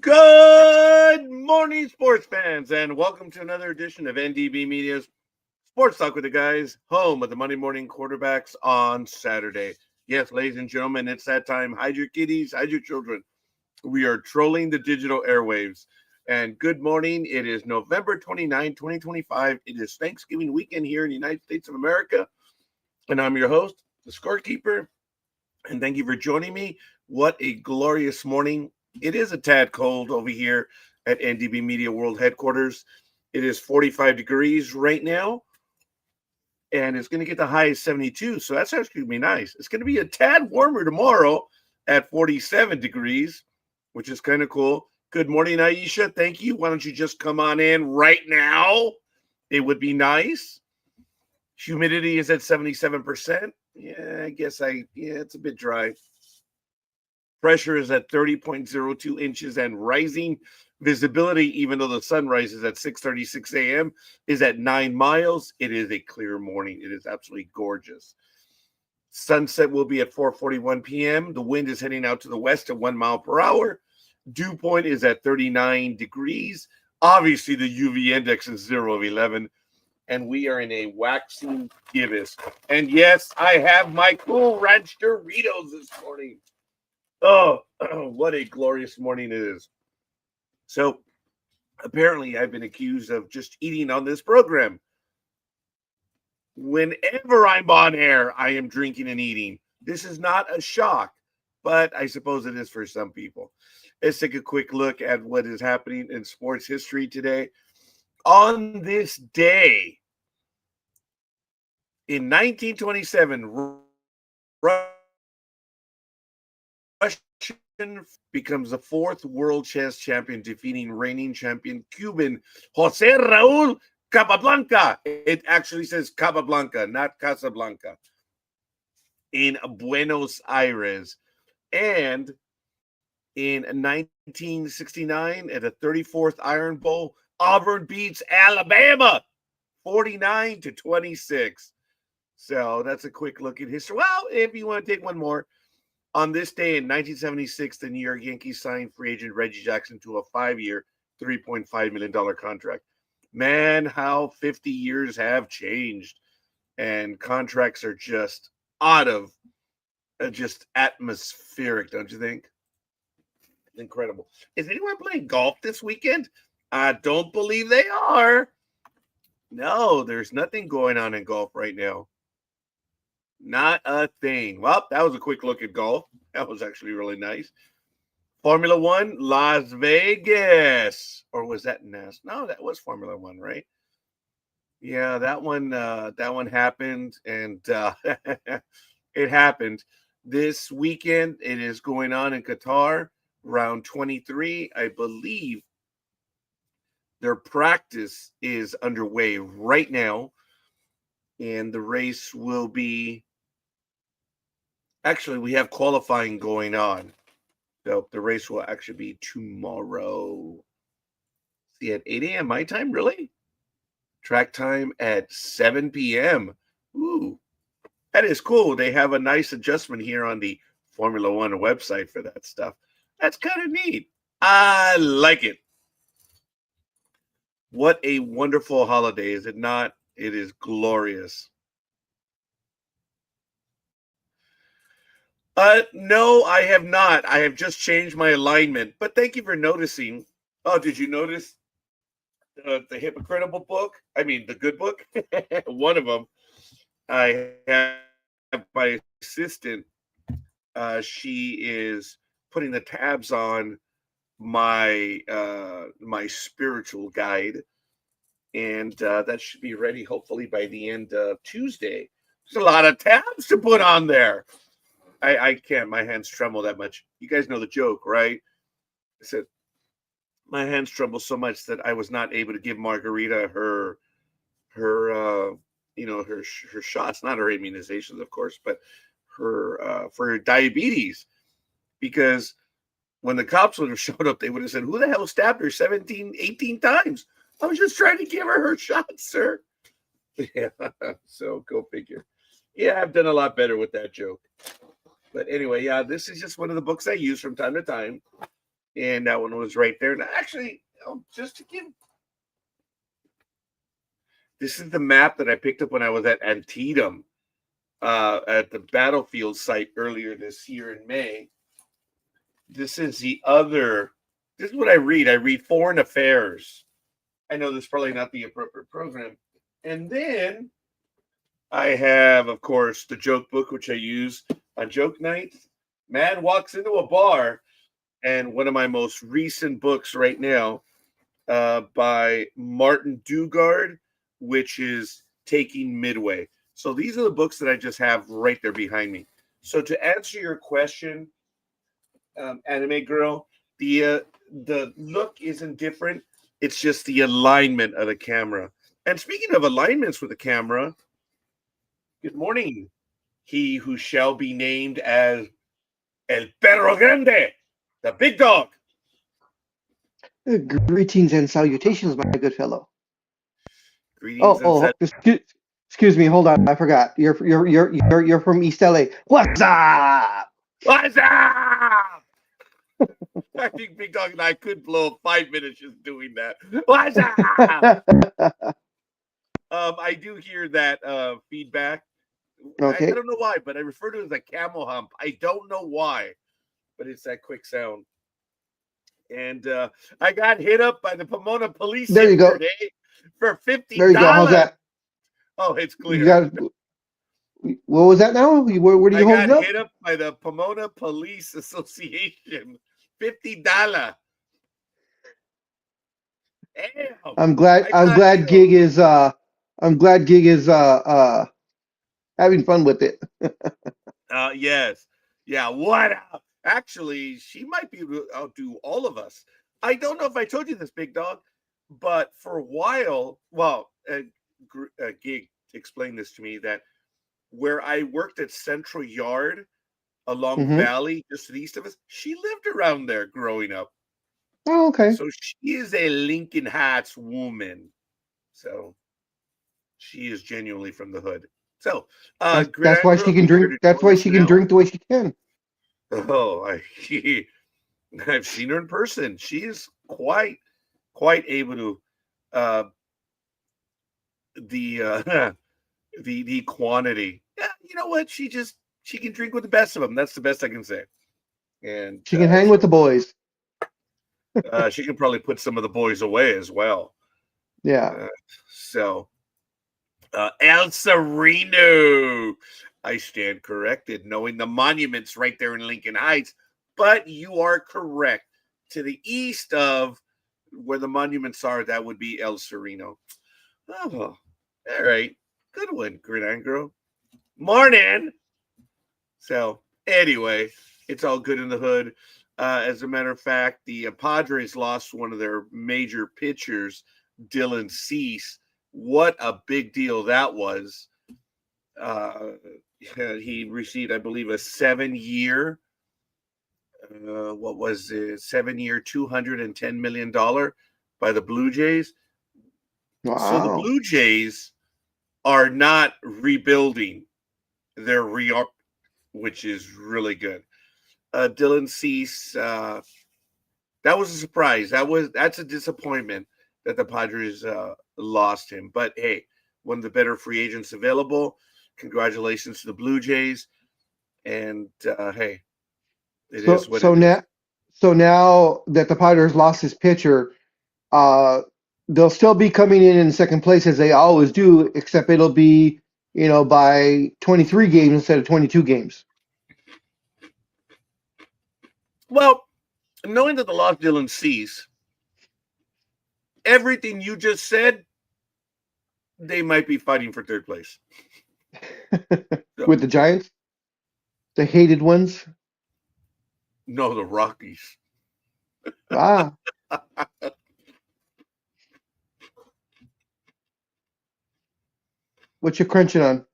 Good morning, sports fans, and welcome to another edition of NDB Media's Sports Talk with the Guys, home of the Monday morning quarterbacks on Saturday. Yes, ladies and gentlemen, it's that time. Hide your kiddies, hide your children. We are trolling the digital airwaves. And good morning. It is November 29, 2025. It is Thanksgiving weekend here in the United States of America. And I'm your host, the scorekeeper. And thank you for joining me. What a glorious morning. It is a tad cold over here at NDB Media World Headquarters. It is 45 degrees right now, and it's going to get the high of 72, so that's actually going to be nice. It's going to be a tad warmer tomorrow at 47 degrees, which is kind of cool. Good morning, Aisha. Thank you. Why don't you just come on in right now? It would be nice. Humidity is at 77%. Yeah, I guess it's a bit dry. Pressure is at 30.02 inches and rising. Visibility, even though the sun rises at 6:36 a.m., is at 9 miles. It is a clear morning. It is absolutely gorgeous. Sunset will be at 4:41 p.m. The wind is heading out to the west at 1 mile per hour. Dew point is at 39 degrees. Obviously, the UV index is 0 of 11. And we are in a waxing gibbous. And yes, I have my Cool Ranch Doritos this morning. Oh, what a glorious morning it is. So apparently I've been accused of just eating on this program. Whenever I'm on air, I am drinking and eating. This is not a shock, but I suppose it is for some people. Let's take a quick look at what is happening in sports history today. On this day, in 1927, Russian becomes the fourth world chess champion, defeating reigning champion Cuban Jose Raul Capablanca. It actually says Capablanca, not Casablanca, in Buenos Aires. And in 1969, at the 34th Iron Bowl, Auburn beats Alabama 49-26. So that's a quick look at history. Well, if you want to take one more, on this day in 1976, the New York Yankees signed free agent Reggie Jackson to a 5-year, $3.5 million contract. Man, how 50 years have changed. And contracts are just out of, just atmospheric, don't you think? Incredible. Is anyone playing golf this weekend? I don't believe they are. No, there's nothing going on in golf right now. Not a thing. Well, that was a quick look at golf. That was actually really nice. Formula One, Las Vegas. Or was that NASCAR? No, that was Formula One, right? Yeah, that one happened, and it happened. This weekend, it is going on in Qatar, round 23. I believe their practice is underway right now, and the race will be, actually, we have qualifying going on. So the race will actually be tomorrow. See, at 8 a.m. my time, really? Track time at 7 p.m. Ooh, that is cool. They have a nice adjustment here on the Formula One website for that stuff. That's kind of neat. I like it. What a wonderful holiday, is it not? It is glorious. No, I have not. I have just changed my alignment. But thank you for noticing. Oh, did you notice the hypocritical book? I mean, the good book. One of them. I have my assistant. She is putting the tabs on my my spiritual guide, and that should be ready hopefully by the end of Tuesday. There's a lot of tabs to put on there. I can't. My hands tremble that much. You guys know the joke, right? I said my hands tremble so much that I was not able to give Margarita her her shots, not her immunizations, of course, but her for her diabetes, because when the cops would have showed up, they would have said, "Who the hell stabbed her 17, 18 times? I was just trying to give her shots, sir." Yeah, so go figure. Yeah, I've done a lot better with that joke. But anyway, yeah, this is just one of the books I use from time to time. And that one was right there. And actually, just to give, this is the map that I picked up when I was at Antietam, at the battlefield site earlier this year in May. This is the other. This is what I read. I read Foreign Affairs. I know this is probably not the appropriate program. And then I have, of course, the joke book, which I use on joke nights. Man walks into a bar, and one of my most recent books right now, by Martin Dugard, which is Taking Midway. So these are the books that I just have right there behind me. So to answer your question, Anime Girl, the look isn't different. It's just the alignment of the camera. And speaking of alignments with the camera, good morning. He who shall be named as El Perro Grande, the big dog. Greetings and salutations, my good fellow. Greetings and Excuse me, hold on, I forgot. You're from East LA. What's up? What's up? I think Big Dog and I could blow 5 minutes just doing that. What's up? I do hear that feedback. Okay. I don't know why, but I refer to it as a camel hump. I don't know why, but it's that quick sound. And I got hit up by the Pomona police There you go. For $50. There you go. How's that? Oh, it's clear. You got, what was that now? Where are you holding up? I got hit up by the Pomona Police Association. $50. Damn. I'm glad Gig is having fun with it. Yes. Yeah, what up? Actually, she might be able to outdo all of us. I don't know if I told you this, Big Dog, but for a while, Gig explained this to me, that where I worked at Central Yard along Valley, just to the east of us, she lived around there growing up. Oh, okay. So she is a Lincoln Heights woman. So she is genuinely from the hood. So that's why she can drink. That's why she can drink the way she can. Oh, I've seen her in person. She is quite able to the quantity. Yeah, you know what? She can drink with the best of them. That's the best I can say. And she can hang with the boys. She can probably put some of the boys away as well. Yeah. El Sereno. I stand corrected, knowing the monuments right there in Lincoln Heights, but you are correct. To the east of where the monuments are, that would be El Sereno. Oh, all right. Good one, Gridiron Girl. Morning. So, anyway, it's all good in the hood. As a matter of fact, the Padres lost one of their major pitchers, Dylan Cease. What a big deal that was. He received, I believe, a 7-year, $210 million by the Blue Jays. Wow. So the Blue Jays are not rebuilding. They're which is really good. Dylan Cease, that was a surprise. That's a disappointment that the Padres lost him. But hey, one of the better free agents available. Congratulations to the Blue Jays. And hey, it is what it is. So now that the Padres lost his pitcher, they'll still be coming in second place as they always do, except it'll be, by 23 games instead of 22 games. Well, knowing that the lost Dylan Cease, everything you just said, they might be fighting for third place. With the Giants? The hated ones? No, the Rockies. Ah. What you crunching on?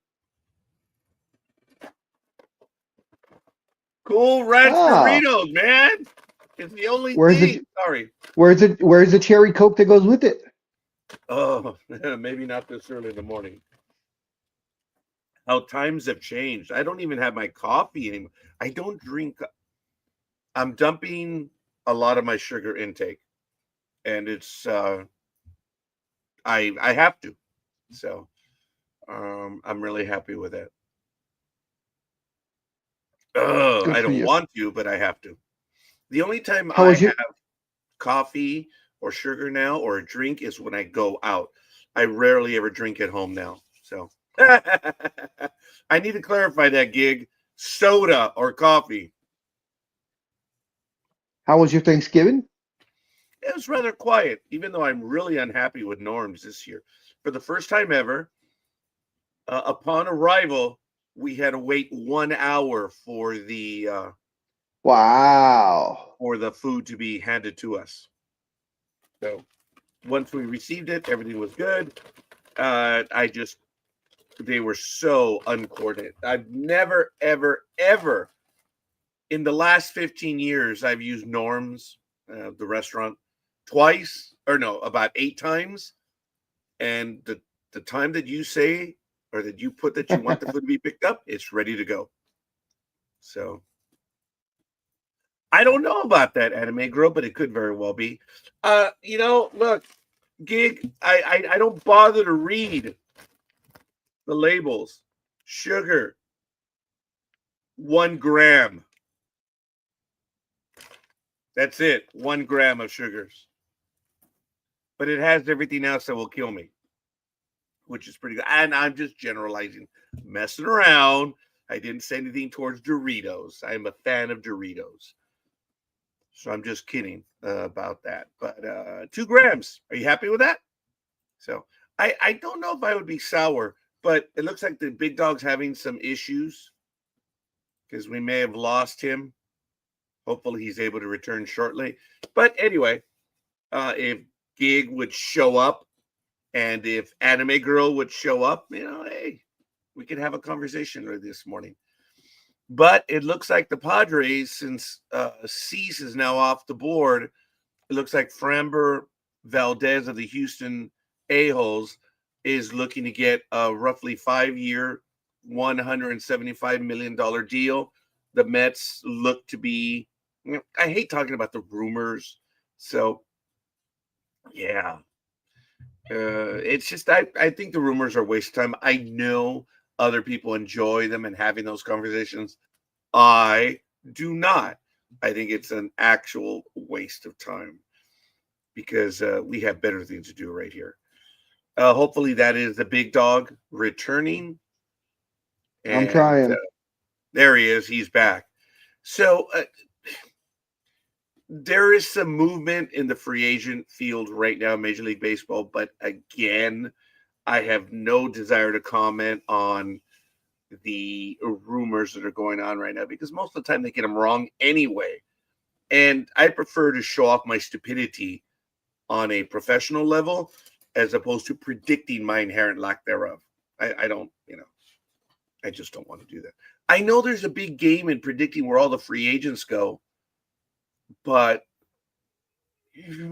Cool Ranch Doritos, man. It's the only thing. Sorry. Where's the cherry Coke that goes with it? Oh, maybe not this early in the morning. How times have changed. I don't even have my coffee anymore. I don't drink. I'm dumping a lot of my sugar intake, and it's I have to. So I'm really happy with it. Good I for don't you. want to, but I have to. The only time How I was your? have coffee or sugar now or a drink is when I go out. I rarely ever drink at home now. So I need to clarify that, gig. Soda or coffee. How was your Thanksgiving? It was rather quiet, even though I'm really unhappy with norms this year. For the first time ever, upon arrival, we had to wait 1 hour Wow. for the food to be handed to us. So once we received it, everything was good. They were so uncoordinated. I've never, ever, ever in the last 15 years, I've used Norms, the restaurant, twice, or no, about 8 times. And the time that you say or that you put that you want the food to be picked up, it's ready to go. So I don't know about that, Anime Girl, but it could very well be. Look, gig, I don't bother to read the labels. Sugar, 1 gram. That's it. 1 gram of sugars. But it has everything else that will kill me, which is pretty good. And I'm just generalizing, messing around. I didn't say anything towards Doritos. I'm a fan of Doritos. So I'm just kidding about that. But 2 grams. Are you happy with that? So I don't know if I would be sour, but it looks like the big dog's having some issues because we may have lost him. Hopefully he's able to return shortly. But anyway, if Gig would show up and if Anime Girl would show up, hey, we could have a conversation this morning. But it looks like the Padres, since Cease is now off the board, it looks like Framber Valdez of the Houston A-Holes is looking to get a roughly 5-year, $175 million deal. The Mets look to be, I hate talking about the rumors. So, yeah. It's just, I think the rumors are a waste of time. I know other people enjoy them and having those conversations. I do not. I think it's an actual waste of time because we have better things to do right here. Hopefully, that is the big dog returning. I'm And trying. there he is. He's back. So there is some movement in the free agent field right now, Major League Baseball. But again, I have no desire to comment on the rumors that are going on right now because most of the time they get them wrong anyway. And I prefer to show off my stupidity on a professional level as opposed to predicting my inherent lack thereof. I don't, I just don't want to do that. I know there's a big game in predicting where all the free agents go, but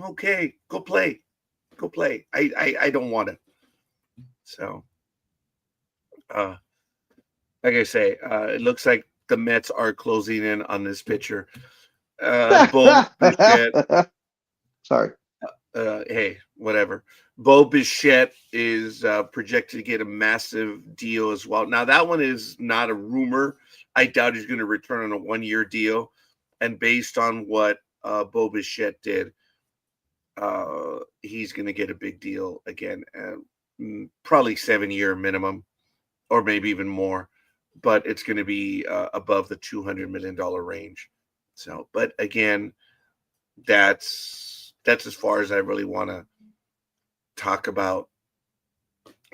okay, go play. Go play. I don't want to. So, like I say, it looks like the Mets are closing in on this pitcher. Bo Bichette, Sorry. hey, whatever. Bo Bichette is projected to get a massive deal as well. Now, that one is not a rumor. I doubt he's going to return on a 1-year deal. And based on what Bo Bichette did, he's going to get a big deal again. Probably 7-year minimum or maybe even more. But it's going to be above the $200 million range. So, but again, that's as far as I really want to talk about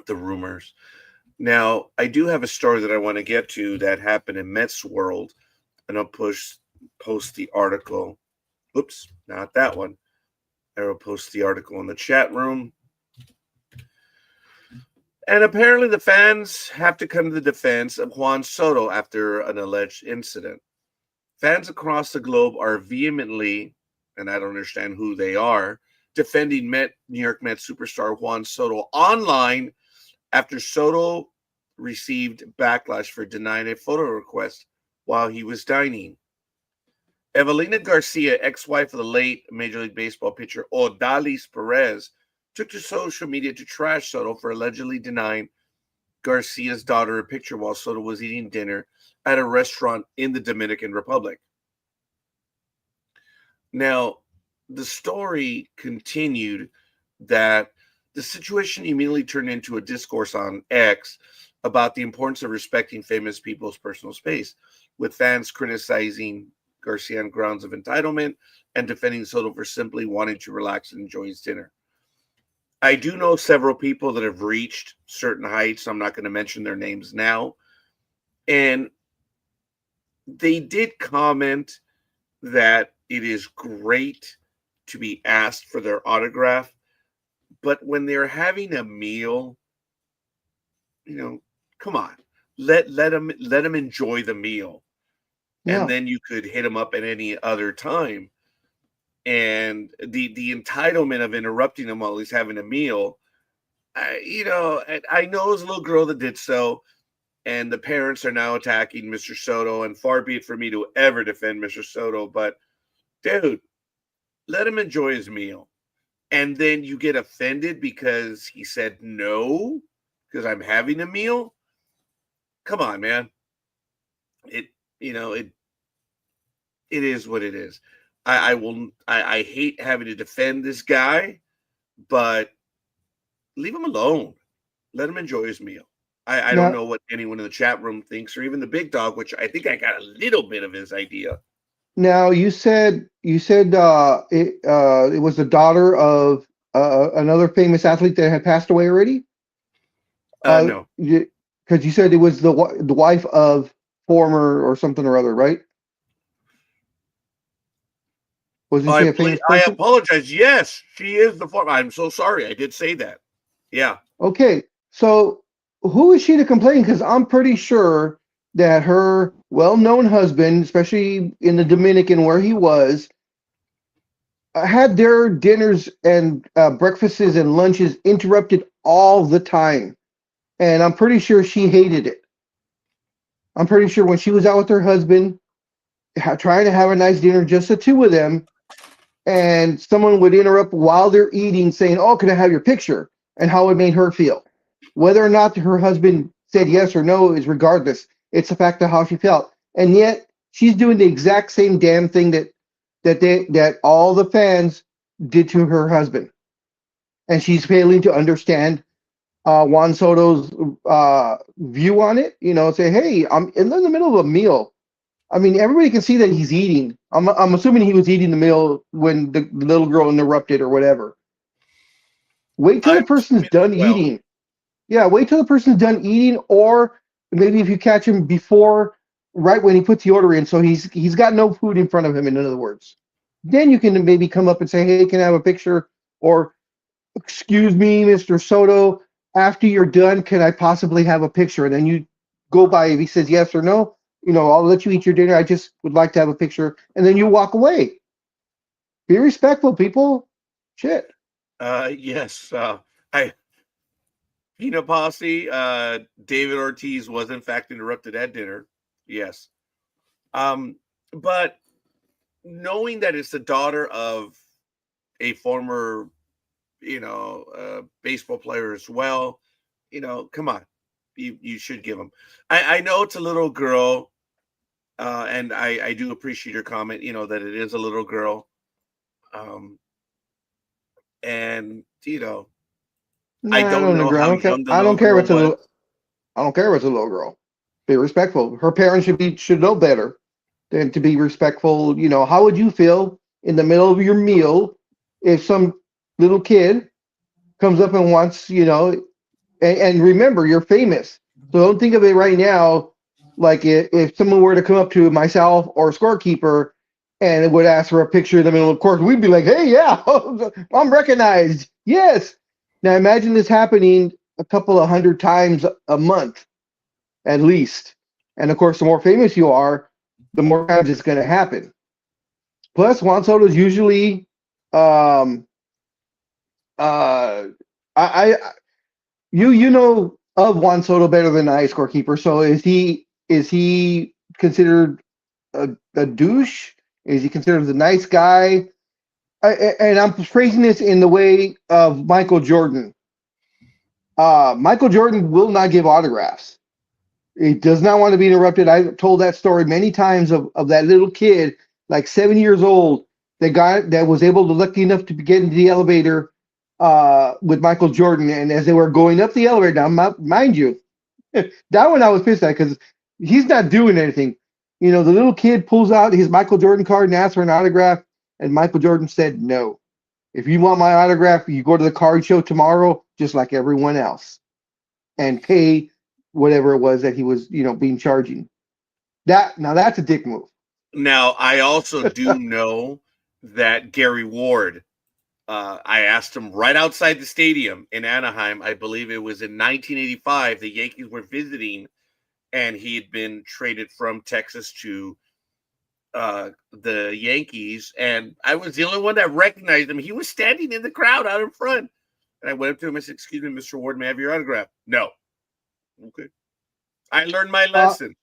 the rumors. Now, I do have a story that I want to get to that happened in Mets world, and I'll post the article. Oops, not that one. I will post the article in the chat room. And apparently the fans have to come to the defense of Juan Soto after an alleged incident. Fans across the globe are vehemently, and I don't understand who they are, defending New York Mets superstar Juan Soto online after Soto received backlash for denying a photo request while he was dining. Evelina Garcia, ex-wife of the late Major League Baseball pitcher Odalis Perez, took to social media to trash Soto for allegedly denying Garcia's daughter a picture while Soto was eating dinner at a restaurant in the Dominican Republic. Now, the story continued that the situation immediately turned into a discourse on X about the importance of respecting famous people's personal space, with fans criticizing Garcia on grounds of entitlement and defending Soto for simply wanting to relax and enjoy his dinner. I do know several people that have reached certain heights. I'm not going to mention their names now. And they did comment that it is great to be asked for their autograph, but when they're having a meal, come on, let them enjoy the meal, and then you could hit them up at any other time. And the entitlement of interrupting them while he's having a meal, I know it was a little girl that did so, and the parents are now attacking Mr. Soto, and far be it for me to ever defend Mr. Soto, but dude, let him enjoy his meal. And then you get offended because he said no, because I'm having a meal. Come on, man. It is what it is. I hate having to defend this guy, but leave him alone. Let him enjoy his meal. I don't know what anyone in the chat room thinks, or even the big dog, which I think I got a little bit of his idea. Now you said it was the daughter of another famous athlete that had passed away already. No, because you said it was the wife of former or something or other, right? Wasn't she a famous person? I apologize. Yes, she is the former. I'm so sorry. I did say that. Yeah. Okay, so who is she to complain? Because I'm pretty sure that her well-known husband, especially in the Dominican where he was, had their dinners and breakfasts and lunches interrupted all the time. And I'm pretty sure she hated it. I'm pretty sure when she was out with her husband, trying to have a nice dinner, just the two of them, and someone would interrupt while they're eating, saying, "Oh, can I have your picture?" and how it made her feel. Whether or not her husband said yes or no is regardless. It's the fact of how she felt. And yet she's doing the exact same damn thing that all the fans did to her husband. And she's failing to understand Juan Soto's view on it. Say, hey, I'm in the middle of a meal. I mean, everybody can see that he's eating. I'm assuming he was eating the meal when the little girl interrupted or whatever. Wait till the person's done eating. Yeah, wait till the person's done eating, or maybe if you catch him before, right when he puts the order in, so he's got no food in front of him, in other words. Then you can maybe come up and say, hey, can I have a picture? Or, excuse me, Mr. Soto, after you're done, can I possibly have a picture? And then you go by, if he says yes or no, I'll let you eat your dinner. I just would like to have a picture. And then you walk away. Be respectful, people. Shit. Yes. Pina Posse, David Ortiz was in fact interrupted at dinner. Yes. But knowing that it's the daughter of a former, baseball player as well, come on, you should give them. I know it's a little girl, and I do appreciate your comment, that it is a little girl. And I don't know how young the little girl was. I don't care if it's a little girl. Be respectful. Her parents should know better than to be respectful. How would you feel in the middle of your meal if some little kid comes up and wants, and remember, you're famous. So don't think of it right now like if someone were to come up to myself or a scorekeeper and would ask for a picture in the middle of course, we'd be like, hey, yeah, I'm recognized. Yes. Now imagine this happening a couple of hundred times a month, at least. And of course, the more famous you are, the more times it's going to happen. Plus, Juan Soto is usually, you know of Juan Soto better than I, scorekeeper. So is he considered a douche Is he considered a nice guy? And I'm phrasing this in the way of Michael Jordan. Michael Jordan will not give autographs. He does not want to be interrupted. I've told that story many times of that little kid, like 7 years old, that was able to lucky enough to get into the elevator with Michael Jordan. And as they were going up the elevator, now mind you, that one I was pissed at because he's not doing anything. You know, the little kid pulls out his Michael Jordan card and asks for an autograph, and Michael Jordan said no. If you want my autograph, you go to the card show tomorrow, just like everyone else, and pay whatever it was that he was, being charging. That's a dick move. Now, I also do know that Gary Ward, I asked him right outside the stadium in Anaheim. I believe it was in 1985. The Yankees were visiting, and he had been traded from Texas to the Yankees. And I was the only one that recognized him. He was standing in the crowd out in front. And I went up to him and said, "Excuse me, Mr. Ward, may I have your autograph?" No. Okay. I learned my lesson.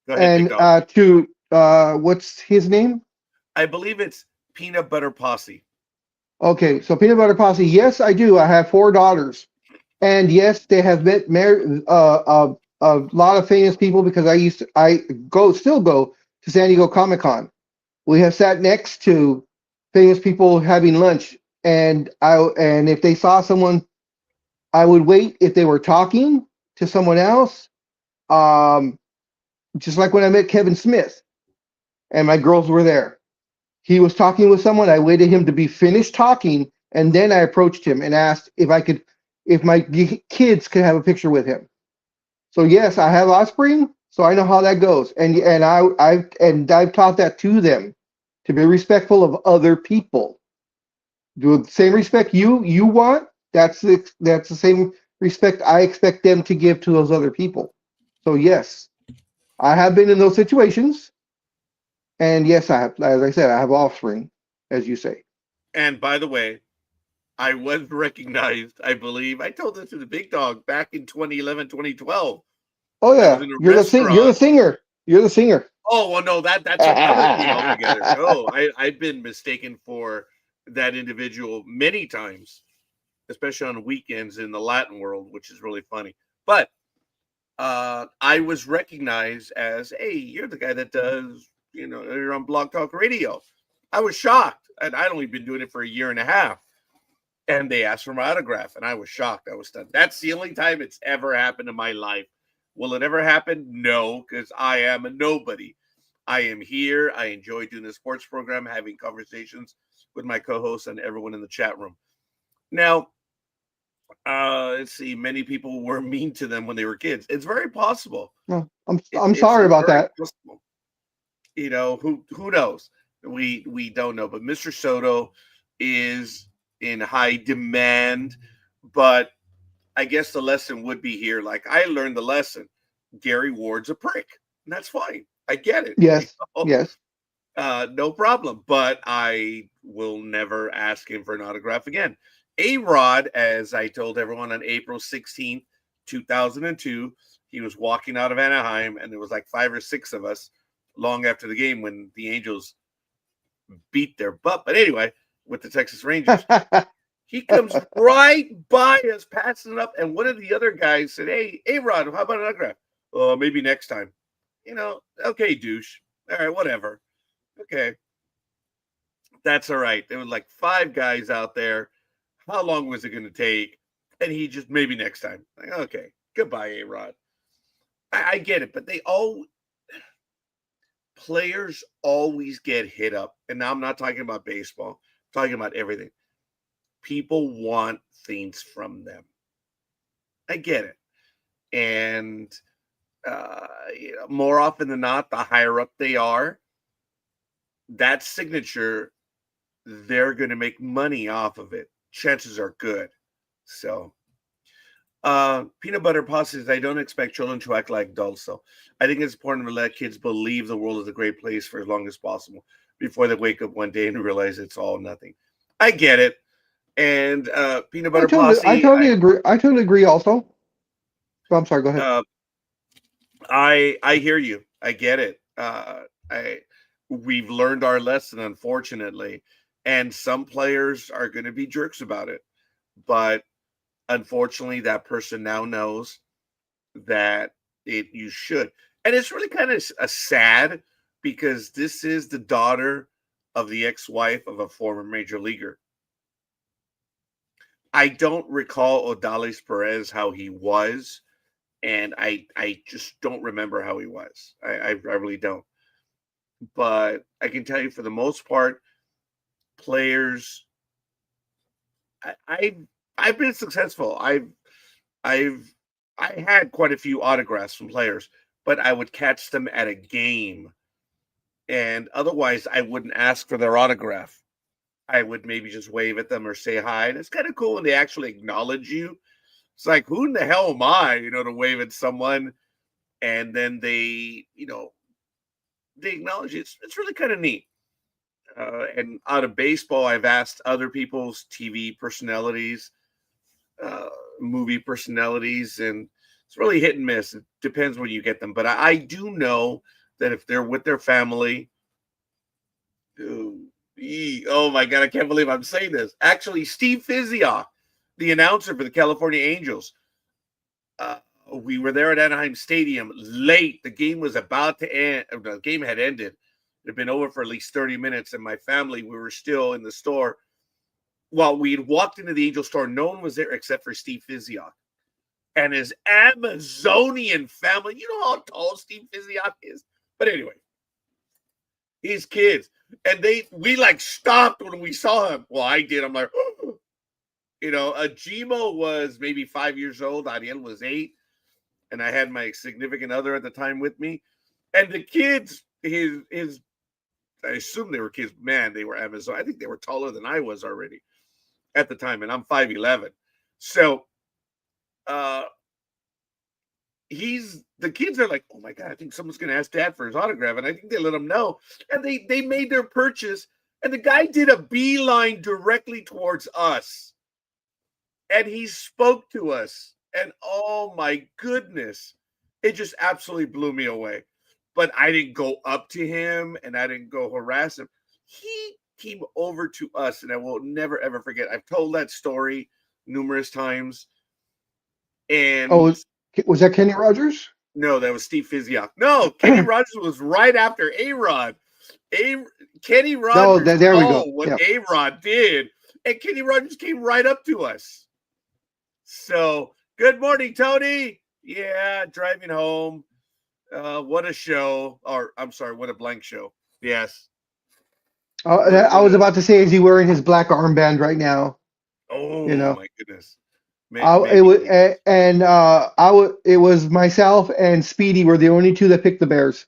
Go ahead, and what's his name? I believe it's Peanut Butter Posse. Okay, so Peanut Butter Posse. Yes, I do. I have 4 daughters, and yes, they have met a lot of famous people because I still go to San Diego Comic-Con. We have sat next to famous people having lunch, and if they saw someone, I would wait if they were talking to someone else. Just like when I met Kevin Smith, and my girls were there. He was talking with someone. I waited him to be finished talking, and then I approached him and asked if my kids could have a picture with him. So yes, I have offspring, so I know how that goes, and I've taught that to them, to be respectful of other people. Do the same respect you want. That's the same respect I expect them to give to those other people. So yes, I have been in those situations. And yes, I have, as I said, I have offspring, as you say. And by the way, I was recognized, I believe. I told this to the big dog back in 2011, 2012. Oh yeah, you're the singer. You're the singer. Oh well, no, that's another thing altogether. No, I've been mistaken for that individual many times, especially on weekends in the Latin world, which is really funny. But I was recognized as, "Hey, you're the guy that does, you're on Blog Talk Radio." I was shocked, and I'd only been doing it for a year and a half. And they asked for my autograph, and I was shocked. I was stunned. That's the only time it's ever happened in my life. Will it ever happen? No, because I am a nobody. I am here. I enjoy doing the sports program, having conversations with my co-hosts and everyone in the chat room. Now, let's see. Many people were mean to them when they were kids. It's very possible. No, I'm sorry about that. Possible. Who knows? We don't know. But Mr. Soto is in high demand. But I guess the lesson would be here. Like, I learned the lesson. Gary Ward's a prick. And that's fine. I get it. Yes. Yes. No problem. But I will never ask him for an autograph again. A-Rod, as I told everyone on April 16th, 2002, he was walking out of Anaheim, and there was like 5 or 6 of us long after the game when the Angels beat their butt. But anyway, with the Texas Rangers, he comes right by us, passing it up, and one of the other guys said, "Hey, A-Rod, how about an autograph?" "Oh, maybe next time." Okay, douche. All right, whatever. Okay. That's all right. There were like 5 guys out there. How long was it going to take? And he just, maybe next time. Like, okay, goodbye, A-Rod. I get it, but players always get hit up. And now I'm not talking about baseball. I'm talking about everything. People want things from them. I get it. And more often than not, the higher up they are, that signature, they're going to make money off of it. Chances are good. So, Peanut Butter Posse says, "I don't expect children to act like adults, though. I think it's important to let kids believe the world is a great place for as long as possible before they wake up one day and realize it's all nothing." I get it. And Peanut Butter Posse, I totally agree. I totally agree also. Oh, I'm sorry, go ahead. I hear you. I get it. we've learned our lesson, unfortunately. And some players are going to be jerks about it. But unfortunately, that person now knows that you should. And it's really kind of a sad, because this is the daughter of the ex-wife of a former major leaguer. I don't recall Odalis Perez how he was, and I just don't remember how he was. I really don't. But I can tell you, for the most part, players, I've been successful. I've I had quite a few autographs from players, but I would catch them at a game, and otherwise I wouldn't ask for their autograph. I would maybe just wave at them or say hi. And it's kind of cool when they actually acknowledge you. It's like, who in the hell am I, to wave at someone, and then they acknowledge you. It's really kind of neat. And out of baseball, I've asked other people's TV personalities, movie personalities, and it's really hit and miss. It depends where you get them. But I do know that if they're with their family, oh my God, I can't believe I'm saying this. Actually, Steve Fizioc, the announcer for the California Angels, we were there at Anaheim Stadium late. The game was about to end. The game had ended. It had been over for at least 30 minutes, and my family, we were still in the store. While we had walked into the Angel store, no one was there except for Steve Fizioc and his Amazonian family. You know how tall Steve Fizioc is? But anyway, his kids. And we like stopped when we saw him. Well, I did. I'm like, oh. Ajimo was maybe 5 years old. Ariel was 8. And I had my significant other at the time with me. And the kids, his I assume they were kids. Man, they were Amazon. I think they were taller than I was already at the time. And I'm 5'11". So the kids are like, oh my God, I think someone's going to ask Dad for his autograph. And I think they let him know. And they made their purchase. And the guy did a beeline directly towards us. And he spoke to us. And oh my goodness, it just absolutely blew me away. But I didn't go up to him and I didn't go harass him. He came over to us, and I will never, ever forget. I've told that story numerous times. And was that Kenny Rogers? No, that was Steve Fizioc. No, Kenny Rogers was right after A-Rod. Kenny Rogers there we go. What A-Rod did, and Kenny Rogers came right up to us. So, good morning, Tony. Yeah, driving home. What a show. Or, I'm sorry, what a blank show. Yes. I was about to say, is he wearing his black armband right now? Oh, my goodness. It was myself and Speedy were the only two that picked the Bears.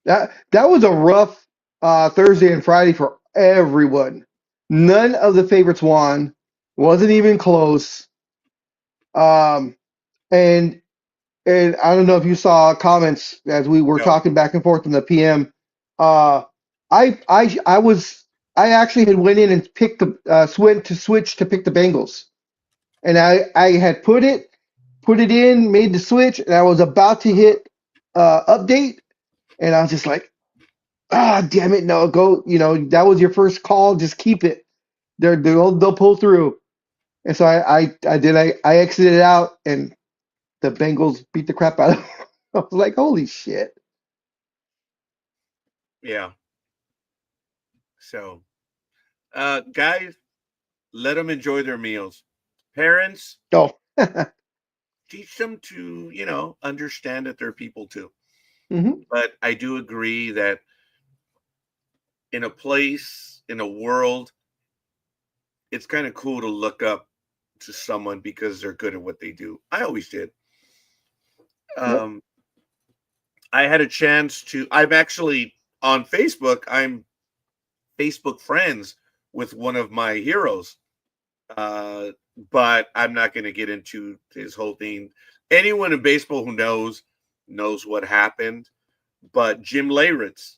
That was a rough Thursday and Friday for everyone. None of the favorites won. Wasn't even close. And I don't know if you saw comments as we were talking back and forth in the PM. I actually had went in and picked the switch to pick the Bengals, and I had put it in, made the switch, and I was about to hit update, and I was just like, damn it, no, go, that was your first call, just keep it. They'll pull through. And so I exited out, and the Bengals beat the crap out of them. I was like, holy shit. Yeah. So, guys, let them enjoy their meals. Parents, teach them to, understand that they're people too. Mm-hmm. But I do agree that in a place, in a world, it's kind of cool to look up to someone because they're good at what they do. I always did. I had a chance I'm actually on Facebook. I'm Facebook friends with one of my heroes. But I'm not going to get into his whole thing. Anyone in baseball who knows what happened. But Jim Leyritz,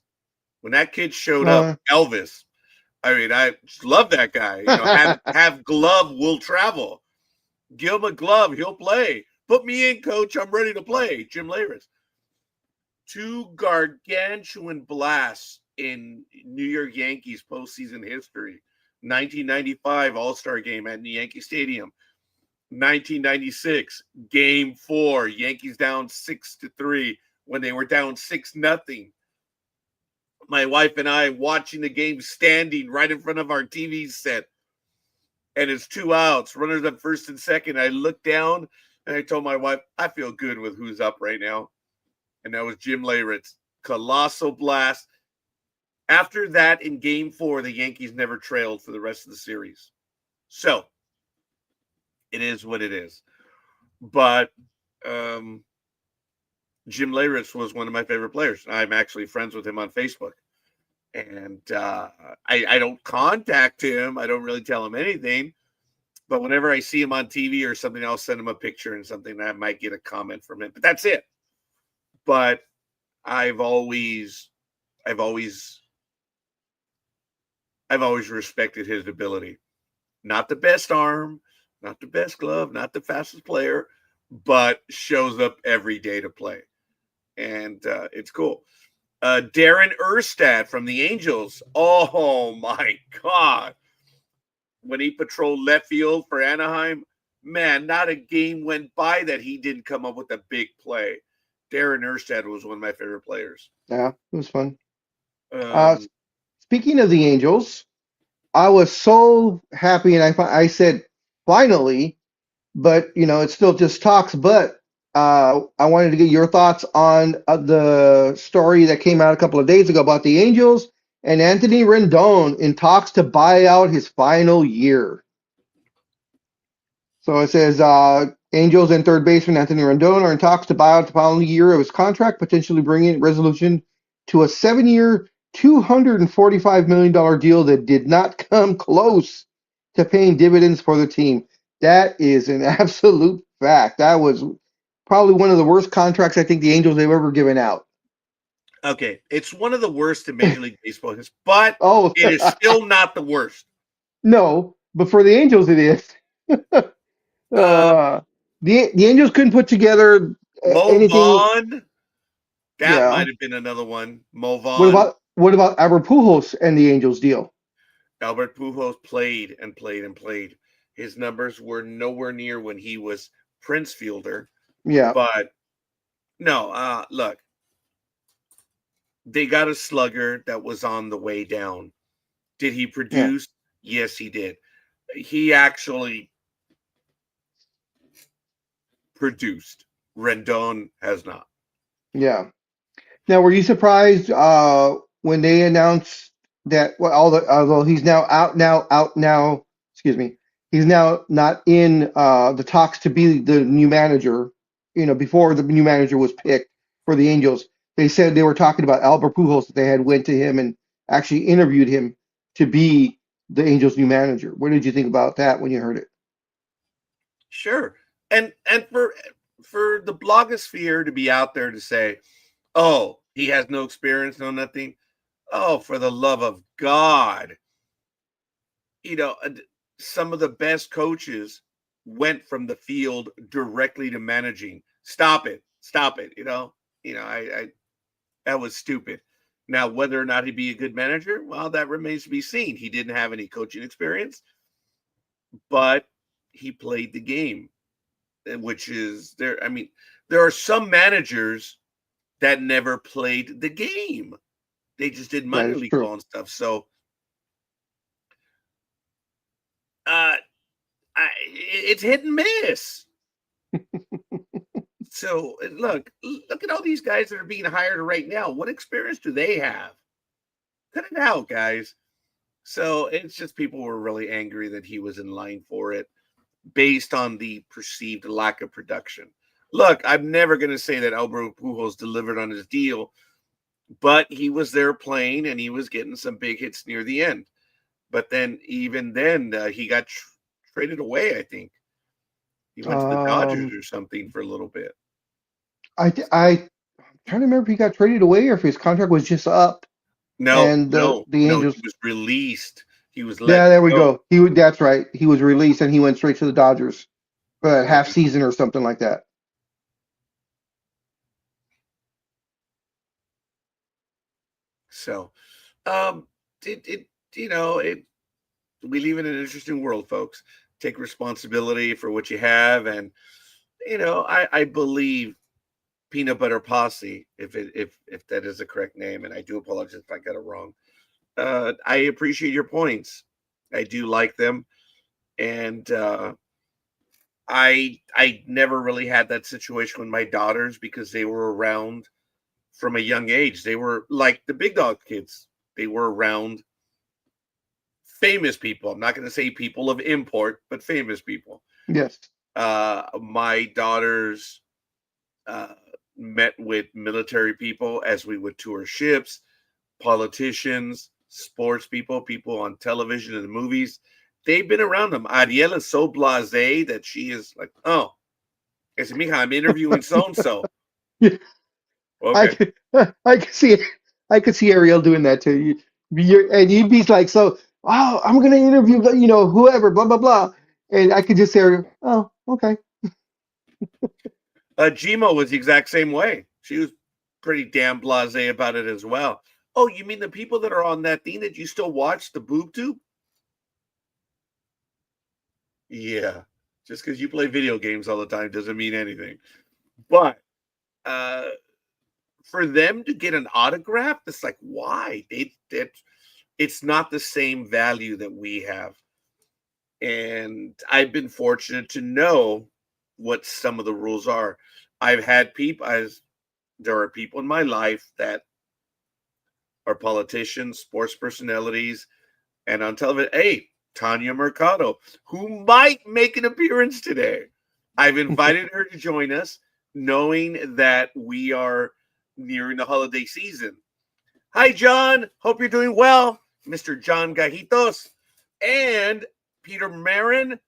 when that kid showed up, Elvis, I mean, I love that guy. Have glove, will travel. Give him a glove, he'll play. Put me in, coach. I'm ready to play. Jim Leyritz. two gargantuan blasts in New York Yankees postseason history. 1995 All-Star game at Yankee Stadium. 1996 Game 4, Yankees down 6-3 when they were down 6-0. My wife and I watching the game standing right in front of our TV set, and it's 2 outs, runners up first and second. I looked down and I told my wife, I feel good with who's up right now. And that was Jim Leyritz. Colossal blast. After that, in Game 4, the Yankees never trailed for the rest of the series. So, it is what it is. But Jim Leyritz was one of my favorite players. I'm actually friends with him on Facebook. And I don't contact him. I don't really tell him anything. But whenever I see him on TV or something, I'll send him a picture and something that I might get a comment from him. But that's it. But I've always respected his ability. Not the best arm, not the best glove, not the fastest player, but shows up every day to play. And it's cool. Darren Erstad from the Angels. Oh, my God. When he patrolled left field for Anaheim, man, not a game went by that he didn't come up with a big play. Darren Erstad was one of my favorite players. Yeah, it was fun. Speaking of the Angels, I was so happy, and I said finally, but it's still just talks. But I wanted to get your thoughts on the story that came out a couple of days ago about the Angels and Anthony Rendon in talks to buy out his final year. So it says Angels and third baseman Anthony Rendon are in talks to buy out the final year of his contract, potentially bringing resolution to a 7-year, $245 million deal that did not come close to paying dividends for the team. That is an absolute fact. That was probably one of the worst contracts I think the Angels have ever given out. Okay, it's one of the worst in Major League Baseball, but Oh, it is still not the worst. No, but for the Angels it is. The Angels couldn't put together Mo anything. Vaughn, that Yeah. might have been another one. Mo What Vaughn. about Albert Pujols and the Angels deal? Albert Pujols played and played and played. His numbers were nowhere near when he was Prince Fielder. Yeah. But no, look, they got a slugger that was on the way down. Did he produce? Yeah. Yes, he did. He actually produced. Rendon has not. Yeah. Now, were you surprised when they announced that? Well, although he's now out now. Excuse me. He's now not in the talks to be the new manager. Before the new manager was picked for the Angels, they said they were talking about Albert Pujols, that they had went to him and actually interviewed him to be the Angels' new manager. What did you think about that when you heard it? Sure. And for the blogosphere to be out there to say, oh, he has no experience, no nothing. Oh, for the love of God. Some of the best coaches went from the field directly to managing. Stop it. I that was stupid. Now, whether or not he'd be a good manager, well, that remains to be seen. He didn't have any coaching experience, but he played the game, which is there. I mean, there are some managers that never played the game. They just did minor league ball and stuff. So, it's hit and miss. So look at all these guys that are being hired right now. What experience do they have? Cut it out, guys. So it's just people were really angry that he was in line for it based on the perceived lack of production. Look, I'm never going to say that Albert Pujols delivered on his deal, but he was there playing and he was getting some big hits near the end. But then even then, he got traded away, I think. He went to the Dodgers or something for a little bit. I'm trying to remember if he got traded away or if his contract was just up. No, and the Angels. He was released. He was let there we go. That's right. He was released and he went straight to the Dodgers for a half season or something like that. So, it you know it. We live in an interesting world, folks. Take responsibility for what you have, and I believe Peanut Butter Posse, if that is the correct name, and I do apologize if I got it wrong. I appreciate your points. I do like them, and I never really had that situation with my daughters because they were around from a young age. They were like the big dog kids. They were around famous people. I'm not going to say people of import, but famous people. Yes. My daughters uh, met with military people as we would tour ships, politicians, sports people, people on television and movies. They've been around them. Ariel is so blasé that she is like, oh, it's mija, I'm interviewing so and so. Yeah, I Okay. could, I could see Ariel doing that to you. And you'd be like, so, oh, I'm gonna interview, whoever, blah blah blah, and I could just say, Ariel, oh, okay. Gmo was the exact same way. She was pretty damn blasé about it as well. Oh, you mean the people that are on that thing that you still watch, the boob tube? Yeah. Just because you play video games all the time doesn't mean anything. But uh, for them to get an autograph, it's like, why? It's not the same value that we have. And I've been fortunate to know what some of the rules are. I've had people, as there are people in my life that are politicians, sports personalities, and on television. Hey, Tanya Mercado, who might make an appearance today. I've invited her to join us, knowing that we are nearing the holiday season. Hi, John. Hope you're doing well, Mr. John Gajitos and Peter Marin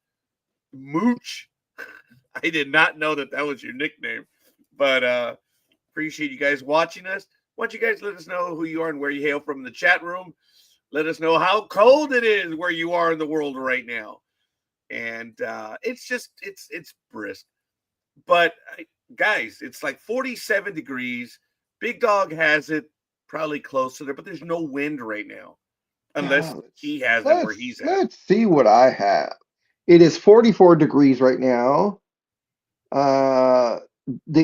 Mooch. I did not know that was your nickname, but appreciate you guys watching us. Why don't you guys let us know who you are and where you hail from in the chat room? Let us know how cold it is where you are in the world right now. And it's brisk. But guys, it's like 47 degrees. Big Dog has it probably close to there, but there's no wind right now. Unless he has it where he's at. Let's see what I have. It is 44 degrees right now. The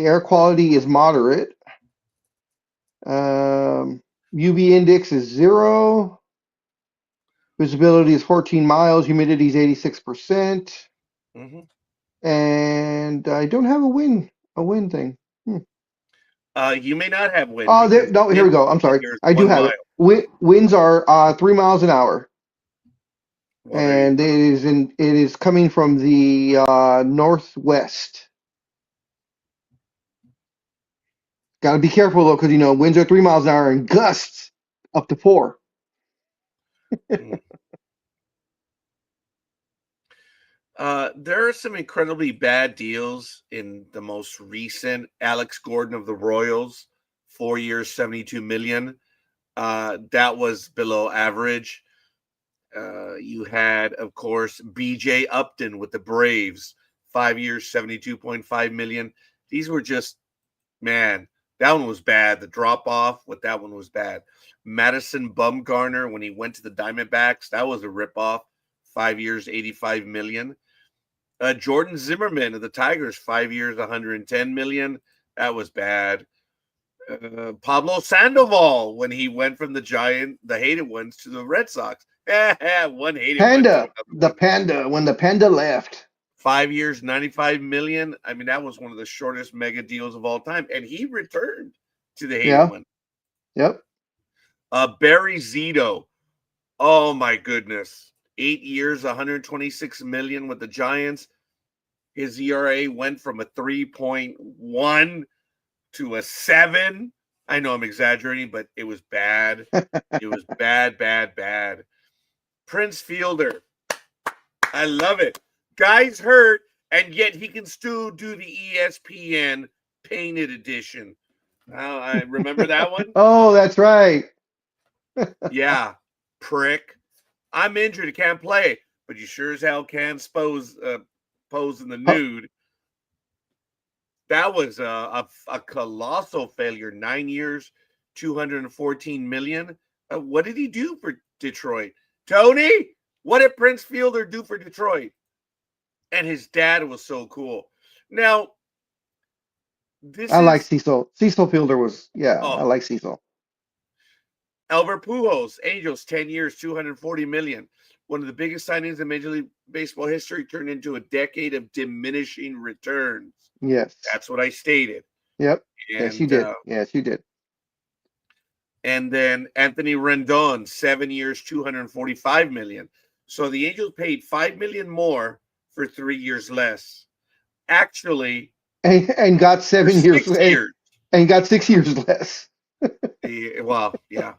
air quality is moderate. UV index is 0. Visibility is 14 miles. Humidity is 86%. Mm-hmm. And I don't have a wind thing. You may not have wind. Oh, no, here we go. I'm sorry. I do have it. Winds are 3 miles an hour. Well, And it is coming from the northwest. Got to be careful though, because winds are 3 miles an hour and gusts up to 4. There are some incredibly bad deals in the most recent. Alex Gordon of the Royals, 4 years, 72 million. That was below average. You had, of course, BJ Upton with the Braves, 5 years, 72.5 million. These were just, man, that one was bad. The drop off with that one was bad. Madison Bumgarner, when he went to the Diamondbacks, that was a ripoff. 5 years, 85 million. Jordan Zimmerman of the Tigers, 5 years, 110 million. That was bad. Pablo Sandoval, when he went from the hated ones, to the Red Sox. One hated Panda, one. when the Panda left. 5 years, 95 million. I mean, that was one of the shortest mega deals of all time. And he returned to the hated one. Yep. Barry Zito. Oh my goodness. 8 years, 126 million with the Giants. His ERA went from a 3.1 to a 7. I know I'm exaggerating, but it was bad. It was bad. Prince Fielder. I love it. Guy's hurt, and yet he can still do the ESPN painted edition. I remember that one. Oh, that's right. Yeah, prick. I'm injured. I can't play, but you sure as hell can pose in the nude. That was a colossal failure. 9 years, 214 million. What did he do for Detroit? Tony, what did Prince Fielder do for Detroit? And his dad was so cool. Now, I like Cecil. Cecil Fielder was, I like Cecil. Albert Pujols, Angels, 10 years, 240 million. One of the biggest signings in Major League Baseball history, turned into a decade of diminishing returns. Yes. That's what I stated. Yep. And, yes, you did. Yes, you did. And then Anthony Rendon, 7 years, 245 million. So the Angels paid $5 million more for 3 years less. Actually, and got 7 years. And got 6 years less. Well, yeah.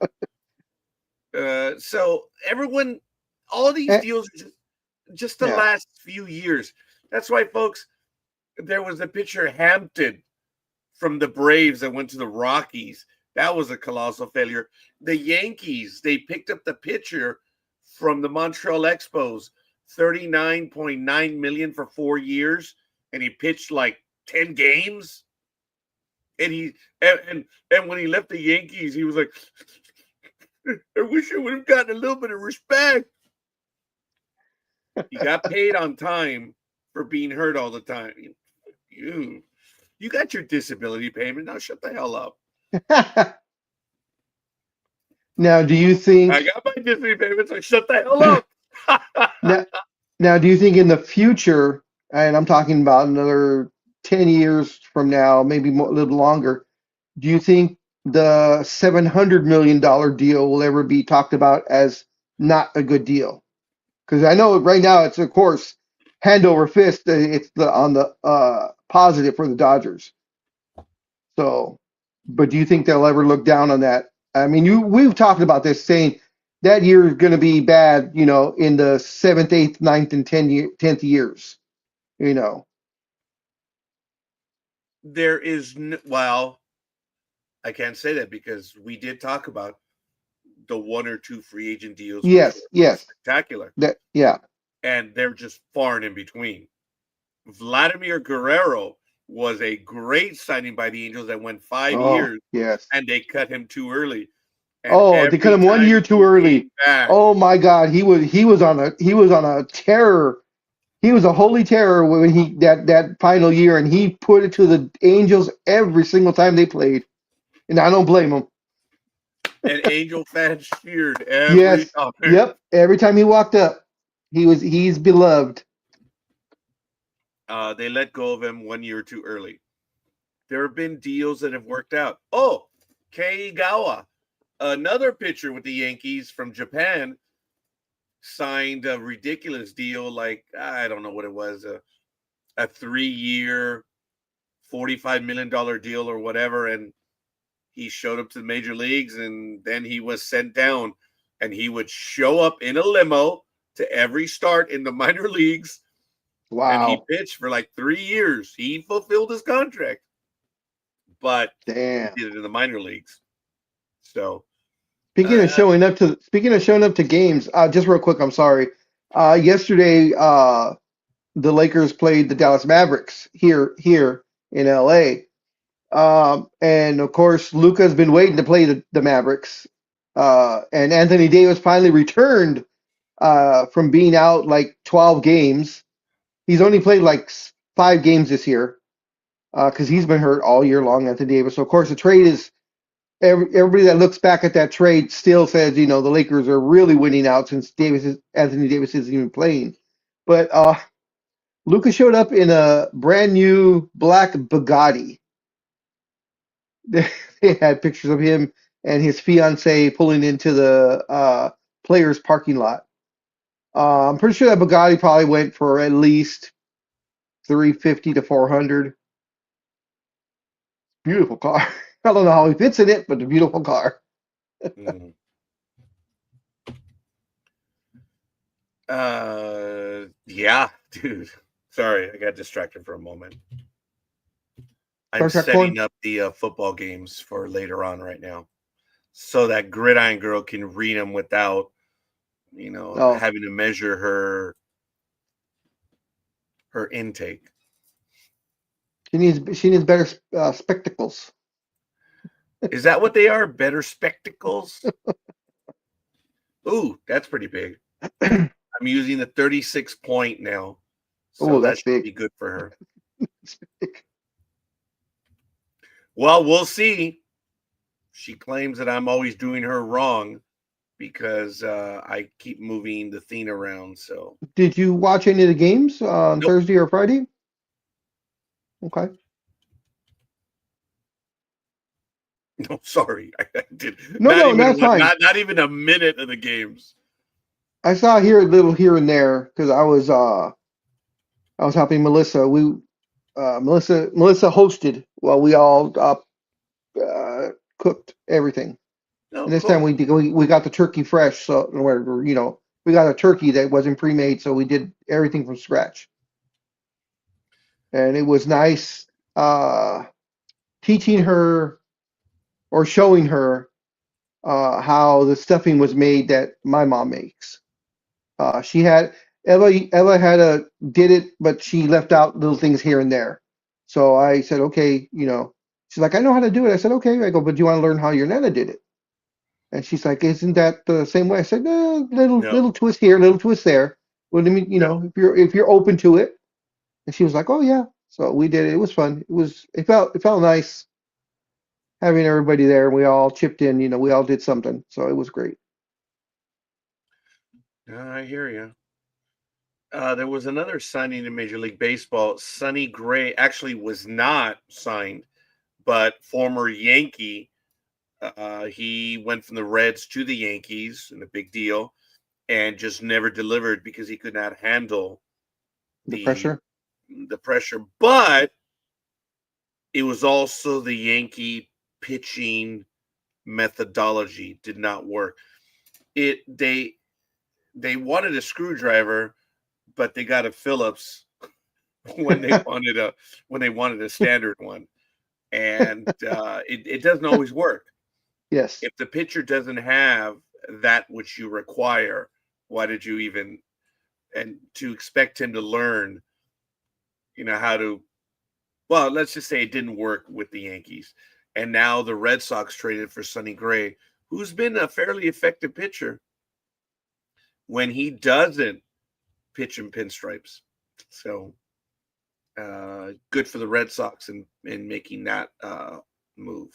So everyone, all these deals are just the last few years. That's why, folks, there was a pitcher, Hampton, from the Braves that went to the Rockies. That was a colossal failure. The Yankees, they picked up the pitcher from the Montreal Expos, $39.9 million for 4 years, and he pitched like 10 games. And when he left the Yankees, he was like, I wish I would have gotten a little bit of respect. He got paid on time for being hurt all the time. You got your disability payment. Now shut the hell up. Now, do you think I got my disability payment, so shut the hell up? now, do you think in the future, and I'm talking about another 10 years from now, maybe a little longer, do you think the $700 million deal will ever be talked about as not a good deal? Because I know right now it's, of course, hand over fist. It's on the positive for the Dodgers. So, but do you think they'll ever look down on that? I mean, we've talked about this, saying that year is going to be bad, in the 7th, 8th, 9th, and 10th years, There is well, I can't say that because we did talk about the 1 or 2 free agent deals. Yes. Spectacular. Yeah. And they're just far and in between. Vladimir Guerrero was a great signing by the Angels that went 5 years. Yes. And they cut him too early. And they cut him 1 year too early. Oh my God, he was on a terror. He was a holy terror when he that final year, and he put it to the Angels every single time they played. And I don't blame him. And Angel fans cheered every time. Yep. Every time he walked up, he's beloved. They let go of him 1 year too early. There have been deals that have worked out. Oh, Keigawa, another pitcher with the Yankees from Japan, signed a ridiculous deal, like I don't know what it was, a 3-year, $45 million deal or whatever, and he showed up to the major leagues, and then he was sent down, and he would show up in a limo to every start in the minor leagues. Wow. And he pitched for like 3 years. He fulfilled his contract, but damn, he did it in the minor leagues. So speaking of showing up to games, just real quick, I'm sorry. Yesterday, the Lakers played the Dallas Mavericks here in LA. And of course, Luka's been waiting to play the Mavericks. And Anthony Davis finally returned from being out like 12 games. He's only played like 5 games this year because he's been hurt all year long, Anthony Davis. So of course, the trade is everybody that looks back at that trade still says, the Lakers are really winning out since Anthony Davis isn't even playing. But Luka showed up in a brand new black Bugatti. They had pictures of him and his fiance pulling into the players' parking lot. I'm pretty sure that Bugatti probably went for at least $350 to $400. Beautiful car. I don't know how he fits in it, but a beautiful car. Yeah, dude. Sorry, I got distracted for a moment. I'm setting up the football games for later on right now, so that Gridiron Girl can read them without, having to measure her intake. She needs better spectacles. Is that what they are? Better spectacles? Ooh, that's pretty big. I'm using the 36 point now. So Oh, that that's should big. be good for her. Well, we'll see. She claims that I'm always doing her wrong because I keep moving the thing around. So, Did you watch any of the games on nope. Thursday or Friday? Okay. No, sorry. I did No, no, that's fine. not even a minute of the games. I saw here a little here and there because I was helping Melissa. Melissa hosted while we all cooked everything. Oh, And this time cool. we got the turkey fresh, so we got a turkey that wasn't pre-made, so we did everything from scratch. And it was nice teaching her or showing her how the stuffing was made that my mom makes. She had Ella had a did it, but she left out little things here and there. So I said, okay, she's like, I know how to do it. I said, okay. I go, but do you want to learn how your nana did it? And she's like, isn't that the same way? I said, No, little twist here, little twist there. What do you mean, no. if you're open to it. And she was like, oh yeah. So we did it. It was fun. It felt nice having everybody there. We all chipped in. We all did something. So it was great. I hear you. There was another signing in Major League Baseball. Sonny Gray actually was not signed, but former Yankee. He went from the Reds to the Yankees, and a big deal, and just never delivered because he could not handle The the pressure. the pressure. But it was also the Yankee pitching methodology did not work. It they wanted a screwdriver, but they got a Phillips when they wanted a standard one, and it doesn't always work. Yes. If the pitcher doesn't have that which you require, why did you even and to expect him to learn, how to well, let's just say it didn't work with the Yankees. And now the Red Sox traded for Sonny Gray, who's been a fairly effective pitcher when he doesn't pitch in pinstripes. So good for the Red Sox in making that move.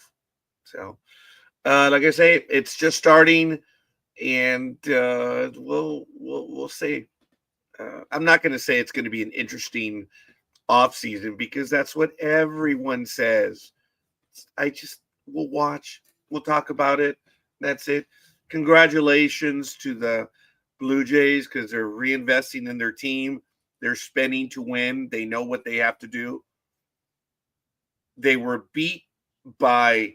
So like I say, it's just starting, and we'll see. I'm not going to say it's going to be an interesting off season because that's what everyone says. We'll watch, we'll talk about it. That's it. Congratulations to the Blue Jays because they're reinvesting in their team. They're spending to win. They know what they have to do. They were beat by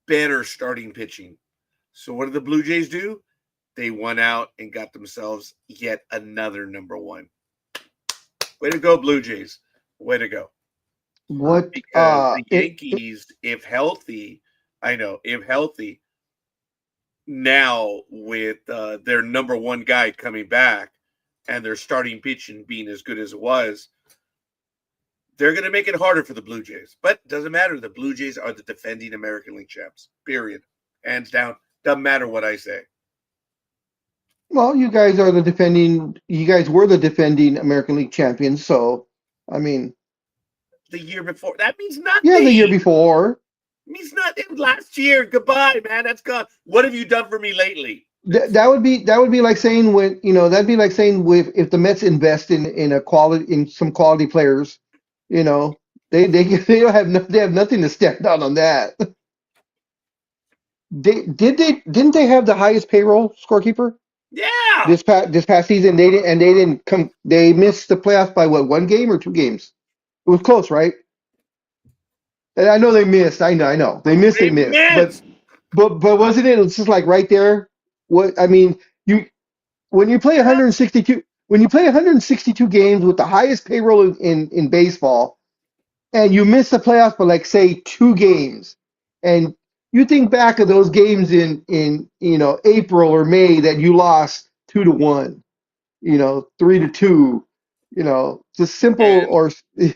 better starting pitching. So what did the Blue Jays do? They went out and got themselves yet another number one. Way to go, Blue Jays. Way to go. What Because the Yankees, if healthy, now with their number one guy coming back and their starting pitching being as good as it was, they're going to make it harder for the Blue Jays. But it doesn't matter. The Blue Jays are the defending American League champs, period. Hands down. Doesn't matter what I say. Well, you guys were the defending American League champions, so I mean, The year before, that means yeah, the year nothing. before. It means nothing. Last year, goodbye, man. That's gone. What have you done for me lately? That would be like saying that'd be like saying if the Mets invest in some quality players, you know, they don't have they have nothing to stand on that. Didn't they have the highest payroll scorekeeper Yeah. this past season? They didn't come. They missed the playoffs by what, one game or two games? It was close, right? And I know they missed. I know they They missed. But missed. but wasn't it? It's just like right there. What I mean, you when you play 162 when you play 162 games with the highest payroll in baseball, and you miss the playoffs by like say two games, and you think back of those games in April or May that you lost 2-1, 3-2, just simple And or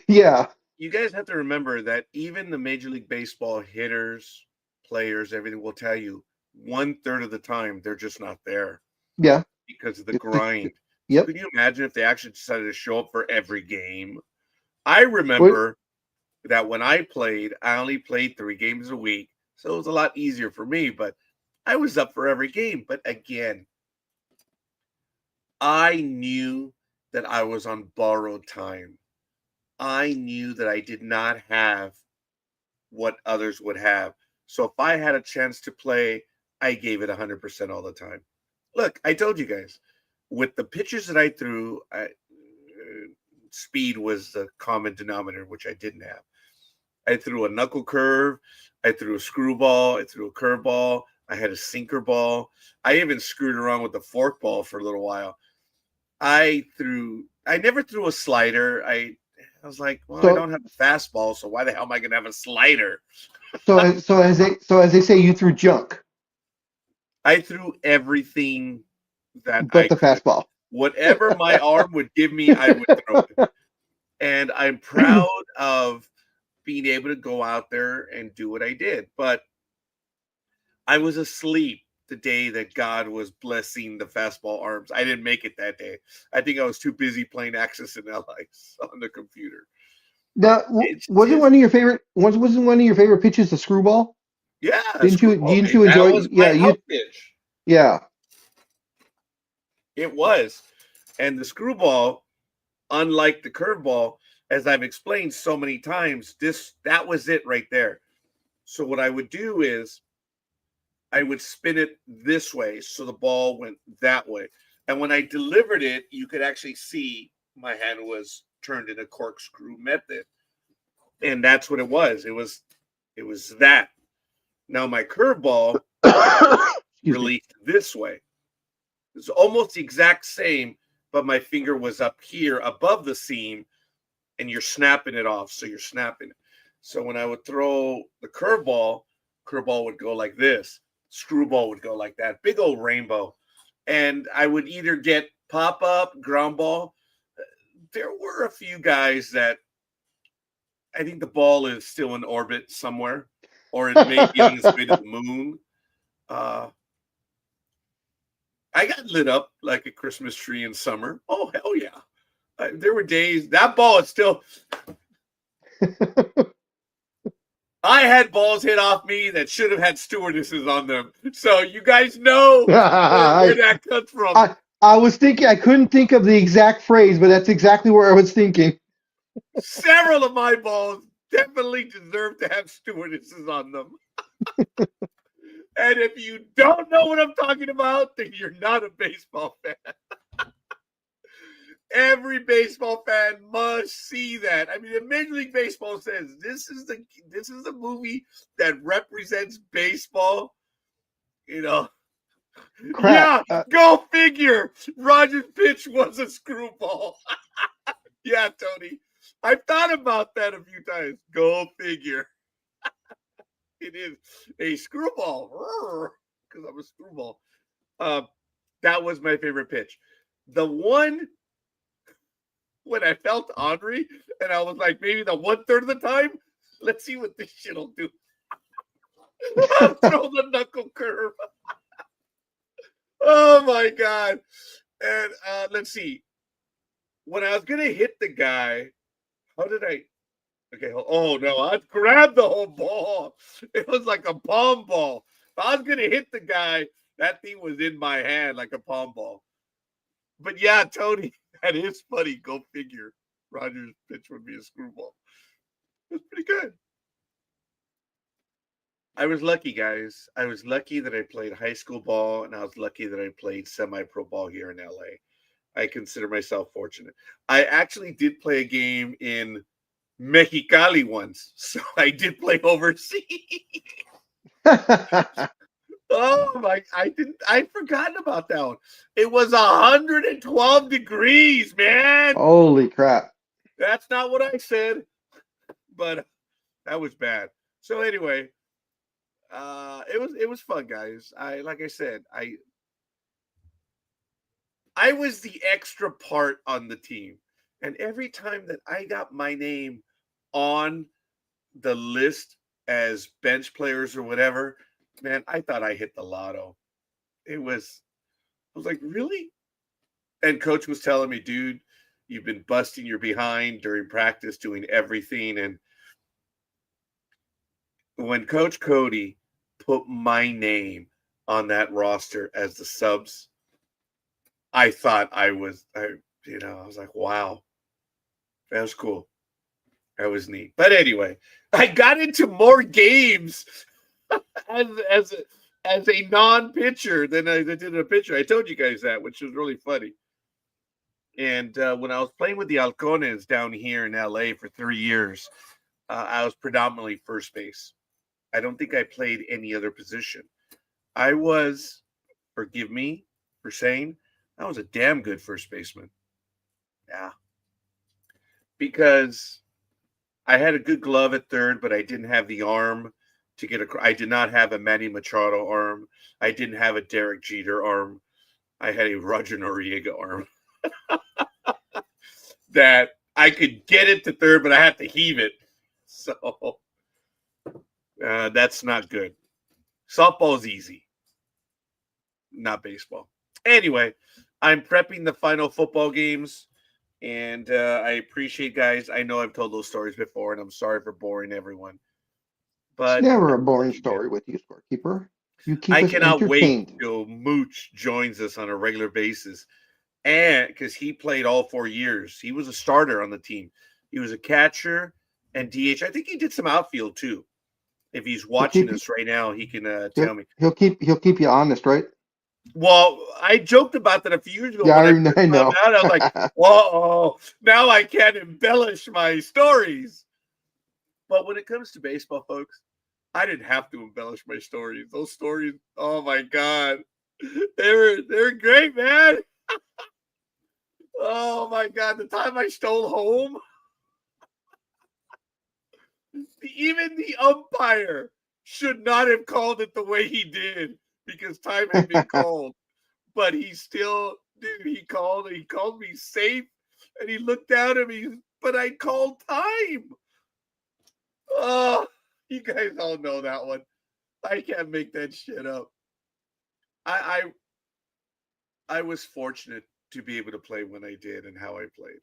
yeah. you guys have to remember that even the Major League Baseball hitters, players, everything will tell you 1/3 of the time they're just not there Yeah. because of the It's grind. So yep. could you imagine if they actually decided to show up for every game? I What remember that when I played, I only played 3 games a week. So it was a lot easier for me, but I was up for every game. But again, I knew that I was on borrowed time. I knew that I did not have what others would have. So if I had a chance to play, I gave it 100% all the time. Look, I told you guys, with the pitches that I threw, speed was the common denominator, which I didn't have. I threw a knuckle curve, I threw a screwball, I threw a curveball, I had a sinker ball. I even screwed around with the fork ball for a little while. I never threw a slider. I was like, well, I so don't have a fastball, so why the hell am I gonna have a slider? so as they say, you threw junk, I threw everything that but I the could. fastball. Whatever my arm would give me, I would throw it. And I'm proud of being able to go out there and do what I did. But I was asleep the day that God was blessing the fastball arms. I didn't make it that day. I think I was too busy playing Axis and Allies on the computer. Now, It's wasn't just, one of your favorite wasn't one of your favorite pitches the screwball? yeah, Didn't you screwball, didn't man. you That enjoy? was Yeah, my you out pitch. yeah. It was. And the screwball, unlike the curveball, as I've explained so many times, that was it right there. So what I would do is I would spin it this way so the ball went that way. And when I delivered it, you could actually see my hand was turned in a corkscrew method. And that's what it was. It was that. Now my curveball Excuse me. released this way. It's almost the exact same, but my finger was up here above the seam and you're snapping it off. So you're snapping it. So when I would throw the curveball would go like this. Screwball would go like that. Big old rainbow. And I would either get pop up, ground ball. There were a few guys that I think the ball is still in orbit somewhere, or it may be on its way to the moon. Uh, I got lit up like a Christmas tree in summer. Oh, hell yeah. There were days that ball is still. I had balls hit off me that should have had stewardesses on them. So you guys know where I, that comes from. I was thinking I couldn't think of the exact phrase, but that's exactly where I was thinking. Several of my balls definitely deserve to have stewardesses on them. And if you don't know what I'm talking about, then you're not a baseball fan. Every baseball fan must see that. I mean, if Major League Baseball says this is the movie that represents baseball, you know. Crap. Yeah, go figure. Roger's pitch was a screwball. Yeah, Tony. I've thought about that a few times. Go figure. It is a screwball. Because I'm a screwball. Uh, that was my favorite pitch. The one when I felt ornery and I was like, maybe the 1/3 of the time, let's see what this shit will do. I'll throw the knuckle curve. Oh my God. And let's see. When I was going to hit the guy, how did I? Okay. Oh no, I grabbed the whole ball. It was like a palm ball. If I was going to hit the guy, that thing was in my hand like a palm ball. But yeah, Tony, that is funny. Go figure. Roger's pitch would be a screwball. It was pretty good. I was lucky, guys. I was lucky that I played high school ball, and I was lucky that I played semi-pro ball here in LA. I consider myself fortunate. I actually did play a game in Mexicali once, so I did play overseas. Oh my! I'd forgotten about that one. It was 112 degrees, man. Holy crap. That's not what I said, but that was bad. So anyway, it was fun, guys. Like I said, I was the extra part on the team, and every time that I got my name on the list as bench players or whatever, man, I thought I hit the lotto. I was like, really? And coach was telling me, dude, you've been busting your behind during practice, doing everything. And when Coach Cody put my name on that roster as the subs, I thought I was like, wow, that was cool. That was neat. But anyway, I got into more games as a non-pitcher than I did a pitcher. I told you guys that, which was really funny. And when I was playing with the Halcones down here in LA for 3 years, I was predominantly first base. I don't think I played any other position. I was, forgive me for saying, I was a damn good first baseman. Yeah. Because I had a good glove at third, but I didn't have the arm to get across. I did not have a Manny Machado arm. I didn't have a Derek Jeter arm. I had a Roger Noriega arm. That I could get it to third, but I had to heave it. So that's not good. Softball's easy, not baseball. Anyway, I'm prepping the final football games, and I appreciate guys. I know I've told those stories before, and I'm sorry for boring everyone. But It's never a boring story with you, scorekeeper. You keep I us cannot wait entertained. till Mooch joins us on a regular basis. And because he played all 4 years, he was a starter on the team. He was a catcher and DH. I think he did some outfield too. If he's watching us right now, he can tell me. He'll keep you honest, right? Well, I joked about that a few years ago. Yeah, When I I know. out, I was like, "Whoa!" Now I can't embellish my stories. But when it comes to baseball, folks, I didn't have to embellish my stories. Those stories, oh my god, they're great, man. Oh my god, the time I stole home, even the umpire should not have called it the way he did because time had been called. But he still, dude, he called me safe, and he looked down at me, but I called time. Oh, you guys all know that one. I can't make that shit up. I was fortunate to be able to play when I did and how I played.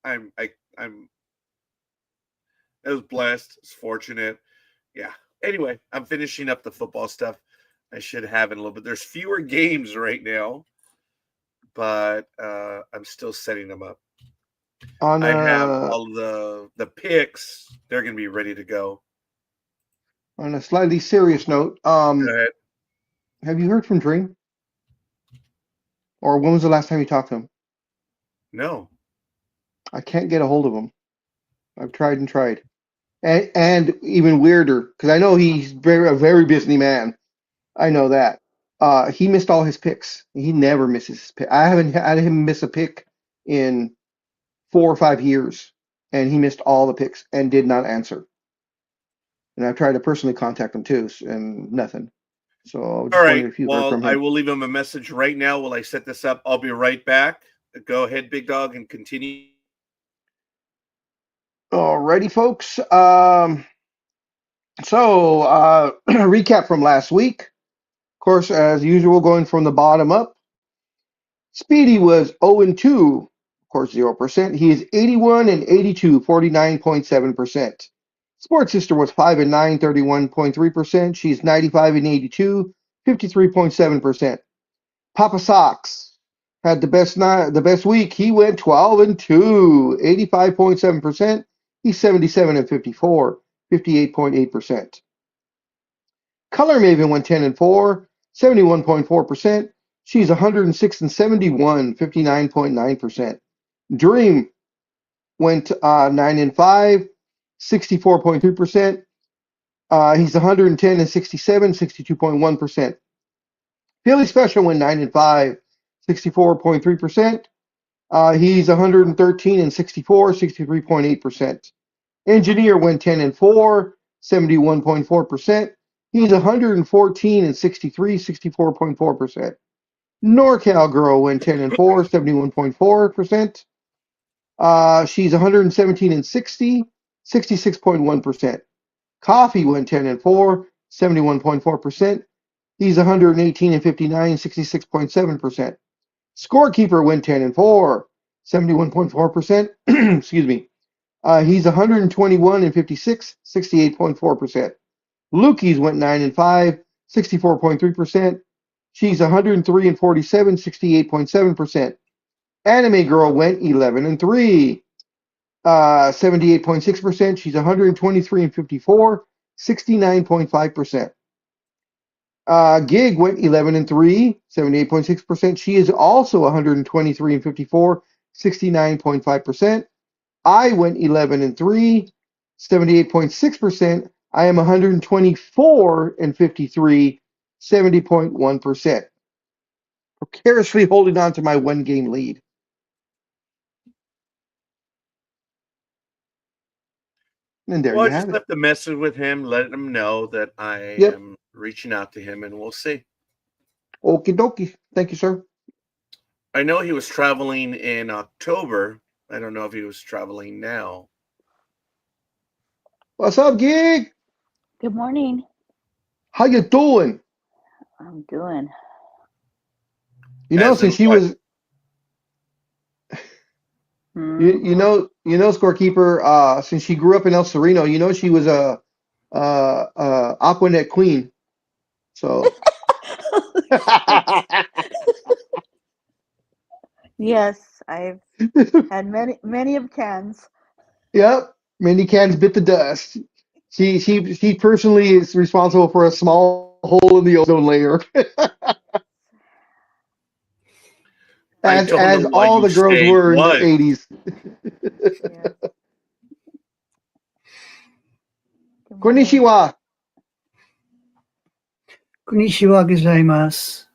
I was blessed. It's fortunate. Yeah. Anyway, I'm finishing up the football stuff. I should have in a little bit. There's fewer games right now, but I'm still setting them up. I have all the picks. They're going to be ready to go. On a slightly serious note, Go ahead. have you heard from Dream? Or when was the last time you talked to him? No. I can't get a hold of him. I've tried and tried. And even weirder, because I know he's a very busy man. I know that. He missed all his picks. He never misses his pick. I haven't had him miss a pick in 4 or 5 years, and he missed all the picks and did not answer. And I've tried to personally contact him too, and nothing. So I just All right. wondering if you heard from Well, I him. will leave him a message right now while I set this up. I'll be right back. Go ahead, Big Dog, and continue. Alrighty, folks. Recap from last week. Of course, as usual, going from the bottom up. Speedy was 0-2, of course, 0%. He is 81 and 82, 49.7%. Sports Sister was 5-9, 31.3%. She's 95 and 82, 53.7%. Papa Sox had the best week. He went 12-2, 85.7%. He's 77 and 54, 58.8%. Color Maven went 10-4, 71.4%. She's 106 and 71, 59.9%. Dream went 9-5, 64.3%. He's 110 and 67, 62.1%. Philly Special went 9-5, 64.3%. He's 113 and 64, 63.8%. Engineer went 10-4, 71.4%. He's 114 and 63, 64.4%. NorCal Girl went 10-4, 71.4%. She's 117 and 60, 66.1%. Coffee went 10 and 4, 71.4%. He's 118 and 59, 66.7%. Scorekeeper went 10 and 4, 71.4%. Excuse me. He's 121 and 56, 68.4%. Lukey's went 9 and 5, 64.3%. She's 103 and 47, 68.7%. Anime Girl went 11 and 3, 78.6%. She's 123 and 54, 69.5%. Gig went 11 and 3, 78.6%. She is also 123 and 54, 69.5%. I went 11 and 3, 78.6%. I am 124 and 53, 70.1%. Precariously holding on to my 1-game lead. And there Well, you I just have it. left a message with him, letting him know that I Yep. am reaching out to him, and we'll see. Okie dokie. Thank you, sir. I know he was traveling in October. I don't know if he was traveling now. What's up, Gig? Good morning. How you doing? I'm doing. You know, As in since she what? was, Hmm. you know, scorekeeper. Since she grew up in El Sereno, you know, she was a Aquanet queen. So, Yes, I've had many of cans. yep, many cans bit the dust. She personally is responsible for a small hole in the ozone layer, I as don't know why all you the girls say were in the was. 80s. Yes. Good morning. Konnichiwa. Konnichiwa gozaimasu.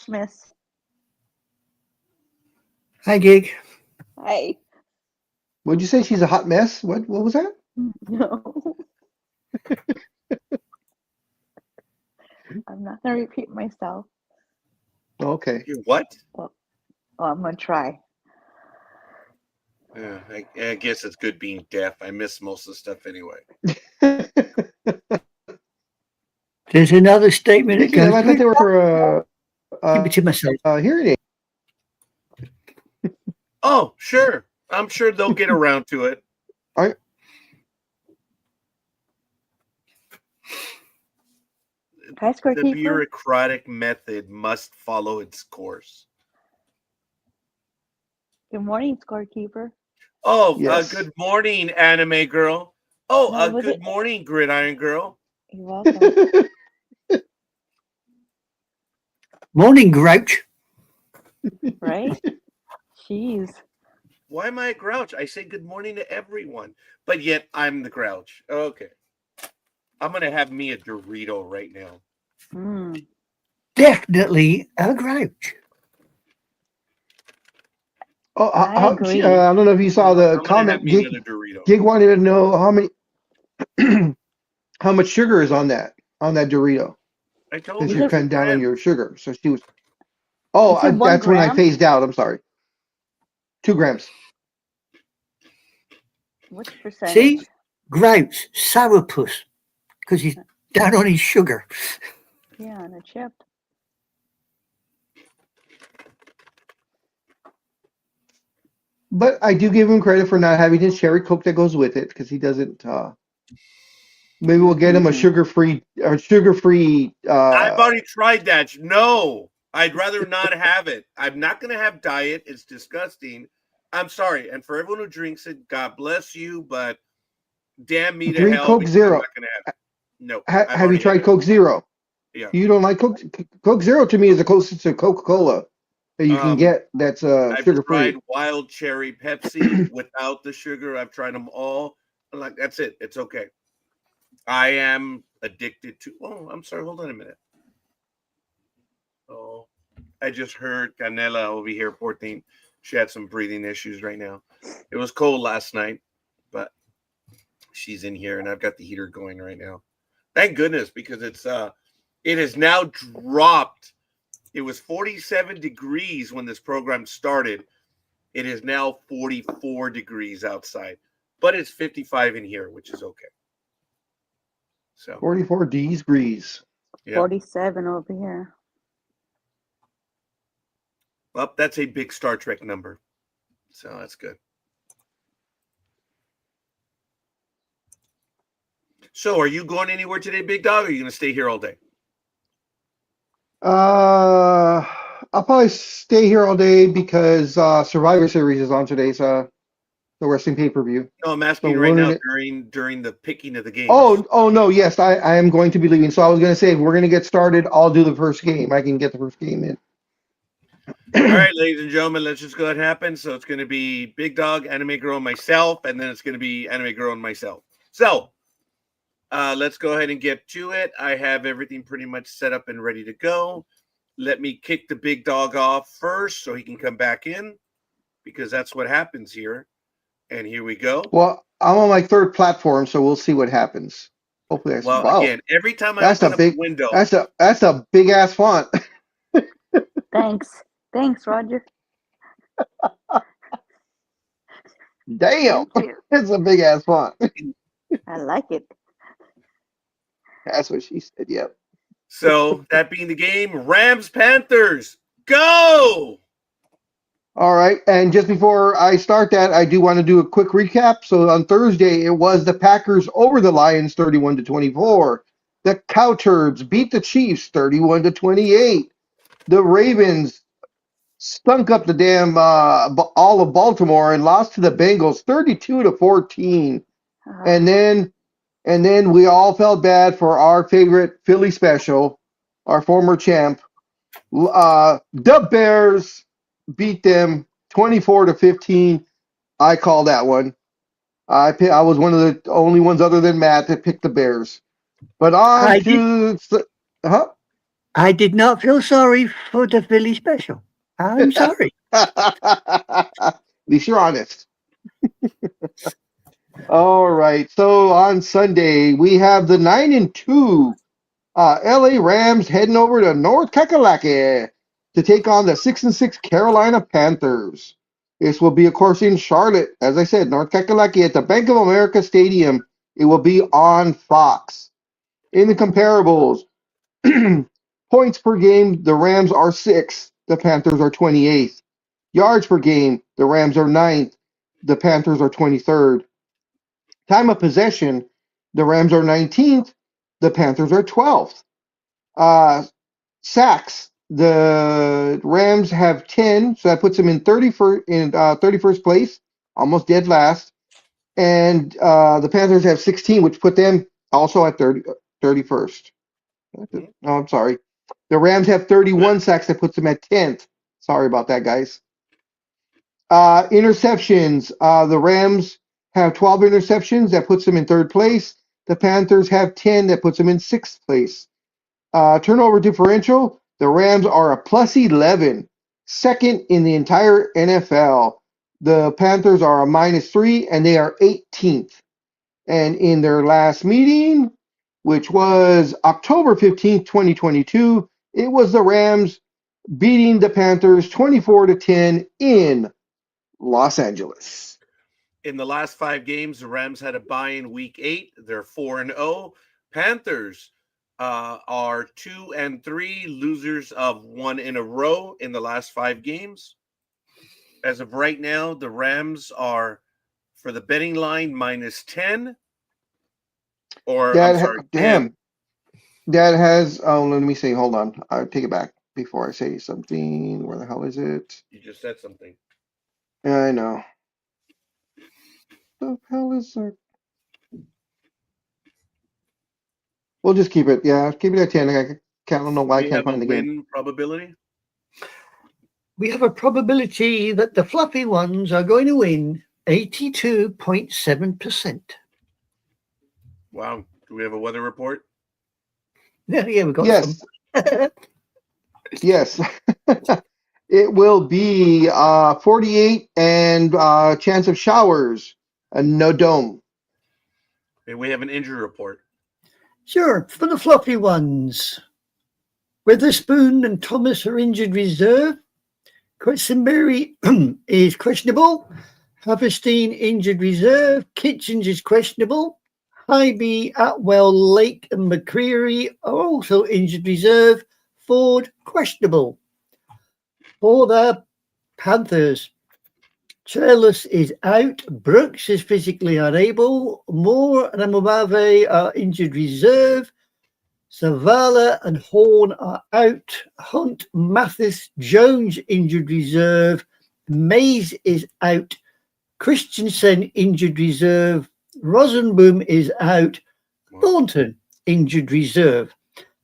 Miss. Hi, Gig. Hi. Would you say she's a hot mess? What was that? No. I'm not gonna repeat myself. Okay. You what? Well, I'm gonna try. Yeah, I guess it's good being deaf. I miss most of the stuff anyway. There's another statement that Speaking of, goes, I thought they were for keep it to myself. hearing aid. Oh, sure. I'm sure they'll get around to it. Are- Hi, The scorekeeper. bureaucratic method must follow its course. Good morning, scorekeeper. Oh, Yes. good morning, anime girl. Oh, No, was good it- morning, gridiron girl. You're welcome. Morning, Grouch. Right? Jeez. Why am I a grouch? I say good morning to everyone, but yet I'm the grouch. Okay. I'm going to have me a Dorito right now. Hmm. Definitely a Grouch. Oh, I agree. I don't know if you saw the I'm going to have comment. me another Dorito. Gig wanted to know how much sugar is on that Dorito, I told since her you're 2 cutting down on grams. your sugar. So she was. Oh, You said 1 that's when I gram? phased out. I'm sorry. 2 grams. What's See? percentage? Grouch, sourpuss, because he's down on his sugar. Yeah, on a chip. But I do give him credit for not having his cherry Coke that goes with it, because he doesn't. Maybe we'll get him a sugar-free. I've already tried that. No, I'd rather not have it. I'm not going to have diet. It's disgusting. I'm sorry. And for everyone who drinks it, God bless you, but damn me to Drink hell. Coke because Zero. I'm not going to have it. No. Have you tried Coke Zero? Yeah. You don't like Coke? Coke Zero to me is the closest to Coca-Cola that you can get that's I've sugar-free. tried wild cherry Pepsi without the sugar. I've tried them all. I'm like, that's it. It's okay. I am addicted to. Oh, I'm sorry. Hold on a minute. Oh, I just heard Canela over here, poor thing. She had some breathing issues right now. It was cold last night, but she's in here and I've got the heater going right now. Thank goodness, because it has now dropped. It was 47 degrees when this program started. It is now 44 degrees outside. but it's 55 in here, which is okay. So 44 degrees. yeah. 47 over here. Well, that's a big Star Trek number. So that's good. So are you going anywhere today, Big Dog, or are you going to stay here all day? I'll probably stay here all day because Survivor Series is on today's the wrestling pay-per-view. No, I'm asking So right now we're during the picking of the games. Oh no, yes, I am going to be leaving. So I was going to say, if we're going to get started, I'll do the first game. I can get the first game in. All right, ladies and gentlemen, let's just go ahead and happen. So it's going to be Big Dog, Anime Girl, and myself, and then it's going to be Anime Girl and myself. So let's go ahead and get to it. I have everything pretty much set up and ready to go. Let me kick the Big Dog off first so he can come back in, because that's what happens here. And here we go. Well, I'm on my third platform, so we'll see what happens. Hopefully, Again, every time I open up a window, that's a big ass font. Thanks, Roger. Damn, Thank you. it's a big ass font. I like it. That's what she said. Yep. So that being the game, Rams Panthers, go! All right, and just before I start that, I do want to do a quick recap. So on Thursday, it was the Packers over the Lions, 31-24. The Cowturds beat the Chiefs, 31-28. The Ravens stunk up the damn all of Baltimore and lost to the Bengals, 32-14. And then we all felt bad for our favorite Philly special, our former champ. The Bears beat them 24-15. I call that one. I was one of the only ones other than Matt that picked the Bears. But I did not feel sorry for the Philly special. I'm sorry. At least you're honest. All right. So on Sunday, we have the 9-2 LA Rams heading over to North Kakalaki to take on the 6-6 Carolina Panthers. This will be, of course, in Charlotte. As I said, North Kakalaki at the Bank of America Stadium. It will be on Fox. In the comparables, points per game, the Rams are 6th. The Panthers are 28th. Yards per game, the Rams are 9th. The Panthers are 23rd. Time of possession, the Rams are 19th. The Panthers are 12th. Sacks, the Rams have 10, so that puts them in 31st place, almost dead last. And the Panthers have 16, which put them also at 31st. Oh, I'm sorry. The Rams have 31 sacks, that puts them at 10th. Sorry about that, guys. Interceptions, the Rams have 12 interceptions, that puts them in 3rd place. The Panthers have 10, that puts them in 6th place. Turnover differential, the Rams are a plus 11, 2nd in the entire NFL. The Panthers are a -3, and they are 18th. And in their last meeting, which was October 15th, 2022, it was the Rams beating the Panthers 24-10 in Los Angeles. In the last 5 games, the Rams had a bye in week 8. They're 4-0. Panthers are 2-3, losers of 1 in a row in the last 5 games. As of right now, the Rams are, for the betting line, -10. Or, I'm sorry, 10. That has, let me see, hold on. I'll take it back before I say something. Where the hell is it? You just said something. Yeah, I know. The hell is it? We'll just keep it. Yeah, keep it at 10. I don't know why I can't find the game. Win probability? We have a probability that the fluffy ones are going to win 82.7%. Wow. Do we have a weather report? Yeah, we got Yes. some. Yes. It will be 48 and chance of showers and no dome. And we have an injury report. Sure, for the fluffy ones. Witherspoon and Thomas are injured reserve. Questenberry is questionable. Haverstein injured reserve. Kitchens is questionable. Hybe, Atwell, Lake and McCreary are also injured reserve. Ford questionable. For the Panthers, Trellis is out. Brooks is physically unable. Moore and Amobave are injured reserve. Zavala and Horn are out. Hunt, Mathis, Jones injured reserve. Mays is out. Christensen injured reserve. Rosenboom is out. Thornton injured reserve.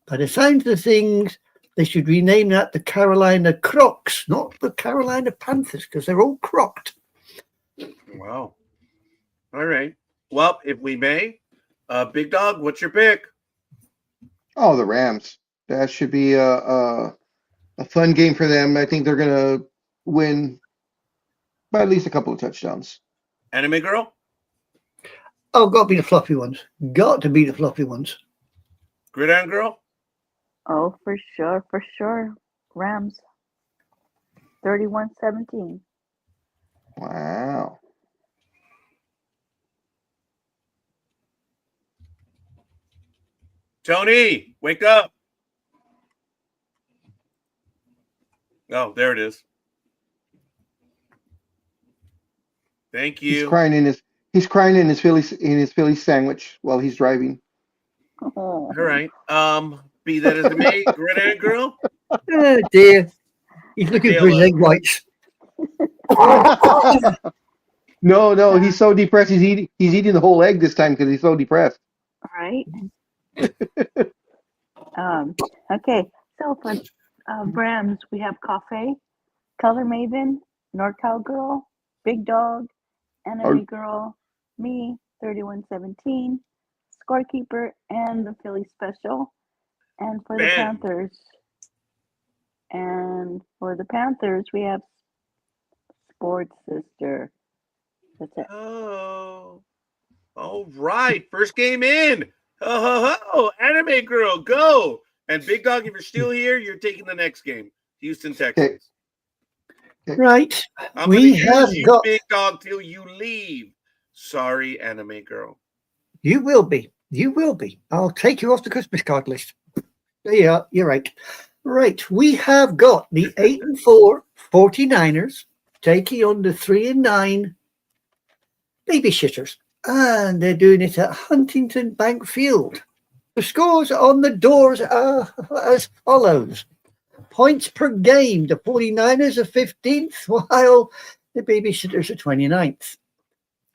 By the sound of the things, they should rename that the Carolina Crocs, not the Carolina Panthers, because they're all crocked. Wow. All right. Well, if we may, Big Dog, what's your pick? Oh, the Rams. That should be a fun game for them. I think they're gonna win by at least a couple of touchdowns. Anime Girl? Oh, got to be the fluffy ones. Got to be the fluffy ones. Gridiron Girl? Oh, for sure. Rams. 31-17. Wow. Tony, wake up. Oh, there it is. Thank you. He's crying in his Philly sandwich while he's driving. Oh. All right. Be that as it may, Gridiron Girl. Oh, dear. He's looking for his egg whites. No, he's so depressed. He's eating the whole egg this time because he's so depressed. Right. Okay. So for Rams, we have Cafe, Color Maven, NorCal Girl, Big Dog, Enemy Girl, me, 31-17, Scorekeeper, and the Philly Special. And for the Panthers, we have Sports Sister. That's it. Oh, all right. First game in. Oh, Anime Girl, go. And Big Dog, if you're still here, you're taking the next game. Houston Texans. Okay. Right. I'm We going to have use you, got. Big Dog, till you leave. Sorry, Anime Girl. You will be. You will be. I'll take you off the Christmas card list. Yeah, you're right. Right. We have got the 8-4 49ers taking on the 3-9 Babyshitters. And they're doing it at Huntington Bank Field. The scores on the doors are as follows. Points per game. The 49ers are 15th, while the Babyshitters are 29th.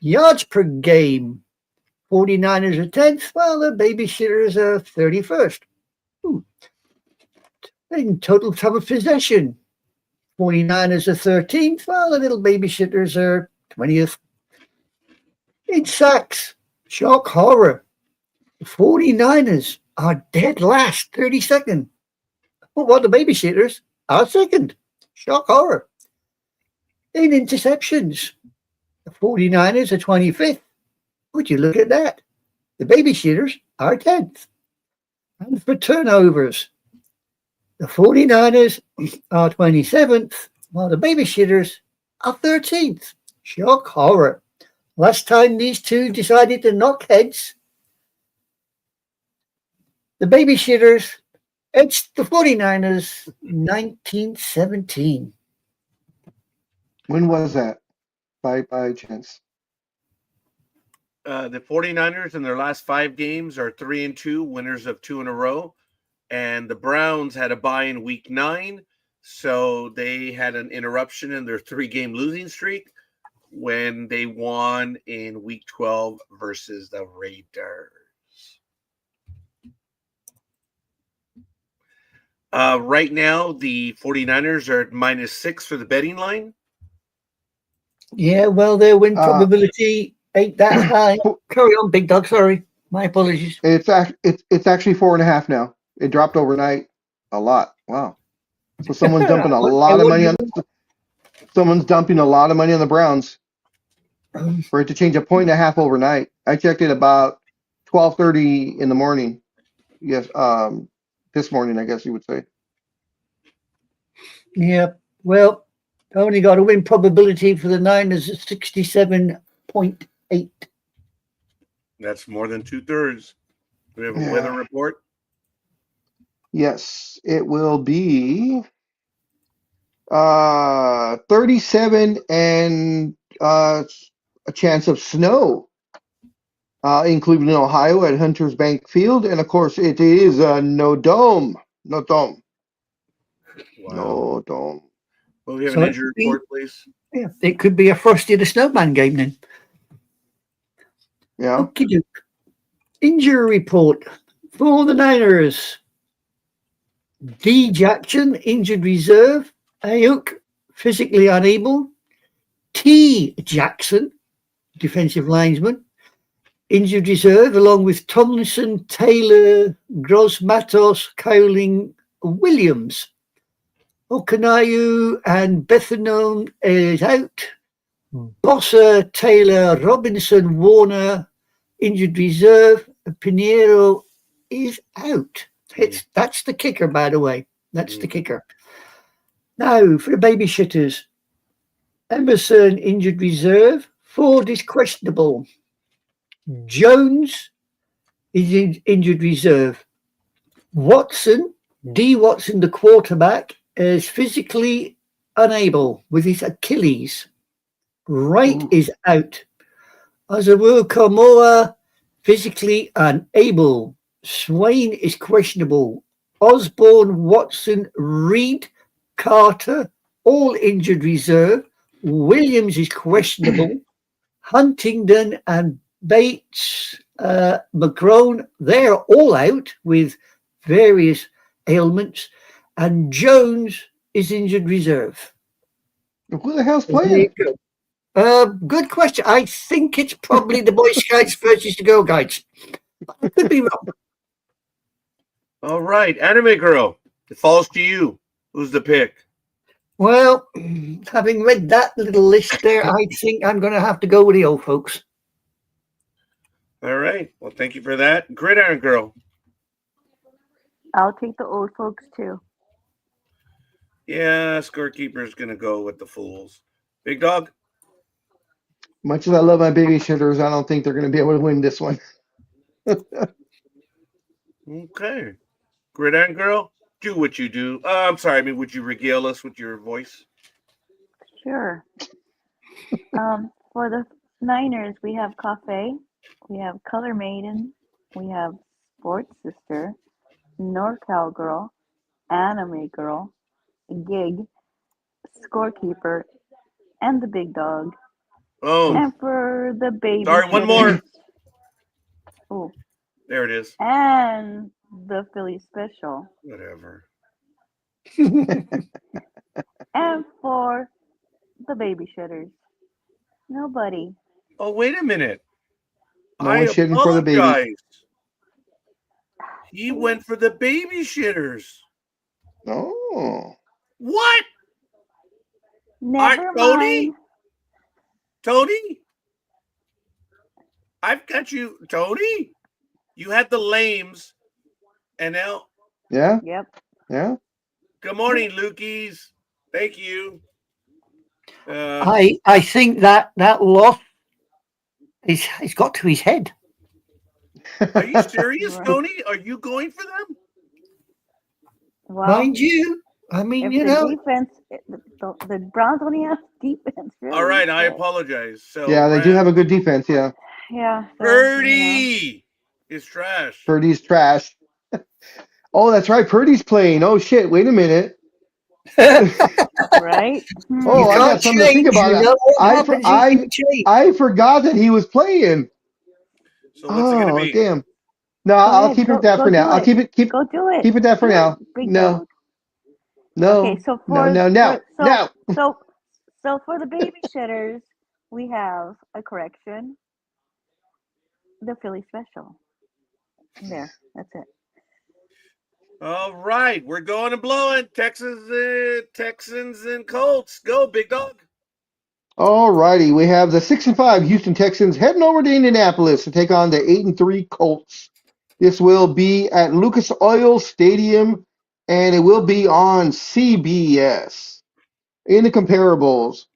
Yards per game. 49ers are 10th, while the Babyshitters are 31st. In total time of possession, 49ers are 13th, while the little Babyshitters are 20th. In sacks, shock horror, the 49ers are dead last, 32nd. While the Babyshitters are second. Shock horror. In interceptions, the 49ers are 25th. Would you look at that? The Babyshitters are 10th. And for turnovers, the 49ers are 27th, while the Babyshitters are 13th. Shock horror. Last time these two decided to knock heads, the Babyshitters edged the 49ers 1917. When was that? By chance? The 49ers in their last 5 games are 3-2, winners of 2 in a row. And the Browns had a bye in week 9, so they had an interruption in their 3-game losing streak when they won in week 12 versus the Raiders. Right now, the 49ers are at -6 for the betting line. Yeah, well, their win probability ain't that high. Carry on, Big Dog. Sorry. My apologies. It's actually 4.5 now. It dropped overnight a lot. Wow. So someone's dumping a lot of money on. Someone's dumping a lot of money on the Browns for it to change 1.5 overnight. I checked it about 12:30 in the morning. Yes, this morning, I guess you would say. Yeah. Well, Only got a win probability for the Niners at 67.8. That's more than 2/3. Do we have a Yeah. weather report? Yes, it will be 37 and a chance of snow in Cleveland, Ohio at Hunters Bank Field. And of course, it is no dome. No dome. Wow. No dome. Will we have So an it injury could be- report, please? Yeah, it could be a Frosty the Snowman game then. Yeah. Okie doke. Injury report for the Niners. D. Jackson, injured reserve. Ayuk, physically unable. T. Jackson, defensive linesman, injured reserve, along with Tomlinson, Taylor, Gross Matos, Cowling, Williams. Okanayu and Bethanone is out. Bossa, Taylor, Robinson, Warner, injured reserve. Pinheiro is out. That's the kicker, by the way. That's the kicker. Now, for the babyshitters. Emerson, injured reserve. Ford is questionable. Jones is injured reserve. Watson, D. Watson, the quarterback, is physically unable with his Achilles. Wright is out. Azawu Kamoa, physically unable. Swain is questionable. Osborne, Watson, Reed, Carter, all injured reserve. Williams is questionable. Huntington and Bates, McCrone, they're all out with various ailments. And Jones is injured reserve. Who the hell's There playing? you go. Good question. I think it's probably the Boy Scouts versus the Girl Guides. I could be wrong. All right, Anime Girl, it falls to you. Who's the pick? Well, having read that little list there, I think I'm going to have to go with the old folks. All right. Well, thank you for that. Gridiron Girl. I'll take the old folks too. Yeah, scorekeeper's going to go with the Fools. Big Dog? Much as I love my babyshitters, I don't think they're going to be able to win this one. Okay. Gridiron Girl, do what you do. I'm sorry. I mean, would you regale us with your voice? Sure. For the Niners, we have Cafe, we have Color Maiden, we have Sports Sister, NorCal Girl, Anime Girl, Gig, Scorekeeper, and the Big Dog. Oh, And for the baby. sorry, one more. Oh, There it is. and the Philly Special. Whatever. And for the baby shitters, nobody. Oh, wait a minute. No one's shitting for the baby. apologize. He went for the baby shitters. Oh. What? Never Tony? mind. Tony? I've got you. Tony? You had the lames. And now, Yeah? Yep. Yeah? good morning, Lukies. Thank you. I think that loss it's got to his head. Are you serious, Right. Tony? Are you going for them? Well, Mind you, I mean, if you the know, defense, the Browns only have defense. Really, All right, I so, apologize. So Yeah, they do have a good defense, yeah. Yeah. So, Purdy is trash. Purdy's trash. Oh, that's right. Purdy's playing. Oh, shit. Wait a minute. right? Oh, I got something to think about. You know what happens if you change. I forgot that he was playing. So what's it going to Oh, be? damn. No, Go I'll ahead, keep go- it that go for now. do I'll it. keep Go do it. it that for Do it, now. Big No. dog. No. Okay, so for No. so for the baby shitters, we have a correction. The Philly Special. There, that's it. All right, we're going and blowing. Texans and Colts. Go, Big Dog. All righty. We have the 6-5 Houston Texans heading over to Indianapolis to take on the 8-3 Colts. This will be at Lucas Oil Stadium, and it will be on CBS. In the comparables,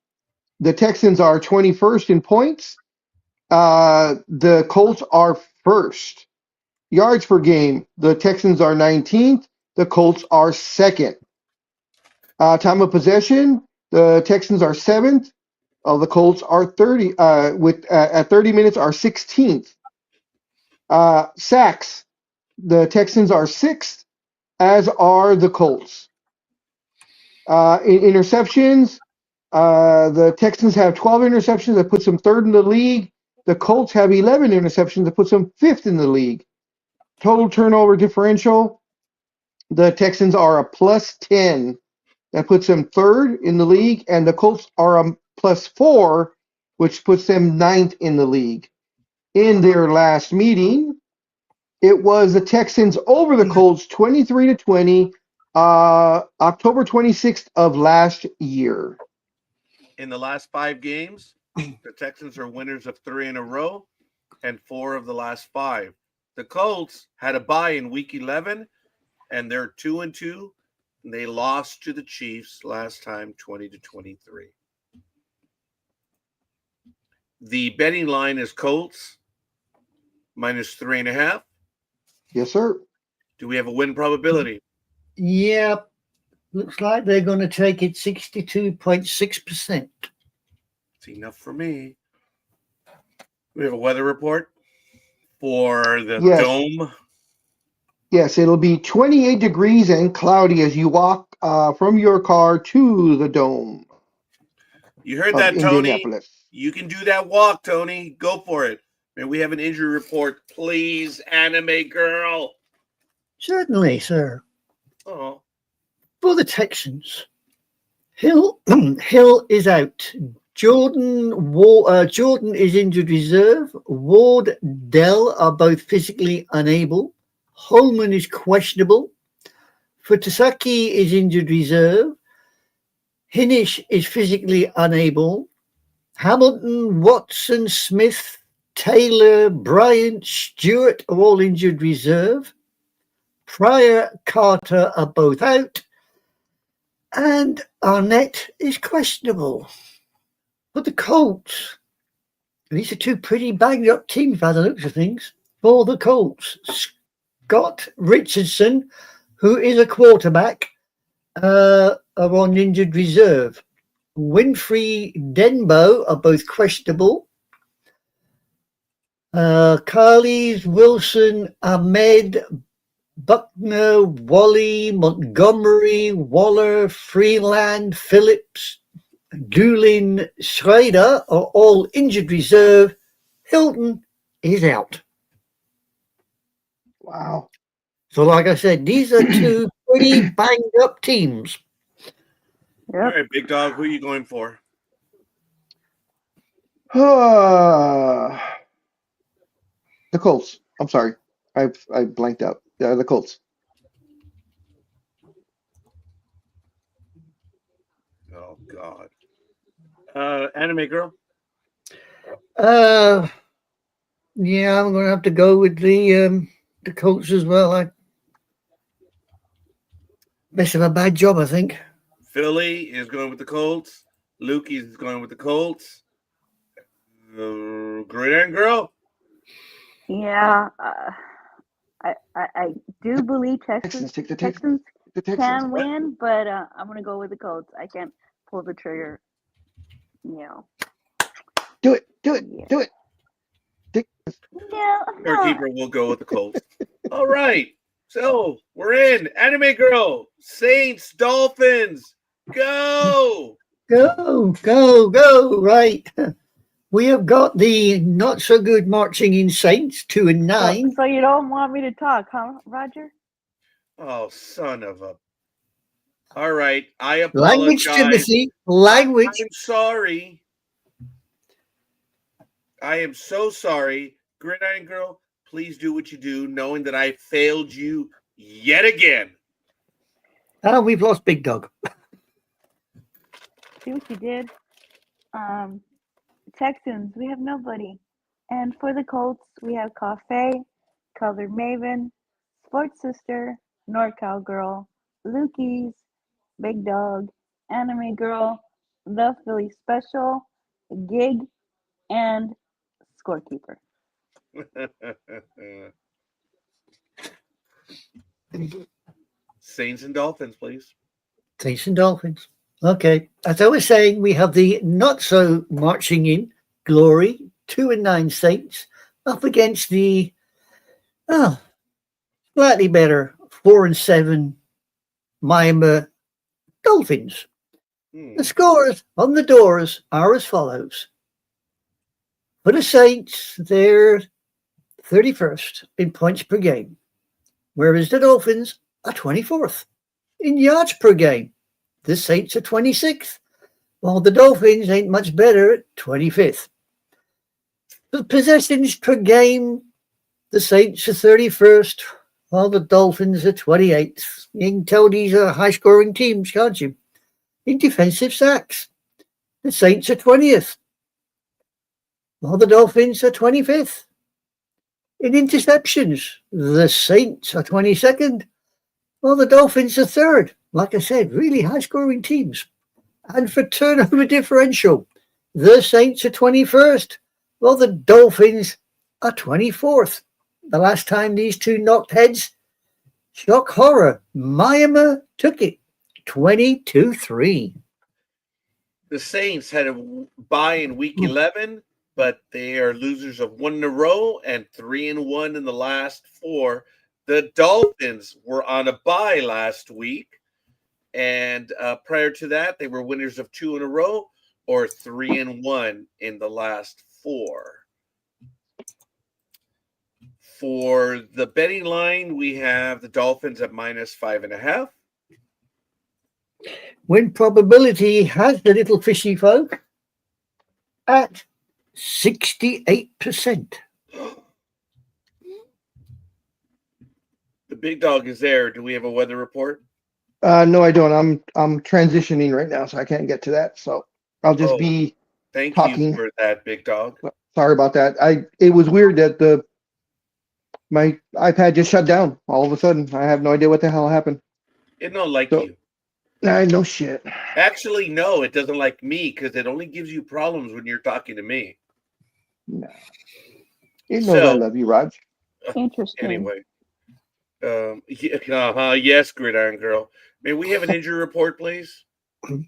the Texans are 21st in points. The Colts are first. Yards per game, the Texans are 19th. The Colts are second. Time of possession, the Texans are seventh. The Colts are 30 at 30 minutes are 16th. Sacks, the Texans are sixth, as are the Colts. In interceptions, the Texans have 12 interceptions that puts them third in the league. The Colts have 11 interceptions that puts them fifth in the league. Total turnover differential, the Texans are a plus 10. That puts them third in the league, and the Colts are a plus 4, which puts them ninth in the league. In their last meeting, it was the Texans over the Colts 23-20, October 26th of last year. In the last 5 games, the Texans are winners of 3 in a row and 4 of the last 5. The Colts had a bye in week 11, and they're 2-2. They lost to the Chiefs last time, 20-23. The betting line is Colts minus 3.5. Yes, sir. Do we have a win probability? Yeah, looks like they're going to take it 62.6%. It's enough for me. We have a weather report for the dome. Yes, it'll be 28 degrees and cloudy as you walk from your car to the dome. You heard that, Tony? You can do that walk, Tony. Go for it. May we have an injury report, please, anime girl? Certainly, sir. Oh. For the Texans, Hill is out. Jordan is injured reserve. Ward, Dell are both physically unable. Holman is questionable. Futasaki is injured reserve. Hinish is physically unable. Hamilton, Watson, Smith, Taylor, Bryant, Stewart are all injured reserve. Pryor, Carter are both out. And Arnett is questionable. For the Colts, these are 2 pretty banged up teams by the looks of things. For the Colts, Scott Richardson, who is a quarterback, are on injured reserve. Winfrey, Denbo are both questionable. Carles, Wilson, Ahmed, Buckner, Wally, Montgomery, Waller, Freeland, Phillips, Doolin, Schrader are all injured reserve. Hilton is out. Wow. So, like I said, these are 2 pretty banged up teams. Yep. All right, big dog, who are you going for? The Colts. I'm sorry. I blanked out. The Colts. Oh, God. Anime girl? Yeah, I'm going to have to go with the Colts as well. Best of a bad job, I think. Philly is going with the Colts. Lukey is going with the Colts. Gridiron girl? Yeah, I do believe Texans can win, but I'm going to go with the Colts. I can't pull the trigger. Do it. Yeah. Do it. Yeah. Our keeper will go with the Colts. All right. So we're in. Anime girl. Saints, Dolphins. Go. Go. Right. We have got the not so good marching in Saints 2-9. So you don't want me to talk, huh, Roger? Oh, son of a. All right. I apologize. Language, Timothy. Language. I'm sorry. I am so sorry. Gridiron girl, please do what you do, knowing that I failed you yet again. We've lost Big Dog. See what you did? Texans, we have nobody. And for the Colts, we have Cafe, Colored Maven, Sports Sister, NorCal Girl, Lukey's, Big Dog, Anime Girl, The Philly Special, Gig, and Scorekeeper. Saints and Dolphins, please. Saints and Dolphins. Okay. As I was saying, we have the not so marching in glory, 2-9 Saints, up against the slightly better 4-7 Miami Dolphins. The scores on the doors are as follows. For the Saints, they're 31st in points per game, whereas the Dolphins are 24th in yards per game. The Saints are 26th, while the Dolphins ain't much better at 25th. The possessions per game, the Saints are 31st, while the Dolphins are 28th. You can tell these are high-scoring teams, can't you? In defensive sacks, the Saints are 20th, while the Dolphins are 25th. In interceptions, the Saints are 22nd, while the Dolphins are 3rd. Like I said, really high-scoring teams. And for turnover differential, the Saints are 21st, while the Dolphins are 24th. The last time these two knocked heads, shock horror, Miami took it 22-3. The Saints had a bye in week 11, but they are losers of 1 in a row and 3-1 in the last 4. The Dolphins were on a bye last week, and prior to that, they were winners of 2 in a row or 3-1 in the last 4. For the betting line, we have the Dolphins at -5.5. Win probability has the little fishy folk at 68%. The big dog is there. Do we have a weather report? No, I don't. I'm transitioning right now, so I can't get to that. So I'll just be Thank talking. you for that, big dog. Sorry about that. It was weird that my iPad just shut down all of a sudden. I have no idea what the hell happened. It don't like So- you. No shit. Actually, no, it doesn't like me because it only gives you problems when you're talking to me. No. It knows I love you, Raj. Interesting. Anyway. Yes, Gridiron Girl. May we have an injury report, please?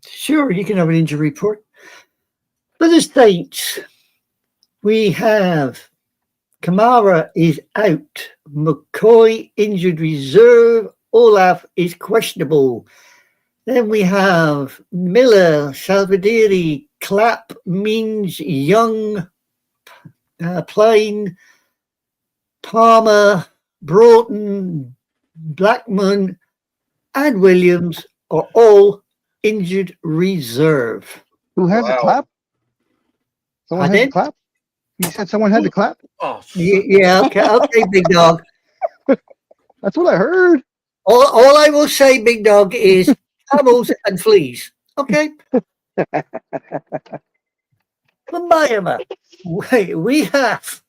Sure, you can have an injury report. For the Saints, we have Kamara is out. McCoy injured reserve. Olaf is questionable. Then we have Miller, Salvadiri, Clapp, Means, Young, Plain, Palmer, Broughton, Blackman, and Williams are all injured reserve. Who had the Wow. clap? Someone had Pardon? the clap? You said someone had the clap? Oh, Yeah, okay, big dog. That's what I heard. All I will say, big dog, is camels and fleas. Okay? For Miami, we have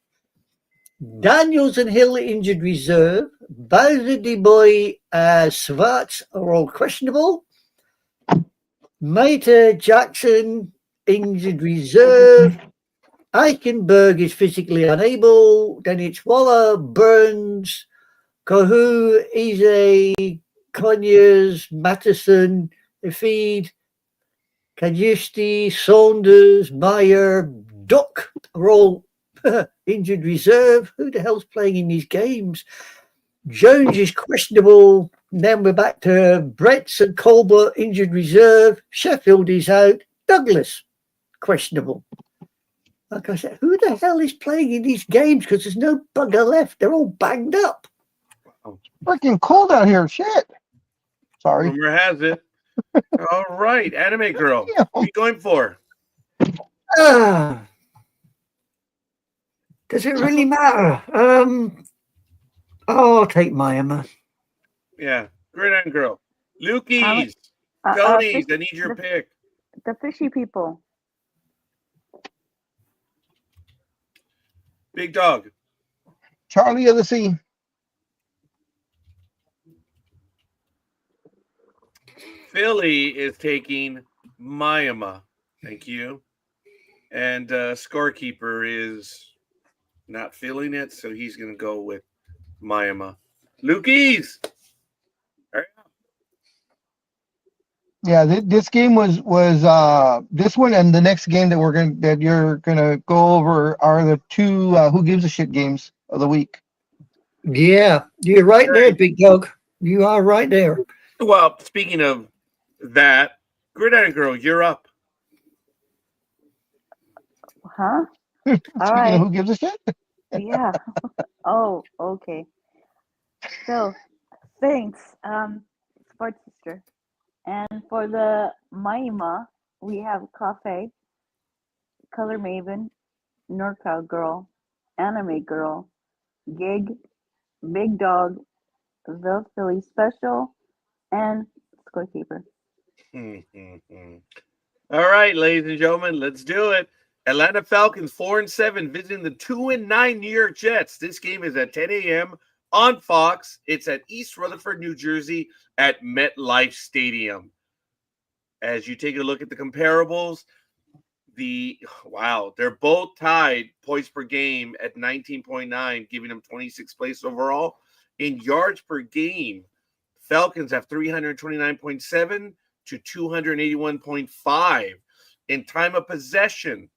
Daniels and Hill injured reserve. Bowser, DeBoy, Schwartz are all questionable. Mater, Jackson, injured reserve. Eichenberg is physically unable. Then it's Waller, Burns, Kahu, Eze, Conyers, Mattison, Feed, Kajusti, Saunders, Meyer, Duck are all injured reserve. Who the hell's playing in these games? Jones is questionable. Then we're back to Bretts and Colbert, injured reserve. Sheffield is out. Douglas, questionable. Like I said, who the hell is playing in these games? Because there's no bugger left. They're all banged up. Freaking cold out here. Shit. Sorry. rumor has it. All right, Anime Girl. What are you going for? Does it really matter? I'll take Miami. Yeah, Gridiron Girl. Lukey's. Uh, Tony's, fish- I need your the- pick. The fishy people. Big dog. Charlie of the Sea. Philly is taking Miami. Thank you. And scorekeeper is not feeling it, so he's going to go with Miami. Lukey's. Yeah, this game was this one and the next game that you're gonna go over are the two who gives a shit games of the week. Yeah, you're right there, big dog. You are right there. Well, speaking of that, Gridiron Girl, you're up. Huh? Speaking All right. of who gives a shit, Yeah. Oh, okay. So, thanks, Sports Sister. And for the Maima, we have Cafe, Color Maven, NorCal Girl, Anime Girl, Gig, Big Dog, The Philly Special, and Scorekeeper. All right, ladies and gentlemen, let's do it. Atlanta Falcons 4-7 visiting the 2-9 New York Jets. This game is at 10 a.m. on Fox. It's at East Rutherford, New Jersey at MetLife Stadium. As you take a look at the comparables, they're both tied points per game at 19.9, giving them 26th place overall. In yards per game, Falcons have 329.7 to 281.5. In time of possession,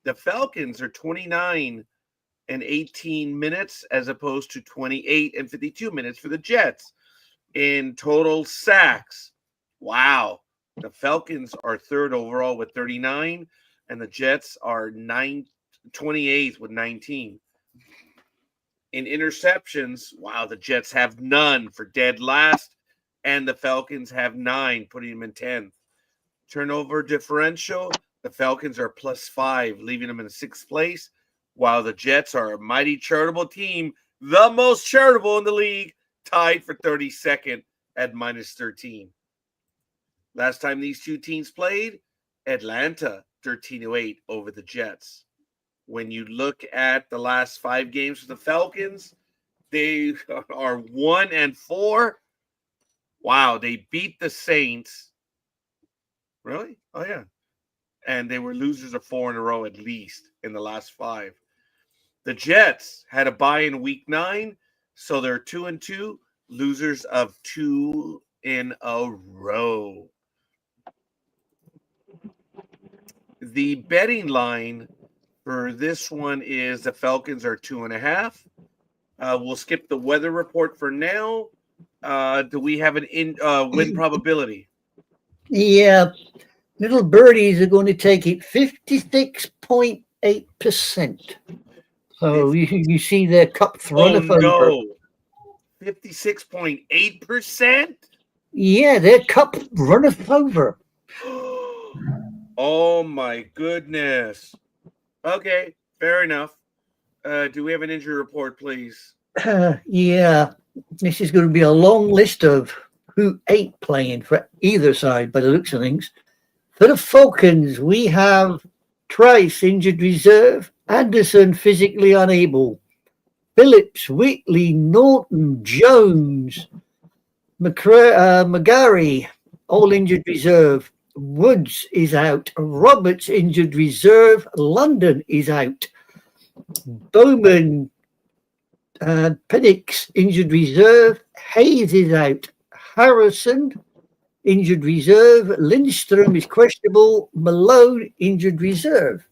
the Falcons are 29 and 18 minutes as opposed to 28 and 52 minutes for the Jets. In total sacks, the Falcons are third overall with 39, and the Jets are 28th with 19. In interceptions, the Jets have none for dead last, and the Falcons have 9, putting them in 10th. Turnover differential, the Falcons are +5, leaving them in 6th place, while the Jets are a mighty charitable team, the most charitable in the league, tied for 32nd at -13. Last time these two teams played, Atlanta 13-8 over the Jets. When you look at the last 5 games for the Falcons, they are 1-4. Wow, they beat the Saints. Really? Oh, yeah. And they were losers of 4 in a row at least in the last 5. The Jets had a bye in week 9, so they're 2-2, losers of 2 in a row. The betting line for this one is the Falcons are 2.5. We'll skip the weather report for now. Do we have an win probability? Yeah, little birdies are going to take it 56.8%. So you see their cup runneth over. No. 56.8%? Yeah, their cup runneth over. Oh my goodness. Okay, fair enough. Do we have an injury report, please? Yeah, this is going to be a long list of who ain't playing for either side by the looks of things. For the Falcons, we have Trice injured reserve, Anderson physically unable, Phillips, Whitley, Norton, Jones, McGarry, all injured reserve. Woods is out. Roberts injured reserve. London is out. Bowman, Penix injured reserve. Hayes is out. Harrison injured reserve. Lindstrom is questionable. Malone injured reserve.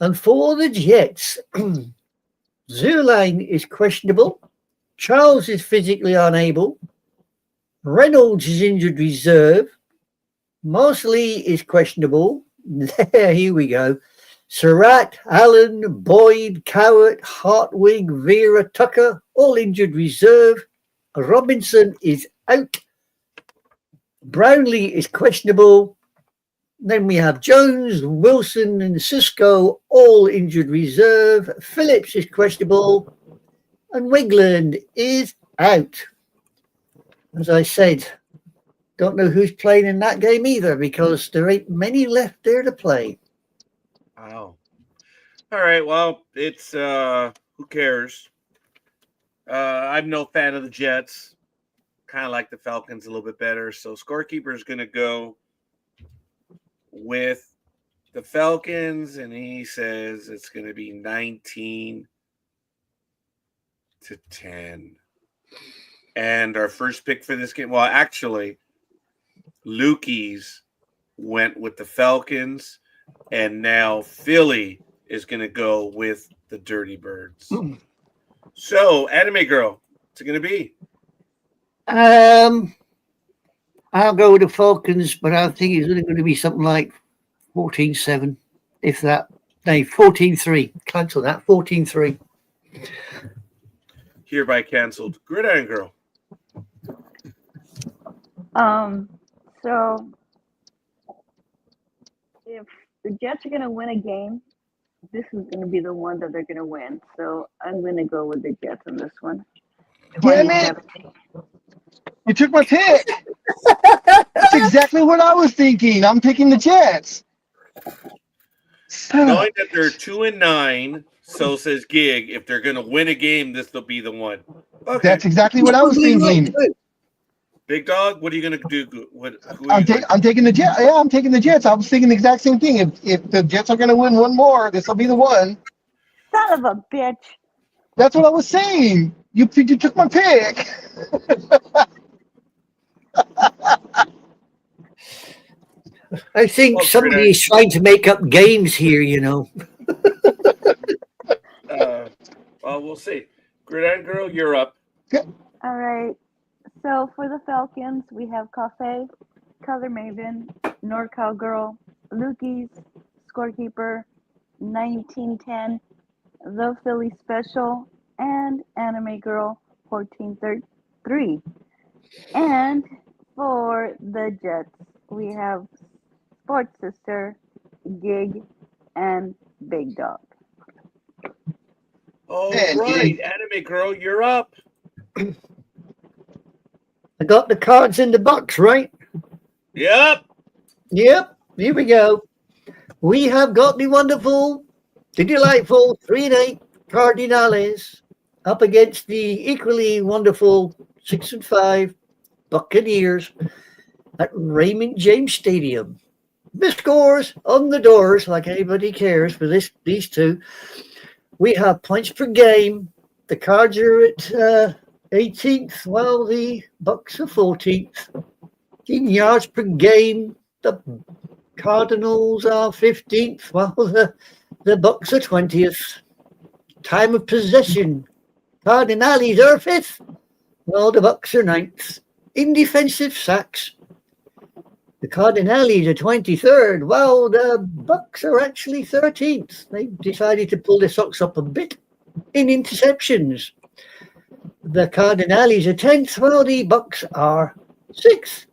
And for the Jets, Zerline is questionable. Charles is physically unable. Reynolds is injured reserve. Mosley is questionable. Here we go. Surratt, Allen, Boyd, Cowart, Hartwig, Vera, Tucker, all injured reserve. Robinson is out. Brownlee is questionable. Then we have Jones, Wilson, and Cisco, all injured reserve. Phillips is questionable. And Wigland is out. As I said, don't know who's playing in that game either because there ain't many left there to play. Wow. All right. Well, it's who cares? I'm no fan of the Jets. kind of like the Falcons a little bit better. So scorekeeper is going to go with the Falcons, and he says it's going to be 19-10. And our first pick for this game, well, actually, Lukey's went with the Falcons, and now Philly is going to go with the Dirty Birds. So, Anime Girl, what's it going to be? I'll go with the Falcons, but I think it's only going to be something like 14-7, if that. No, 14-3. Cancel that. 14-3. Hereby canceled. Gridiron Girl. So if the Jets are going to win a game, this is going to be the one that they're going to win. So I'm going to go with the Jets on this one. Damn it! You took my pick. That's exactly what I was thinking. I'm picking the Jets. Knowing that they're 2-9, so says Gig. If they're going to win a game, this will be the one. Okay. That's exactly what I was thinking. Big Dog, what are you going to do? I'm taking the Jets. Yeah, I'm taking the Jets. I was thinking the exact same thing. If the Jets are going to win one more, this will be the one. Son of a bitch. That's what I was saying. You took my pick. I think somebody is trying to make up games here, you know. Well, we'll see. Gridiron Girl, you're up. All right. So for the Falcons, we have Cafe, Color Maven, NorCal Girl, Lukey's, Scorekeeper, 1910, The Philly Special, and Anime Girl, 14-3. And for the Jets, we have Sports Sister, Gig, and Big Dog. All right, Anime Girl, you're up. I got the cards in the box, right? Yep. Yep. Here we go. We have got the wonderful, the delightful 3-8 Cardinals up against the equally wonderful 6-5 Buccaneers at Raymond James Stadium. The scores on the doors, like anybody cares for these two. We have points per game. The Cards are at 18th, while the Bucks are 14th. In yards per game, the Cardinals are 15th, while the Bucks are 20th. Time of possession, Cardinals are 5th, while the Bucks are 9th. In defensive sacks, the Cardinals are 23rd, while the Bucks are actually 13th. They've decided to pull their socks up a bit. In interceptions, the Cardinals are 10th, while the Bucks are 6th.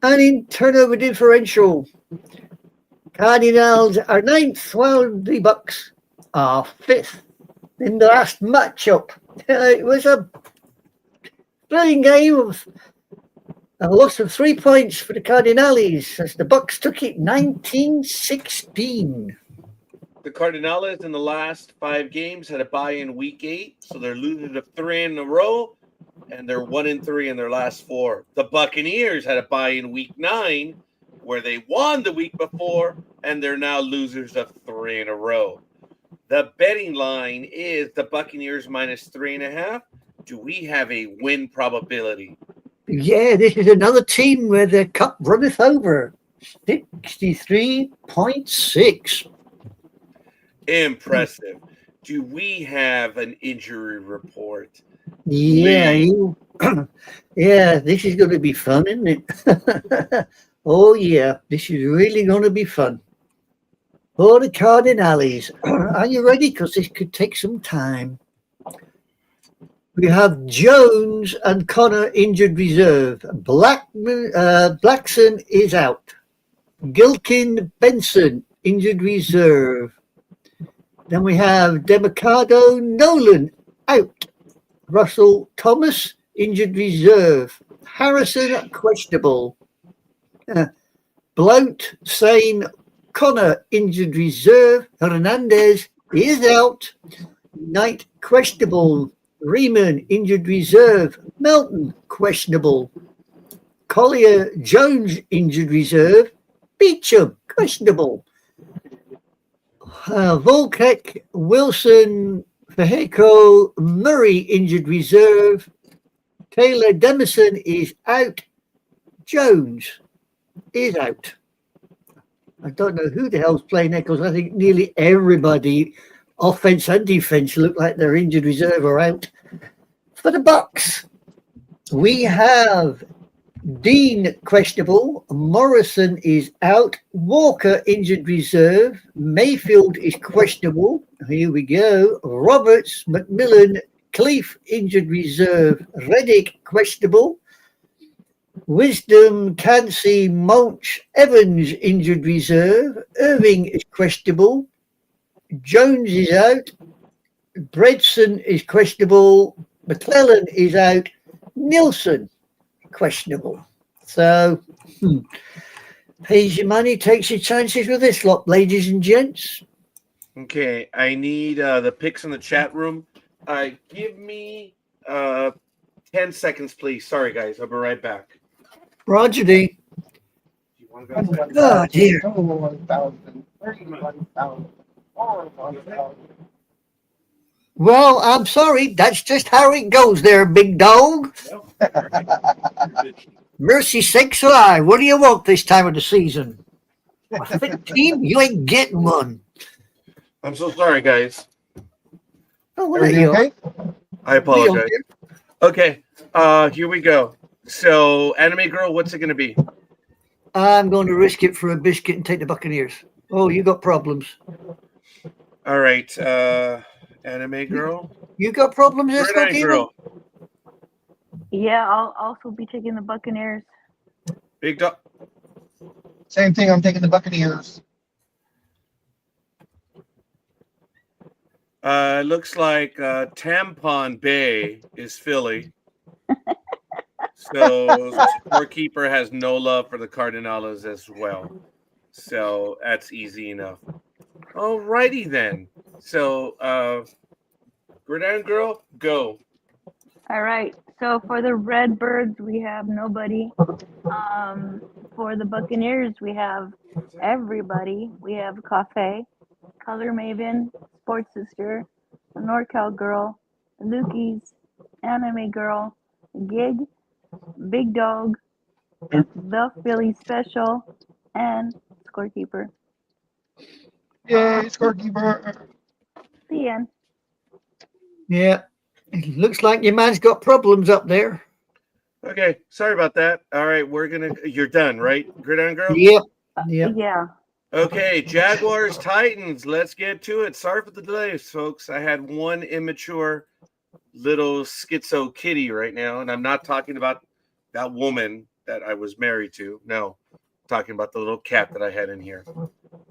And in turnover differential, Cardinals are 9th, while the Bucks are 5th. In the last matchup, it was a thrilling game of a loss of 3 points for the Cardinals as the Bucks took it 19-16. The Cardinals in the last 5 games had a bye in week 8, so they're losing to 3 in a row, and they're 1-3 in their last 4. The Buccaneers had a bye in week 9, where they won the week before, and they're now losers of 3 in a row. The betting line is the Buccaneers minus 3.5. Do we have a win probability? Yeah, this is another team where the cup runneth over. 63.6. Impressive. Do we have an injury report? Yeah, yeah, this is going to be fun, isn't it? Oh, yeah, this is really going to be fun. For the Cardinals, are you ready? Because this could take some time. We have Jones and Connor injured reserve. Blackson is out. Gilkin Benson injured reserve. Then we have Demicado Nolan out. Russell Thomas injured reserve. Harrison questionable. Blount Sane Connor injured reserve. Hernandez is out. Knight questionable. Riemann, injured reserve. Melton, questionable. Collier, Jones, injured reserve. Beecham, questionable. Volkek, Wilson, Fajeco, Murray, injured reserve. Taylor, Demison is out. Jones is out. I don't know who the hell's playing there because I think nearly everybody, offense and defense, look like their injured reserve are out. For the Bucks, we have Dean questionable, Morrison is out, Walker injured reserve, Mayfield is questionable. Here we go. Roberts, McMillan, Cleef injured reserve, Reddick questionable. Wisdom, Cansey, Mulch, Evans injured reserve, Irving is questionable, Jones is out, Bredson is questionable, McClellan is out, Nilsson questionable. So, pays your money, takes your chances with this lot, ladies and gents. Okay, I need the picks in the chat room. Give me 10 seconds, please. Sorry, guys. I'll be right back. Roger D. You want to go outside? Oh, dear. 21,000, 31,000, 41,000. Well, I'm sorry. That's just how it goes there, big dog. Mercy sakes alive. What do you want this time of the season? A fit team? You ain't getting one. I'm so sorry, guys. Oh, well, Everything you okay? I apologize. Okay, here we go. So, Anime Girl, what's it going to be? I'm going to risk it for a biscuit and take the Buccaneers. Oh, you got problems. All right, Anime Girl. You got problems, Gridiron Esco Girl. Yeah, I'll also be taking the Buccaneers. Big Dog. Same thing. I'm taking the Buccaneers. Looks like Tampon Bay is Philly. So scorekeeper has no love for the Cardinals as well. So that's easy enough. Alrighty then. So Gridiron Girl, go. All right. So for the Redbirds, we have nobody. For the Buccaneers, we have everybody. We have Cafe, Color Maven, Sports Sister, the NorCal Girl, the Lukey's, Anime Girl, Gig, Big Dog, the Philly Special, and Scorekeeper. Yay, scorekeeper. The end. Yeah. It looks like your man's got problems up there. Okay, sorry about that. All right, you're done, right? Gridiron Girl? Yep. Yep. Yeah. Okay, Jaguars, Titans. Let's get to it. Sorry for the delays, folks. I had one immature little schizo kitty right now, and I'm not talking about that woman that I was married to. No, I'm talking about the little cat that I had in here.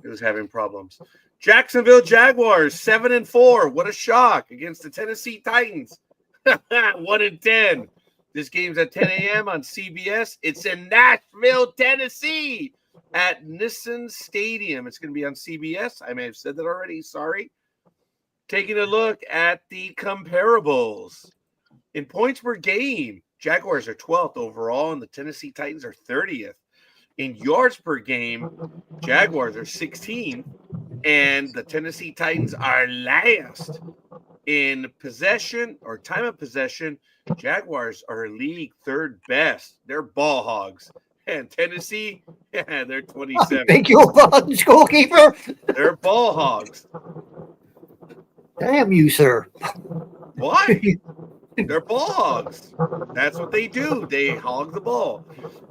It was having problems. Jacksonville Jaguars, 7-4. What a shock against the Tennessee Titans. 1-10. This game's at 10 a.m. on CBS. It's in Nashville, Tennessee, at Nissan Stadium. It's going to be on CBS. I may have said that already. Sorry. Taking a look at the comparables. In points per game, Jaguars are 12th overall, and the Tennessee Titans are 30th. In yards per game, Jaguars are 16th, and the Tennessee Titans are last. In possession or time of possession, Jaguars are league third best. They're ball hogs. And Tennessee, they're 27. Beg your pardon, scorekeeper. They're ball hogs. Damn you, sir. Why? They're ball hogs. That's what they do. They hog the ball.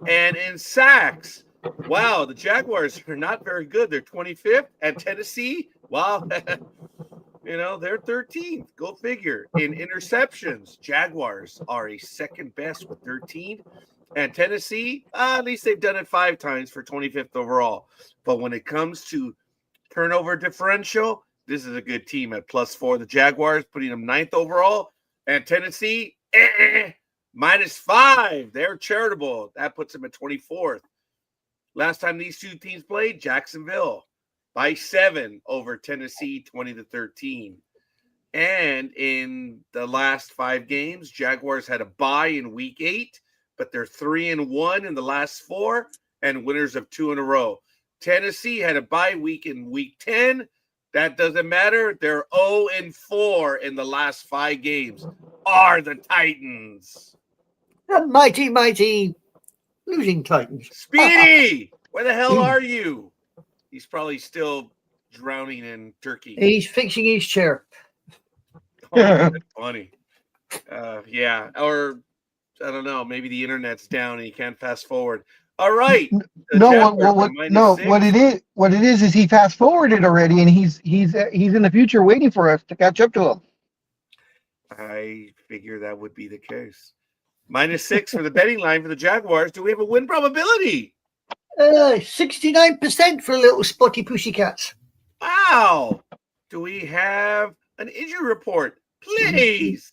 And in sacks, wow, the Jaguars are not very good. They're 25th. And Tennessee, wow, they're 13th. Go figure. In interceptions, Jaguars are a second best with 13. And Tennessee, at least they've done it 5 times for 25th overall. But when it comes to turnover differential, this is a good team at +4. The Jaguars putting them 9th overall. And Tennessee, -5. They're charitable. That puts them at 24th. Last time these two teams played, Jacksonville by 7 over Tennessee, 20-13. And in the last 5 games, Jaguars had a bye in week 8, but they're 3-1 in the last 4 and winners of 2 in a row. Tennessee had a bye week in week 10. That doesn't matter. They're 0-4 in the last 5 games. Are the Titans. The mighty, mighty losing Titans. Speedy, where the hell are you? He's probably still drowning in turkey. He's fixing his chair. Oh, that's funny. Yeah, or I don't know. Maybe the internet's down and you can't fast forward. All right. No, what it is he fast forwarded already, and he's in the future waiting for us to catch up to him. I figure that would be the case. -6 for the betting line for the Jaguars. Do we have a win probability? 69% for little spotty pussycats. Wow. Do we have an injury report? Please.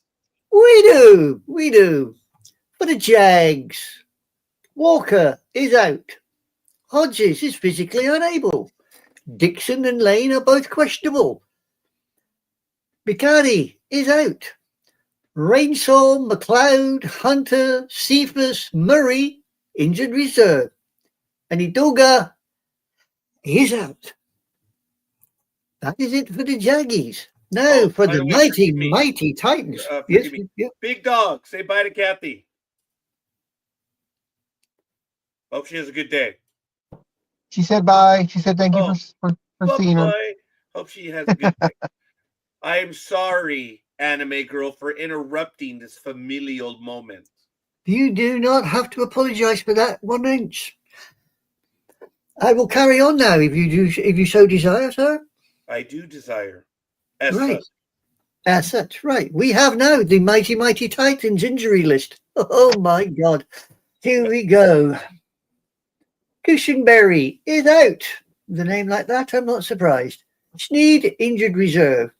We do. For the Jags, Walker is out. Hodges is physically unable. Dixon and Lane are both questionable. Bicardi is out. Rainsall, McLeod, Hunter, Cephas, Murray, injured reserve. And Idoga is out. That is it for the Jaggies. Now for the mighty Titans. Yes. Big Dog, say bye to Kathy. Hope she has a good day. She said bye. She said thank you for seeing her. Hope she has a good day. I am sorry, Anime Girl, for interrupting this familial moment. You do not have to apologize for that 1 inch. I will carry on now if you so desire, sir. I do desire. As such, right. We have now the mighty Titans injury list. Oh my God. Here we go. Cushenberry is out. With a name like that, I'm not surprised. Sneed, injured reserve.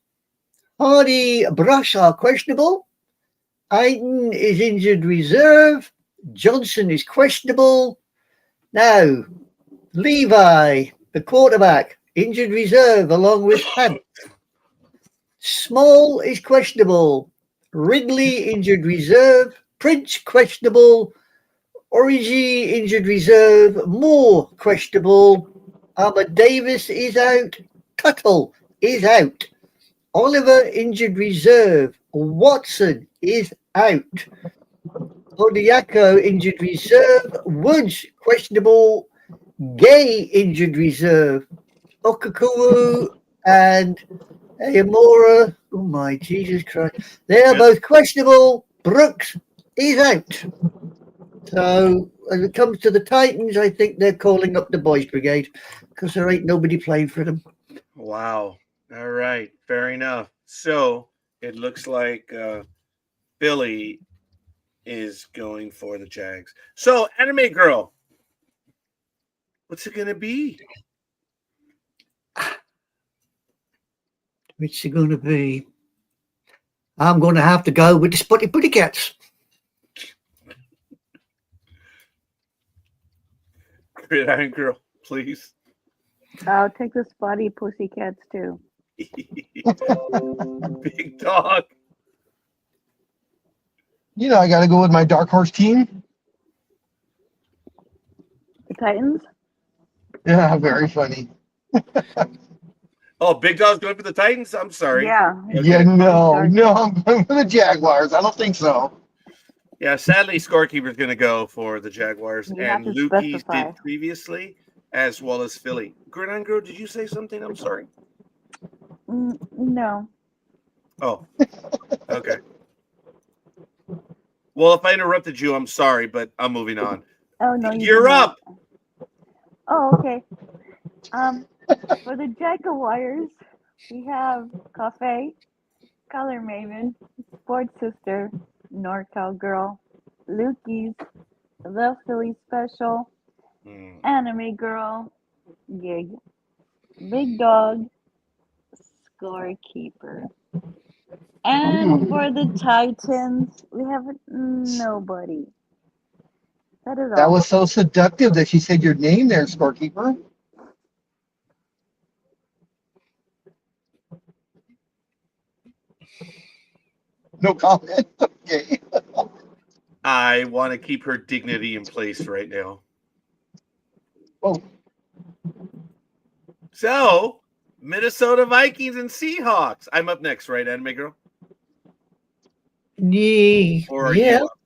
Hardy, Brush are questionable. Ayton is injured reserve. Johnson is questionable. Now, Levi, the quarterback, injured reserve along with Hunt. Small is questionable. Ridley, injured reserve. Prince, questionable. Origi, injured reserve. Moore, questionable. Ahmad Davis is out. Tuttle is out. Oliver, injured reserve. Watson is out. Odiako, injured reserve. Woods, questionable. Gay, injured reserve. Okakuwu and Ayamura. Oh my Jesus Christ. They are both questionable. Brooks is out. So when it comes to the Titans, I think they're calling up the boys brigade because there ain't nobody playing for them. Wow. All right. Fair enough. So it looks like Billy is going for the Jags. So, Anime Girl, what's it going to be? What's it going to be? I'm going to have to go with the Spotty Putty Cats. Gridiron Girl, please. I'll take the Spotty Pussycats too. Big Dog. You know, I got to go with my dark horse team. The Titans? Yeah, very funny. Oh, Big Dog's going for the Titans? I'm sorry. Yeah. Okay. Yeah, no, I'm going for the Jaguars. I don't think so. Yeah, sadly, Scorekeeper's going to go for the Jaguars, and Lukey's did previously, as well as Philly. Gridiron Girl, did you say something? I'm sorry. No. Oh, okay. Well, if I interrupted you, I'm sorry, but I'm moving on. Oh, no. You're up. Oh, okay. For the Jaguars, we have Cafe, Color Maven, Sports Sister, NorCal Girl, Lukey's, The Philly Special, Anime Girl, Gig, Big Dog, Scorekeeper. And for the Titans, we have nobody. That is all. That was so seductive that she said your name there, Scorekeeper. No comment. Okay. I want to keep her dignity in place right now. Oh. So, Minnesota Vikings and Seahawks. I'm up next, right, Anime Girl? Or are Yeah. you up?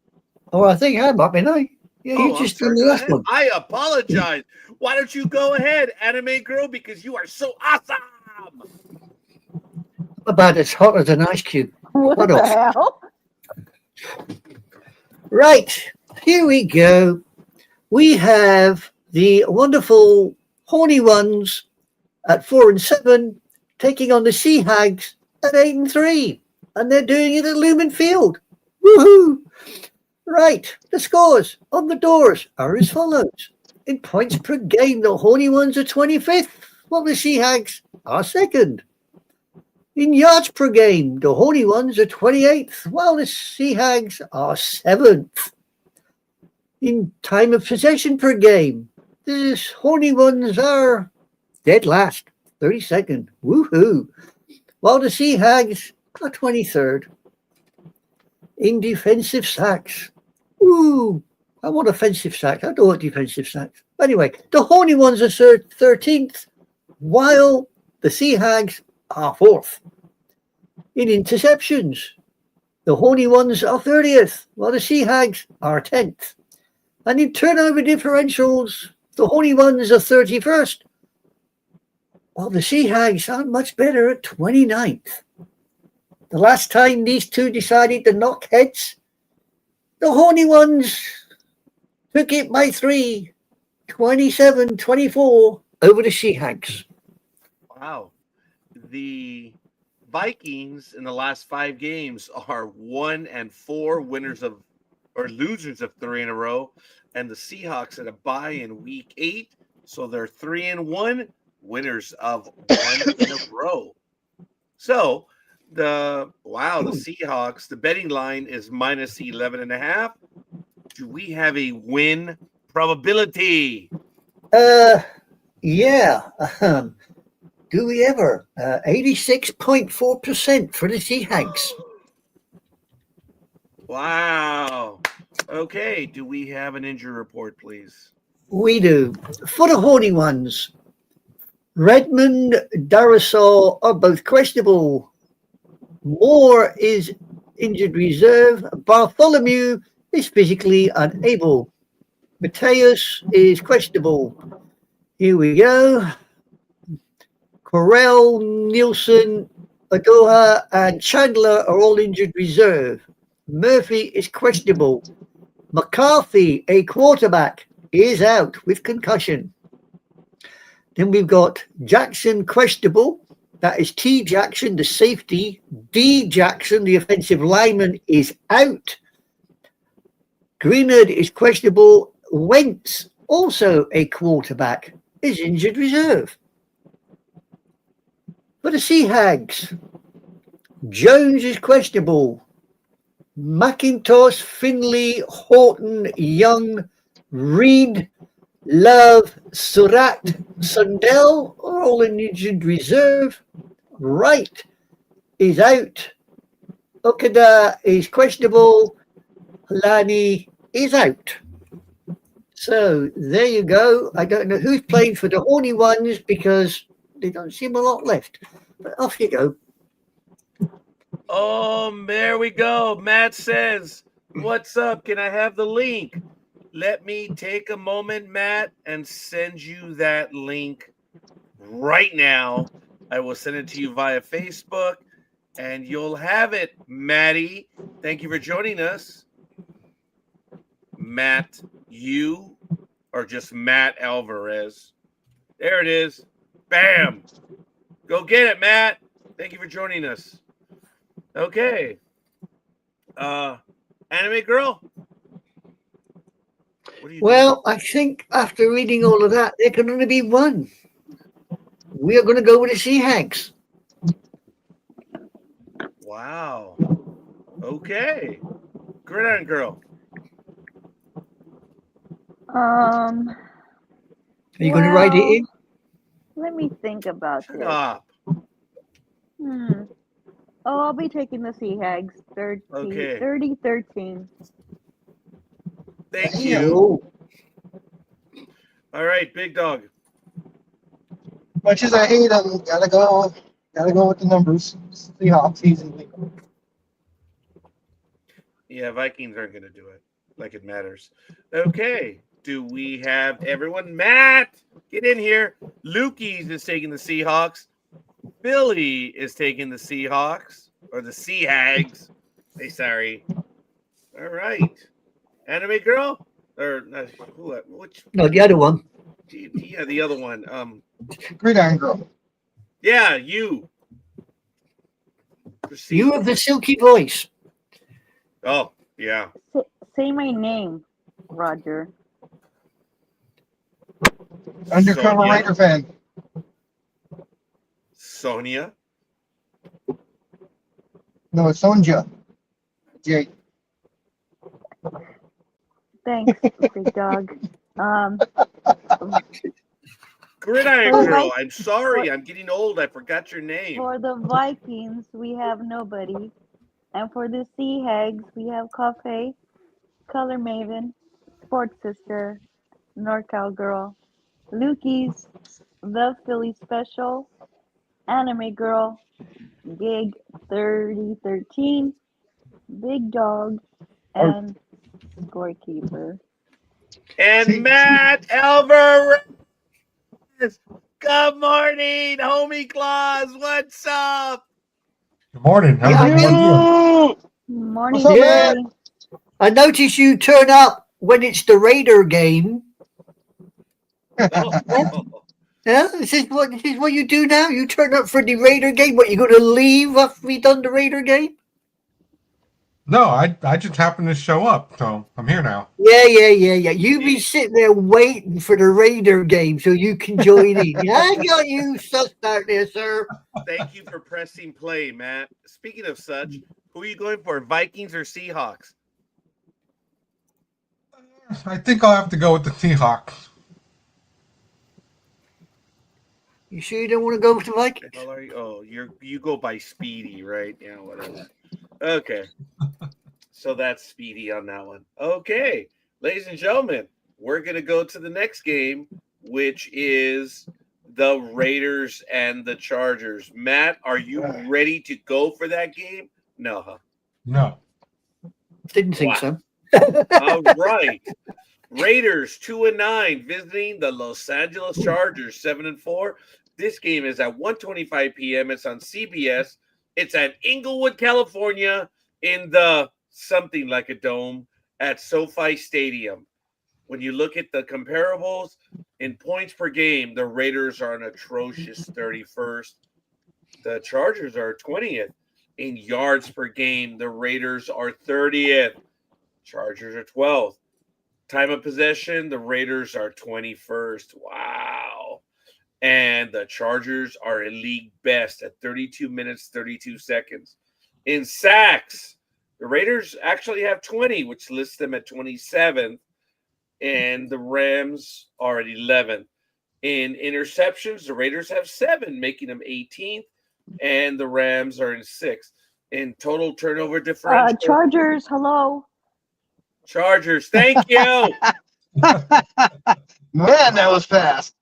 Oh, I think I'm up, ain't I? Yeah, you Oh, I'm just done sorry. the Go last ahead. one. I apologize. Why don't you go ahead, Anime Girl? Because you are so awesome. About as hot as an ice cube. What What the else? hell? Right. Here we go. We have the wonderful Horny Ones at 4-7 taking on the Sea Hags at 8-3. And they're doing it at Lumen Field. Woohoo! Right, the scores on the doors are as follows. In points per game, the Horny Ones are 25th, while the Sea Hags are second. In yards per game, the Horny Ones are 28th, while the Sea Hags are 7th. In time of possession per game, the Horny Ones are dead last, 32nd. Woohoo! While the Sea Hags are 23rd. In defensive sacks, ooh, I want offensive sacks. I don't want defensive sacks. Anyway, the Horny Ones are 13th, while the Sea Hags are 4th. In interceptions, the Horny Ones are 30th, while the Sea Hags are 10th. And in turnover differentials, the Horny Ones are 31st, while the Sea Hags are much better at 29th. The last time these two decided to knock heads, the Horny Ones took it by 3, 27-24 over the Sea Hags. Wow. The Vikings in the last 5 games are 1-4, winners of or losers of 3 in a row, and the Seahawks at a bye in week 8, so they're 3-1, winners of 1 in a row. So the Seahawks, the betting line is minus 11.5. Do we have a win probability? Yeah. Do we ever? 86.4% for the Sea Hags. Wow. Okay. Do we have an injury report, please? We do. For the Horny Ones, Redmond, Darasol are both questionable. Moore is injured reserve. Bartholomew is physically unable. Mateus is questionable. Here we go. Corell, Nielsen, Adoha, and Chandler are all injured reserve. Murphy is questionable. McCarthy, a quarterback, is out with concussion. Then we've got Jackson questionable. That is T. Jackson, the safety. D. Jackson, the offensive lineman, is out. Greenard is questionable. Wentz, also a quarterback, is injured reserve. For the Sea Hags, Jones is questionable. McIntosh, Finley, Horton, Young, Reed, Love, Surratt, Sundell are all in injured reserve. Wright is out. Okada is questionable. Lani is out. So there you go. I don't know who's playing for the Horny Ones because they don't seem a lot left. But off you go. Oh, there we go. Matt says, "What's up? Can I have the link?" Let me take a moment, Matt, and send you that link right now. I will send it to you via Facebook, and you'll have it, Maddie. Thank you for joining us. Matt, you or just Matt Alvarez. There it is. Bam. Go get it, Matt. Thank you for joining us. Okay. Anime Girl. What do you Well, I think after reading all of that, there can only be one. We are going to go with the Sea Hags. Wow. Okay. Gridiron Girl. Are you going to write it in? Let me think about Shut this. up. Oh, I'll be taking the Sea Hags. 30, Okay. 30-13. Thank Damn. you. Oh, All right, Big Dog. Much as I hate them, gotta go with the numbers. Seahawks easily. Yeah, Vikings aren't going to do it like it matters. Okay. Do we have everyone? Matt, get in here. Lukey's is taking the Seahawks. Billy is taking the Seahawks or the Sea Hags. Hey, sorry. All right. Anime Girl? Or which? no, the other one. Yeah, the other one. Gridiron girl. Yeah, you. Proceed. You have the silky voice. Oh, yeah. Say my name, Roger. Undercover Sonia. Raider fan. Sonia. No, it's Sonja. Jake. Thanks, Big Dog. Gridiron For the Girl. Vi- I'm sorry. I'm getting old. I forgot your name. For the Vikings, we have nobody. And for the Sea Hags, we have Coffee, Color Maven, Sports Sister, NorCal Girl, Lukey's, The Philly Special, Anime Girl, Gig 3013, Big Dog, and Scorekeeper. And See- Matt Alvarez. Good morning, homie Claus. What's up? Good morning. How's Yeah, everyone doing? Morning, What's up, Yeah. Billy. I notice you turn up when it's the Raider game. Oh, Yeah, this is what you do now. You turn up for the Raider game. What, you going to leave after we done the Raider game? No, I just happened to show up, so I'm here now. Yeah. You be sitting there waiting for the Raider game so you can join in. I got you sussed out there, sir. thank you for pressing play, Matt. Speaking of such, who are you going for, Vikings or Seahawks? I think I'll have to go with the Seahawks. You sure you don't want to go with the Vikings? The hell are you? Oh, you go by Speedy, right? Yeah, whatever. Okay. So that's Speedy on that one. Okay, ladies and gentlemen, we're gonna go to the next game, which is the Raiders and the Chargers. Matt, are you ready to go for that game? No, huh? No. Didn't think Wow. so. All right. Raiders 2-9 visiting the Los Angeles Chargers 7-4. This game is at 1:25 p.m. It's on CBS. It's at Inglewood, California, in the something like a dome at SoFi Stadium. When you look at the comparables in points per game, the Raiders are an atrocious 31st. The Chargers are 20th. In yards per game, the Raiders are 30th. Chargers are 12th. Time of possession, the Raiders are 21st. Wow. And the Chargers are a league best at 32 minutes, 32 seconds. In sacks, the Raiders actually have 20, which lists them at 27th. And the Rams are at 11th. In interceptions, the Raiders have 7, making them 18th. And the Rams are in 6th. In total turnover differential, Chargers, hello. Chargers, thank you. Man, that was fast.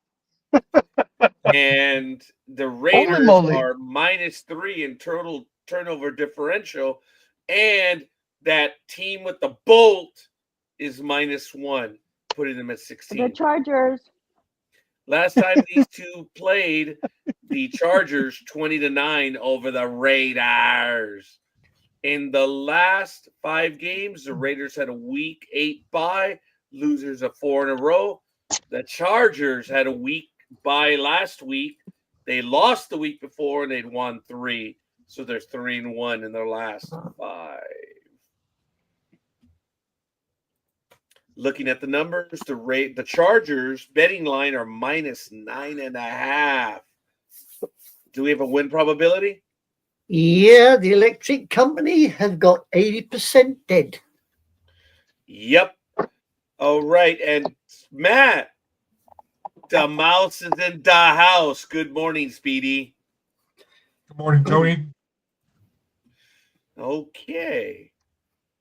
And the Raiders moly. are -3 in total turnover differential. And that team with the Bolt is -1, putting them at The 16. Chargers. Last time these two played, the Chargers 20-9 over the Raiders. In the last 5 games, the Raiders had a week 8 bye, losers of 4 in a row. The Chargers had a week bye last week. They lost the week before and they'd won 3. So they're 3-1 in their last 5. Looking at the numbers, the Chargers betting line are -9.5. Do we have a win probability? Yeah, the electric company has got 80% dead. Yep. All right. And Matt, the mouse is in the house. Good morning, Speedy. Good morning, Tony. Okay.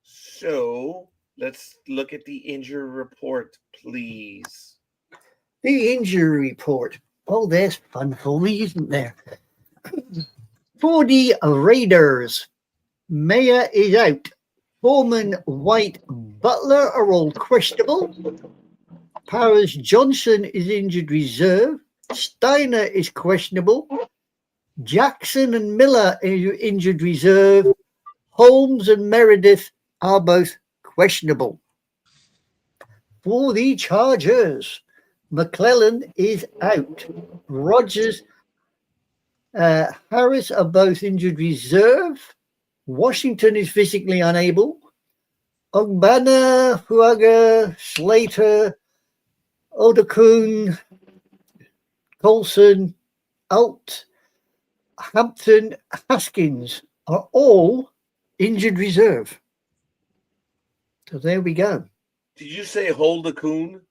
So let's look at the injury report, please. The injury report. Oh, there's fun for me, isn't there? For the Raiders, Mayer is out. Foreman, White, Butler are all questionable. Powers Johnson is injured reserve. Steiner is questionable. Jackson and Miller are injured reserve. Holmes and Meredith are both questionable. For the Chargers, McClellan is out. Rogers, Harris are both injured reserve. Washington is physically unable. Ogbana, Fuaga, Slater, Odakun, Colson, Alt, Hampton, Haskins are all injured reserve. So there we go. Did you say hold a coon?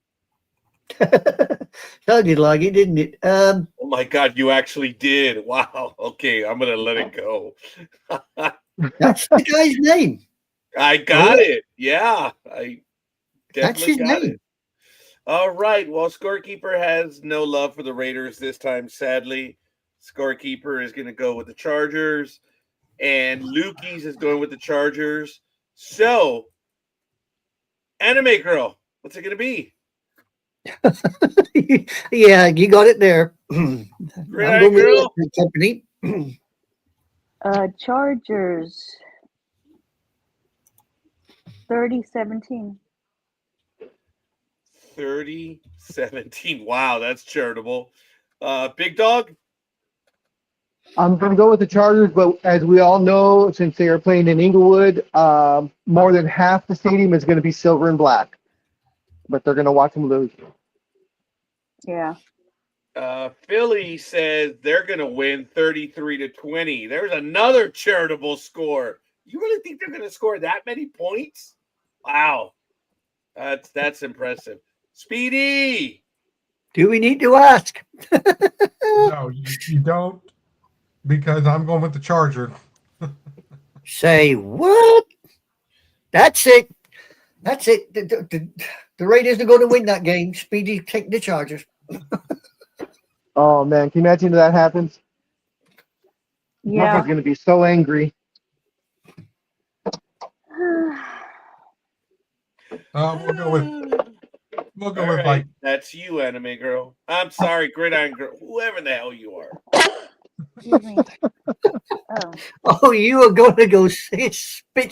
Sounded like it, didn't it? Oh my God, you actually did. Wow. Okay, I'm going to let it go. That's the guy's name. I got it. Yeah, I That's his definitely got name. it. All right. Well, scorekeeper has no love for the Raiders this time, sadly. Scorekeeper is going to go with the Chargers, and Lukey's is going with the Chargers. So, Anime Girl, what's it going to be? Yeah, you got it there. I'm Red going with Girl? the company. Chargers 30-17. 30-17. Wow, that's charitable. Big Dog? I'm going to go with the Chargers, but as we all know, since they are playing in Inglewood, more than half the stadium is going to be silver and black. But they're going to watch them lose. Yeah. Philly says they're going to win 33-20. There's another charitable score. You really think they're going to score that many points? Wow. That's impressive. Speedy! Do we need to ask? No, you don't, because I'm going with the Charger. Say what? That's it. That's it. The Raiders are going to win that game. Speedy, take the Chargers. Oh, man. Can you imagine if that happens? Yeah. Motherfucker's going to be so angry. We'll go All with right, like that's you, Anime Girl. I'm sorry, Gridiron Girl. Whoever the hell you are. Excuse me. Oh, Oh, you are going to go spit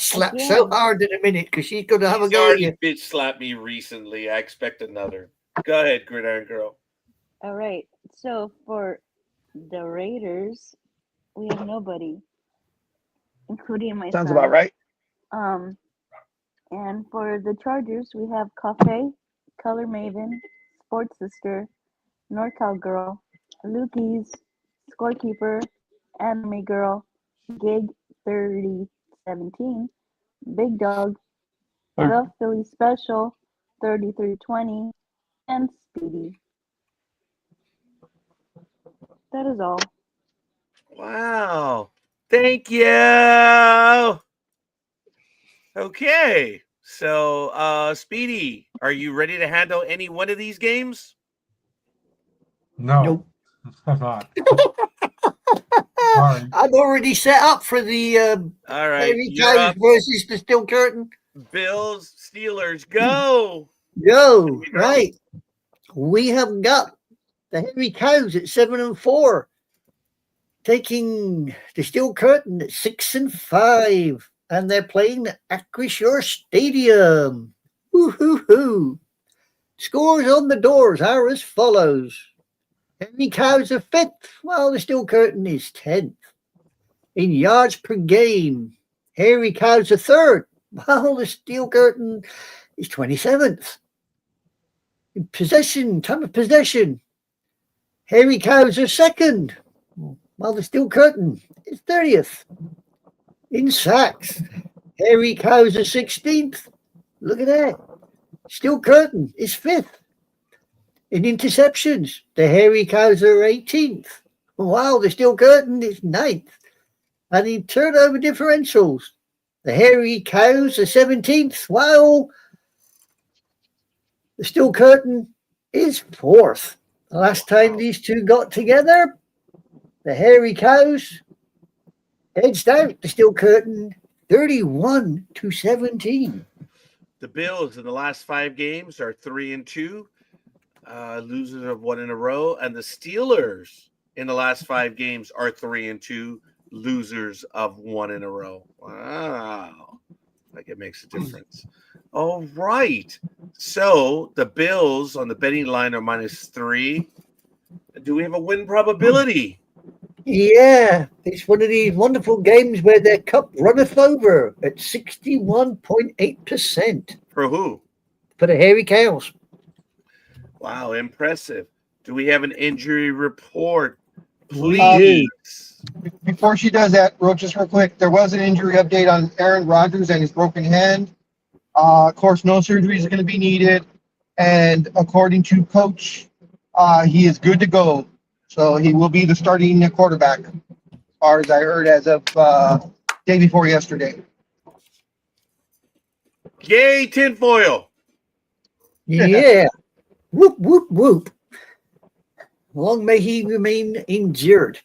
slap so Again. hard in a minute because she's going to have a He's go at already you. bitch slapped me recently. I expect another. Go ahead, Gridiron Girl. all right. So for the Raiders, we have nobody, including myself. Sounds about right. And for the Chargers, we have Cafe, Color Maven, Sports Sister, NorCal Girl, Lukey's, Scorekeeper, Anime Girl, Gig 3017, Big Dog, The Philly Special 3320, and Speedy. That is all. Wow. Thank you. Okay. So, Speedy, are you ready to handle any one of these games? no. Nope. I'm not. Sorry. I'm already set up for the All right. Harry You're Cows up. versus the Steel Curtain. Bills, Steelers, go. Go. you go. Right. We have got the Harry Cows at 7-4, taking the Steel Curtain at 6-5, and they're playing at Acrisure Stadium. Woo-hoo-hoo. Scores on the doors are as follows. Harry Cows are 5th, while the Steel Curtain is 10th. In yards per game, Harry Cows are 3rd, while the Steel Curtain is 27th. In possession, time of possession, Harry Cows are 2nd, while the Steel Curtain is 30th. In sacks, Harry Cows are 16th. Look at that. Steel Curtain is 5th. In interceptions, the Hairy Cows are 18th, while the Steel Curtain is 9th. And in turnover differentials, The Hairy Cows are 17th, while the Steel Curtain is 4th. The last time these two got together, the Hairy Cows edged out the Steel Curtain 31-17. The Bills in the last 5 games are 3-2, losers of 1 in a row, and the Steelers in the last 5 games are 3-2, losers of 1 in a row. Wow, like it makes a difference. All right, so the Bills on the betting line are -3. Do we have a win probability? Yeah, it's one of these wonderful games where their cup runneth over at 61.8% For who? for the Hairy Cows. Wow, impressive. Do we have an injury report? We Please. Before she does that, just real quick, there was an injury update on Aaron Rodgers and his broken hand. Of course, no surgery is going to be needed. And according to coach, he is good to go. So he will be the starting quarterback, as far as I heard as of day before yesterday. Yay, tinfoil. Yeah. Whoop, whoop, whoop. Long may he remain injured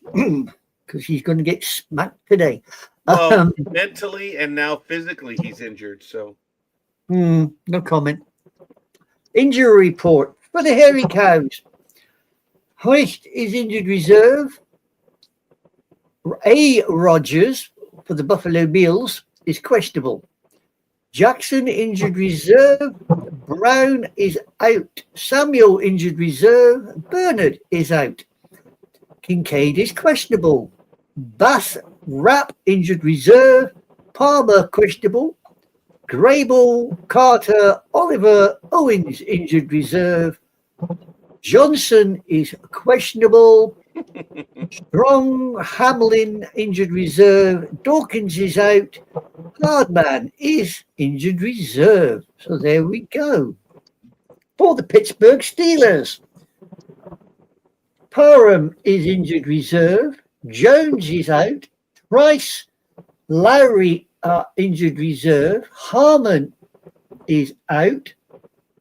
because he's going to get smacked today. Well, mentally and now physically he's injured, so. No comment. Injury report for the Hairy Cows. Hoist is injured reserve. A. Rogers for the Buffalo Bills is questionable. Jackson injured reserve. Brown is out. Samuel injured reserve. Bernard is out. Kincaid is questionable. Bass Rapp injured reserve. Palmer questionable. Grable, Carter, Oliver, Owens injured reserve. Johnson is questionable. Strong, Hamlin injured reserve. Dawkins is out. Hardman is injured reserve. So there we go. For the Pittsburgh Steelers, Parham is injured reserve. Jones is out. Price, Lowry are injured reserve. Harmon is out.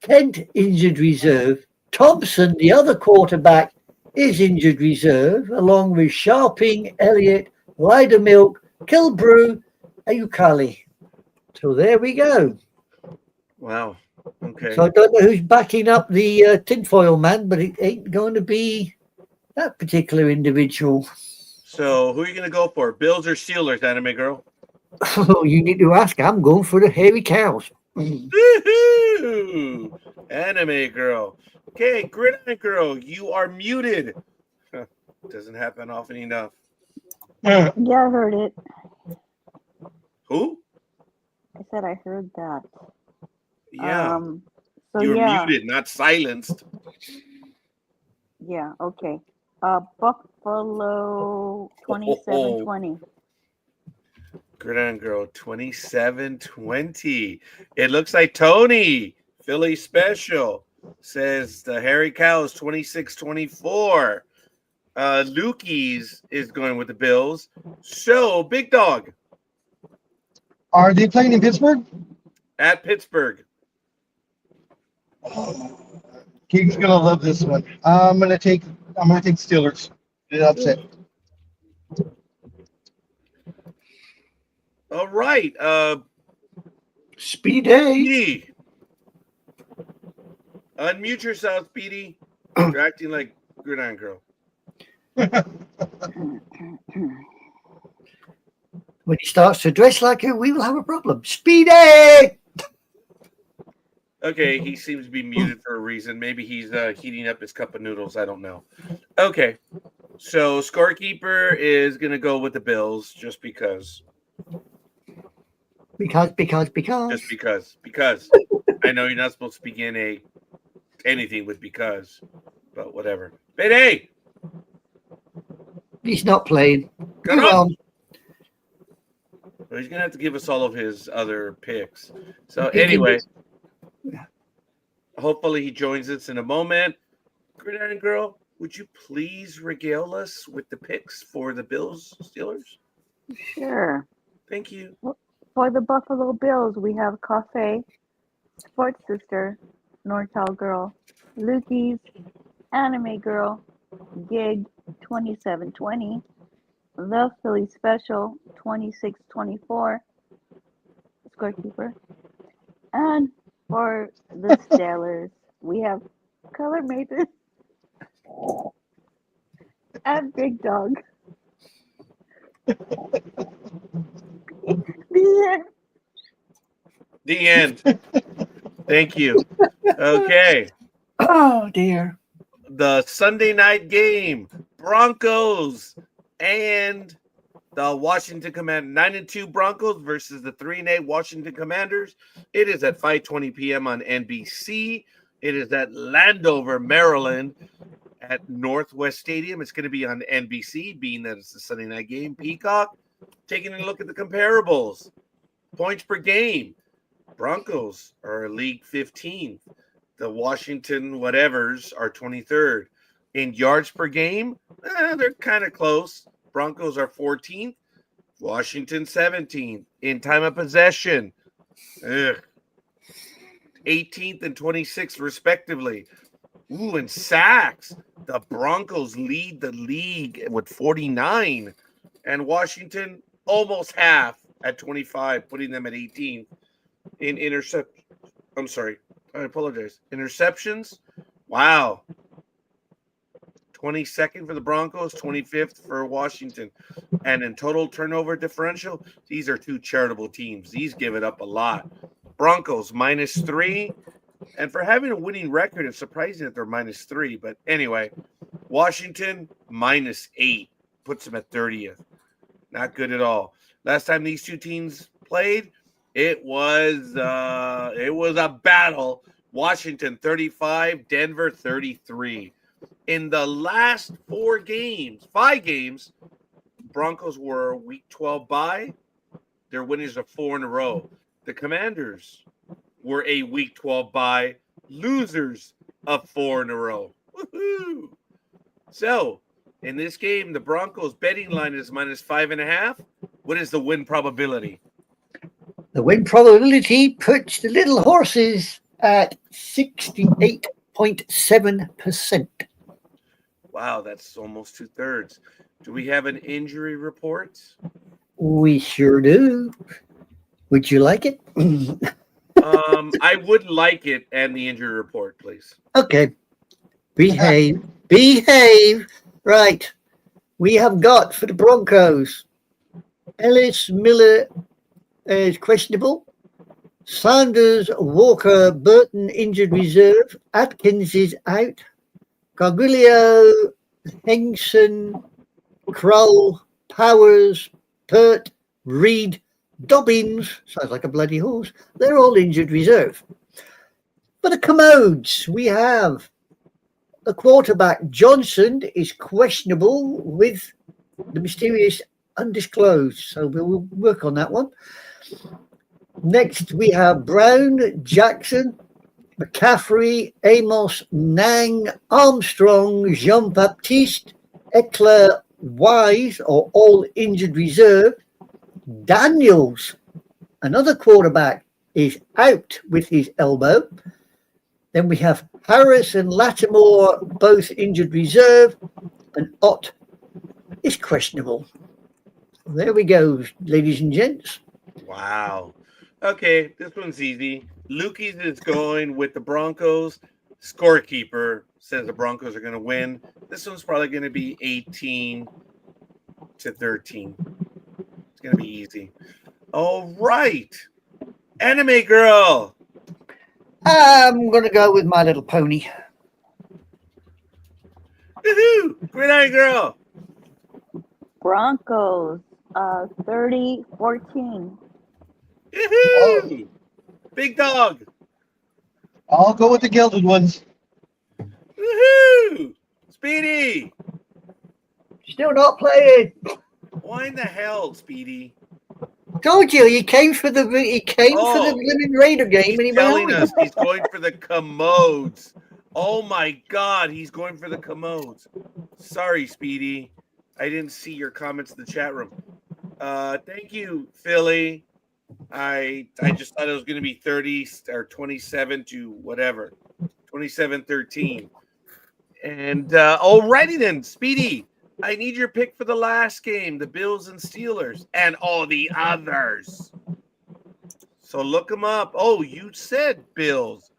Kent injured reserve. Thompson, the other quarterback, is injured reserve, along with Sharping, Elliott, Lidermilk, Kilbrew, and Ukali. So there we go. Wow. Okay. So I don't know who's backing up the tinfoil man, but it ain't going to be that particular individual. So who are you going to go for? Bills or Steelers, Anime Girl? Oh, you need to ask. I'm going for the Hairy Cows. Woo-hoo! Anime Girl. Okay, Gridiron Girl, you are muted. Doesn't happen often enough. Yeah, I heard it. Who? I said I heard that. Yeah. So You were yeah, muted, not silenced. yeah, okay. Buffalo 27-20. Gridiron Girl 27-20. It looks like Tony, Philly Special, says the Hairy Cows 26-24. Lukey's is going with the Bills. So, Big Dog Are they playing in Pittsburgh? at Pittsburgh. King's gonna love this one. I'm gonna take Steelers. Get upset. All right. Speedy. Speedy. Unmute yourself, Speedy. You're acting like Gridiron Girl. When he starts to dress like her, we will have a problem. Speedy! Okay, he seems to be muted for a reason. Maybe he's heating up his cup of noodles. I don't know. Okay, so scorekeeper is going to go with the Bills just because. Because. Just because. I know you're not supposed to begin anything with because, but whatever. Hey! He's not playing. Come Move on. on. Well, he's going to have to give us all of his other picks. So anyway, hopefully he joins us in a moment. Gridiron Girl, would you please regale us with the picks for the Bills Steelers? Sure. Thank you. For the Buffalo Bills, we have Cafe, Sports Sister, NorCal Girl, Lukey's, Anime Girl, Gig 2720, The Philly Special 2624, Scorekeeper. And for the Steelers, we have Color Maven and Big Dog. The end. The end. Thank you. Okay. Oh dear. The Sunday night game, Broncos and the Washington Commanders, 9-2 Broncos versus the 3-8 Washington Commanders. It is at 5:20 p.m. on NBC. It is at Landover, Maryland, at Northwest Stadium. It's going to be on NBC, being that it's the Sunday night game. Peacock, taking a look at the comparables. Points per game. Broncos are league 15th. The Washington whatevers are 23rd. In yards per game, they're kind of close. Broncos are 14th. Washington 17th. In time of possession, 18th and 26th respectively. Ooh, and sacks. The Broncos lead the league with 49. And Washington almost half at 25, putting them at 18th. In I apologize. Interceptions. Wow. 22nd for the Broncos, 25th for Washington. And in total turnover differential, these are two charitable teams. These give it up a lot. Broncos -3. And for having a winning record, it's surprising that they're -3. But anyway, Washington -8 puts them at 30th. Not good at all. Last time these two teams played, it was a battle. Washington 35, Denver 33. In the last 5 games, Broncos were week 12 bye. Their winners are 4 in a row. The Commanders were a week 12 bye, losers of 4 in a row. Woohoo! So, in this game, the Broncos betting line is -5.5. What is the win probability? The win probability puts the little horses at 68.7%. Wow, that's almost 2/3. Do we have an injury report? We sure do. Would you like it? I would like it and the injury report, please. Okay. Behave. Right. We have got for the Broncos, Ellis Miller is questionable. Sanders, Walker, Burton injured reserve. Atkins is out. Gargulio, Hengson, Kroll, Powers, Pert, Reed, Dobbins, sounds like a bloody horse. They're all injured reserve. For the Commodes, we have the quarterback Johnson is questionable with the mysterious undisclosed. So we'll work on that one. Next, we have Brown, Jackson, McCaffrey, Amos, Nang, Armstrong, Jean-Baptiste, Eckler, Wise, are all injured reserve. Daniels, another quarterback, is out with his elbow. Then we have Harris and Lattimore, both injured reserve, and Ott is questionable. There we go, ladies and gents. Wow. Okay, this one's easy. Lukey's is going with the Broncos. Scorekeeper says the Broncos are going to win. This one's probably going to be 18-13. It's going to be easy. All right. Anime Girl. I'm going to go with My Little Pony. Woohoo! Gridiron Girl. Broncos, 30-14. Woohoo! Big Dog. I'll go with the Gilded Ones. Woohoo! Speedy. Still not playing. Why in the hell, Speedy? Told you he came for the Living Raider game, and he telling went us he's going for the commodes. Oh my God, he's going for the commodes. Sorry, Speedy. I didn't see your comments in the chat room. Thank you, Philly. I just thought it was going to be 30 or 27 to whatever, 27-13. And alrighty then, Speedy. I need your pick for the last game, the Bills and Steelers, and all the others. So look them up. Oh, you said Bills.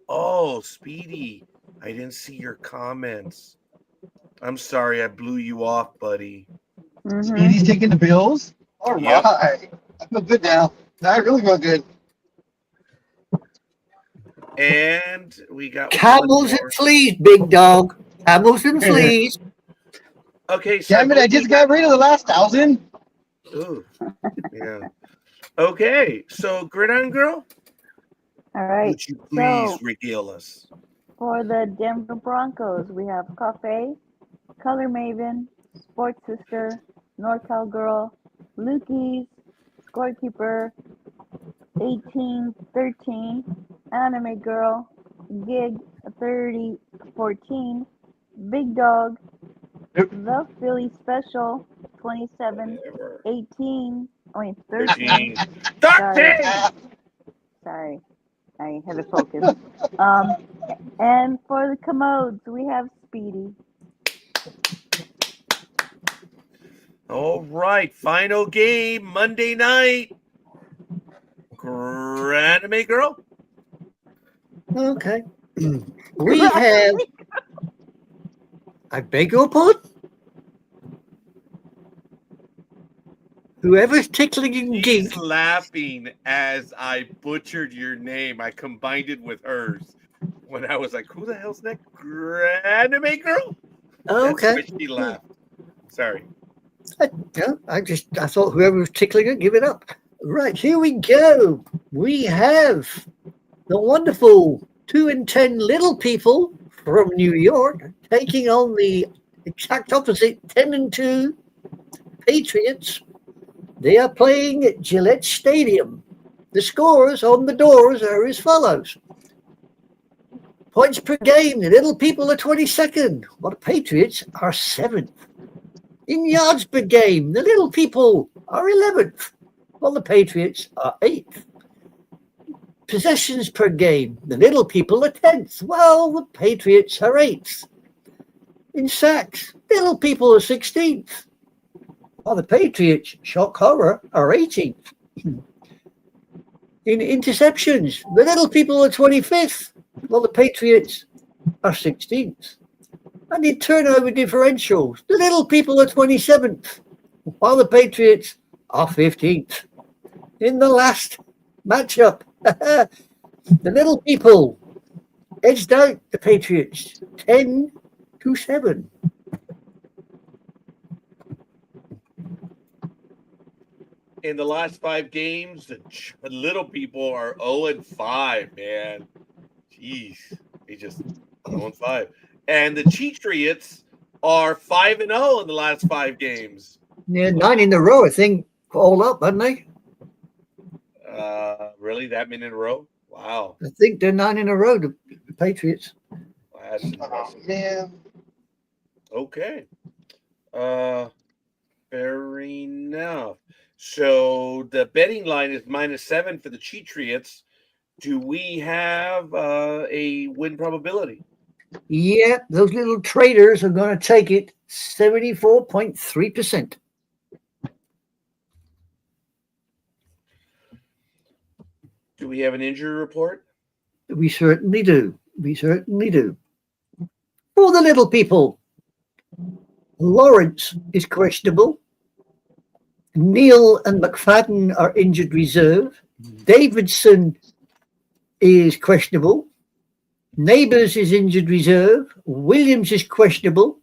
Oh, Speedy, I didn't see your comments. I'm sorry, I blew you off, buddy. Speedy's taking the Bills. All Yep. right, I feel good now. Now I really feel good. And we got Camels and fleas, big dog. Camels and fleas. Okay, so Damn it! I just got rid of the last 1,000. Ooh, yeah. Okay, so Gridiron Girl, All right. would you please So regale us? for the Denver Broncos, we have Cafe, Color Maven, Sports Sister, NorCal Girl, Lukey's, Scorekeeper, 1813, Anime Girl, Gig 3014, Big Dog, The Philly Special, 2718. I mean 13. 13. Sorry, I had to focus. And for the commodes, we have Speedy. All right, final game Monday night. Anime Girl. Okay. We have. I beg your pardon? Whoever's tickling and He's gink. laughing as I butchered your name. I combined it with hers. When I was like, who the hell's that Anime Girl? Okay. That's why she laughed. Sorry. I thought whoever was tickling it, give it up. Right, here we go. We have the wonderful 2 and 10 little people from New York taking on the exact opposite 10 and 2 Patriots. They are playing at Gillette Stadium. The scores on the doors are as follows. Points per game, the little people are 22nd, while the Patriots are 7th. In yards per game, the little people are 11th, while the Patriots are 8th. Possessions per game, the little people are 10th, while the Patriots are 8th. In sacks, little people are 16th, while the Patriots, shock horror, are 18th. In interceptions, the little people are 25th, while the Patriots are 16th. And in turnover differentials, the little people are 27th, while the Patriots are 15th. In the last matchup, the little people edged out the Patriots 10-7. In the last 5 games, the little people are 0-5, man. Jeez. They just 0-5. And the Cheatriots are 5-0 in the last 5 games. Yeah, 9 in a row, I think, all up, haven't they? Really? That many in a row? Wow. I think they're 9 in a row, the Patriots. That's impressive. Man. Okay. Fair enough. So the betting line is -7 for the Cheatriots. Do we have a win probability? Yeah, those little traders are going to take it 74.3%. Do we have an injury report? We certainly do. We certainly do. For the little people, Lawrence is questionable. Neal and McFadden are injured reserve. Davidson is questionable. Neighbours is injured reserve. Williams is questionable.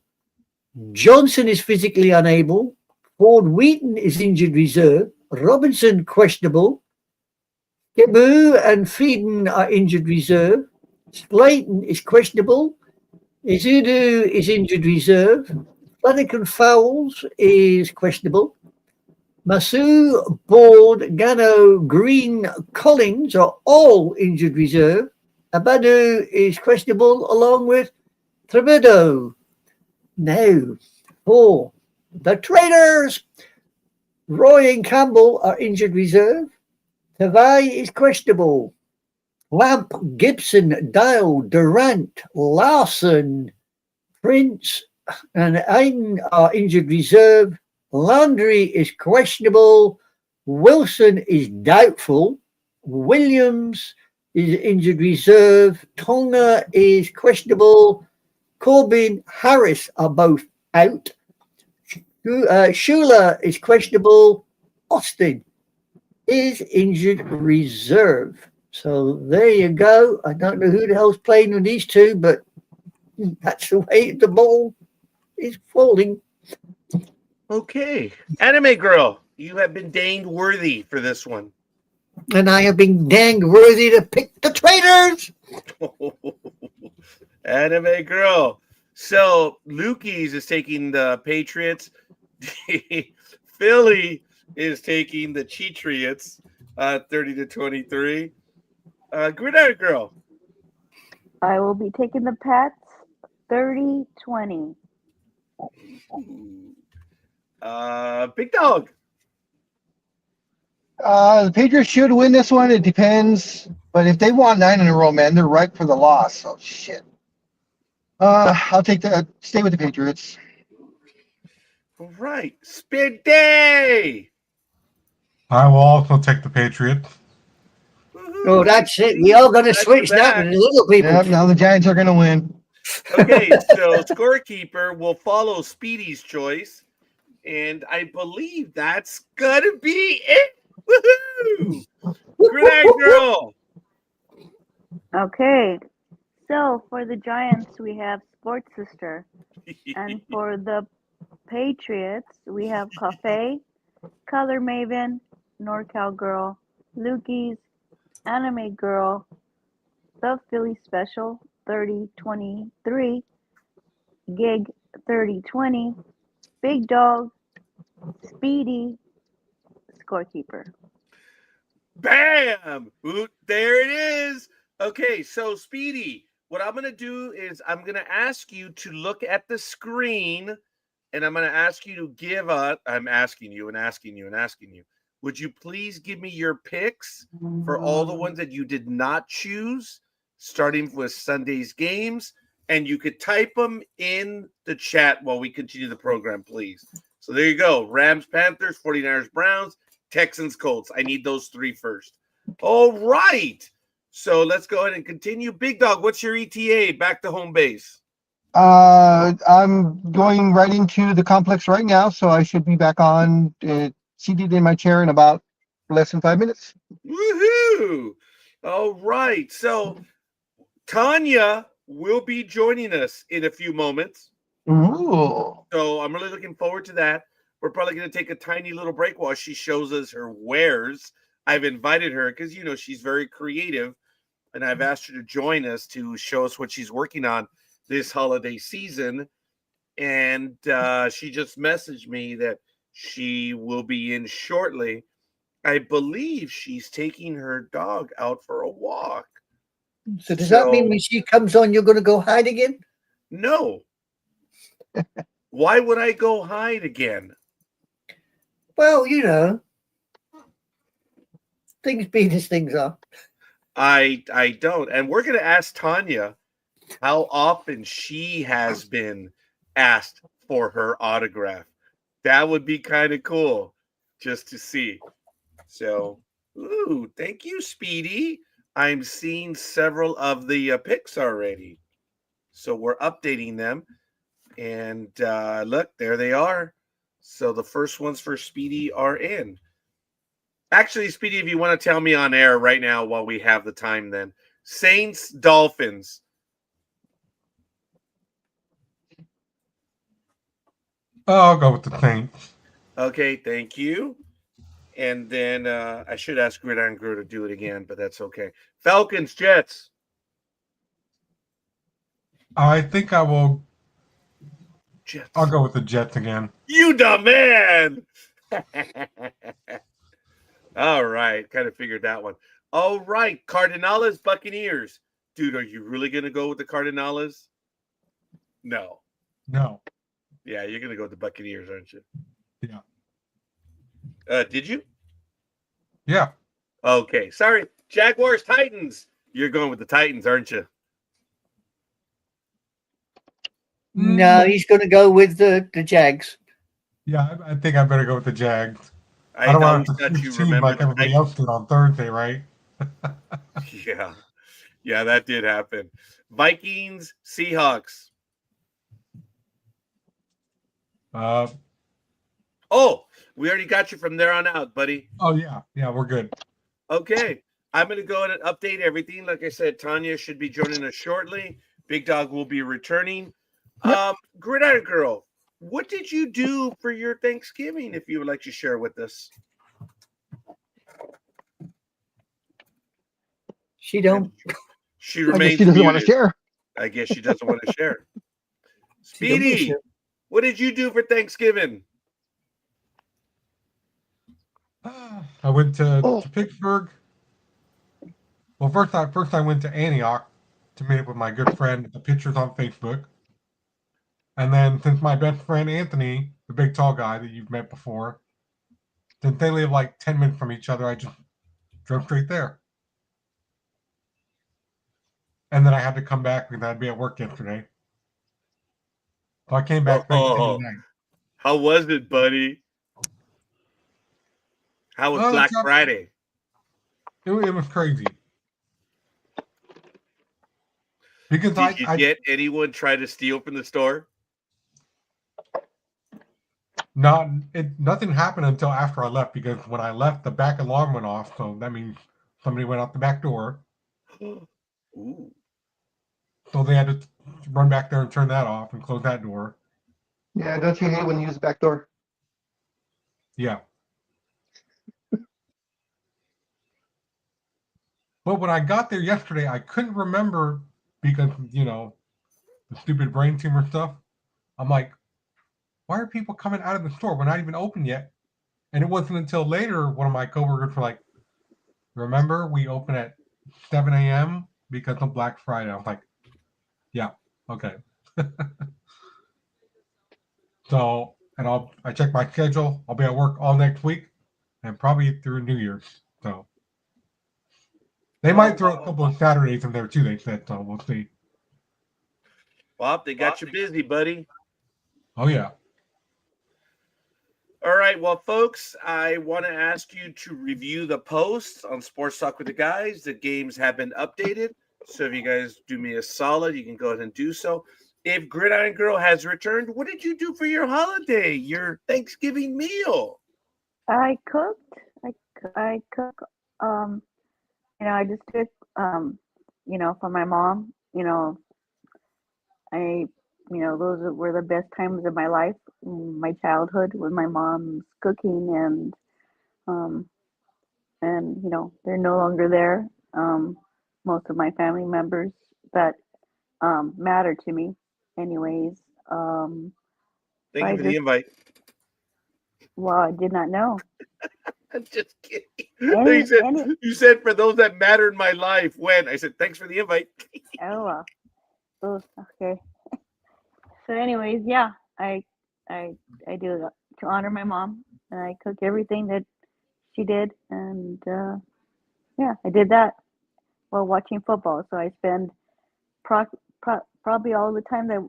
Johnson is physically unable. Ford Wheaton is injured reserve. Robinson questionable. Kebu and Frieden are injured reserve. Slayton is questionable. Izudu is injured reserve. Flanagan Fowles is questionable. Masu, Board, Gano, Green, Collins are all injured reserve. Abadu is questionable along with Trebedo. Now, for the traders, Roy and Campbell are injured reserve. Tavai is questionable. Lamp, Gibson, Dale, Durant, Larson, Prince, and Aiden are injured reserve. Landry is questionable. Wilson is doubtful. Williams is injured reserve. Tonga is questionable. Corbin, Harris are both out. Schuler is questionable. Austin is injured reserve. So there you go. I don't know who the hell's playing with these two, but that's the way the ball is falling. Okay. Anime girl, you have been deigned worthy for this one. And I have been dang worthy to pick the traitors. Anime girl. So Lukey's is taking the Patriots. Philly is taking the Cheatriots 30-23. Gridiron girl. I will be taking the Pats 30-20. Big dog. The Patriots should win this one. It depends. But if they won 9 in a row, man, they're ripe for the loss. So shit. I'll stay with the Patriots. All right. Spin day. I will also take the Patriots. Oh, that's it. We are going to switch that with the little people. Yep, now the Giants are going to win. Okay, so scorekeeper will follow Speedy's choice. And I believe that's going to be it. Woohoo! Gridiron girl. Okay. So for the Giants, we have Sports Sister. And for the Patriots, we have Cafe, Color Maven, NorCal Girl, Lukey's, Anime Girl, The Philly Special 30-23, Gig 30-20, Big Dog, Speedy, Scorekeeper. Bam! Ooh, there it is. Okay, so Speedy, what I'm going to do is I'm going to ask you to look at the screen, and I'm going to ask you to give up. I'm asking you and asking you and asking you. Would you please give me your picks for all the ones that you did not choose, starting with Sunday's games? And you could type them in the chat while we continue the program, please. So there you go. Rams, Panthers, 49ers, Browns, Texans, Colts. I need those 3 first. All right. So let's go ahead and continue. Big Dog, what's your ETA back to home base? I'm going right into the complex right now, so I should be back on seated in my chair in about less than 5 minutes. Woohoo! All right. So Tanya will be joining us in a few moments. Ooh. So I'm really looking forward to that. We're probably going to take a tiny little break while she shows us her wares. I've invited her because, you know, she's very creative, and I've asked her to join us to show us what she's working on this holiday season. And she just messaged me that she will be in shortly. I believe she's taking her dog out for a walk. So does that mean when she comes on, you're going to go hide again? No. Why would I go hide again? Well, you know, things being as things are. I don't. And we're going to ask Tanya how often she has been asked for her autograph. That would be kind of cool just to see. So, ooh, thank you, Speedy. I'm seeing several of the picks already. So we're updating them. And look, there they are. So the first ones for Speedy are in. Actually, Speedy, if you want to tell me on air right now while we have the time, then Saints, Dolphins. I'll go with the Saints. Okay, thank you. And then I should ask Gridiron Girl to do it again, but that's okay. Falcons, Jets. I think I will. Jets. I'll go with the Jets again. You the man. All right, kind of figured that one. All right, Cardinals, Buccaneers. Dude, are you really going to go with the Cardinals? No. No. Yeah, you're going to go with the Buccaneers, aren't you? Yeah. Did you? Yeah. Okay, sorry. Jaguars, Titans. You're going with the Titans, aren't you? No, he's going to go with the Jags. Yeah, I think I better go with the Jags. I I don't always want to thought you switch teams remember like the everybody Titans. else did on Thursday, right? Yeah, that did happen. Vikings, Seahawks. Oh, we already got you from there on out, buddy. Oh yeah, we're good. Okay, I'm going to go ahead and update everything. Like I said, Tanya should be joining us shortly. Big Dog will be returning. Yep. Gridiron Girl, what did you do for your Thanksgiving, if you would like to share with us? She don't. She I guess remains she doesn't want to muted. share. I guess she doesn't want to share. She don't want to Speedy, share. what did you do for Thanksgiving? I went to Pittsburgh. Well, first I went to Antioch to meet up with my good friend, the pictures on Facebook. And then since my best friend Anthony, the big tall guy that you've met before, since they live like 10 minutes from each other, I just drove straight there. And then I had to come back because I had to be at work yesterday. So I came back Thanksgiving night. How was it, buddy? How was Black Friday? It was crazy. Because Did you get anyone try to steal from the store? Nothing happened until after I left, because when I left, the back alarm went off. So that means somebody went out the back door. Ooh. So they had to run back there and turn that off and close that door. Yeah, don't you hate when you use the back door? Yeah. But when I got there yesterday, I couldn't remember because, the stupid brain tumor stuff. I'm like, why are people coming out of the store? We're not even open yet. And it wasn't until later one of my coworkers were like, remember, we open at 7 a.m. because of Black Friday. I was like, yeah, okay. So, and I check my schedule. I'll be at work all next week and probably through New Year's. So they might throw a couple of Saturdays in there too, they said, so we'll see. Bob, they got you busy, buddy. Oh yeah. All right, well, folks, I want to ask you to review the posts on Sports Talk with the Guys. The games have been updated, so if you guys do me a solid, you can go ahead and do so. If Gridiron Girl has returned, what did you do for your holiday, your Thanksgiving meal? I cooked. I cook. I just did. For my mom. Those were the best times of my life, my childhood, with my mom's cooking, and they're no longer there. Most of my family members that matter to me, anyways. Thank you for the invite. Well, I did not know. I'm just kidding. You said for those that matter in my life. When I said thanks for the invite. Oh, okay. So, anyways, yeah, I do it to honor my mom, and I cook everything that she did, and yeah, I did that while watching football. So I spend probably all the time that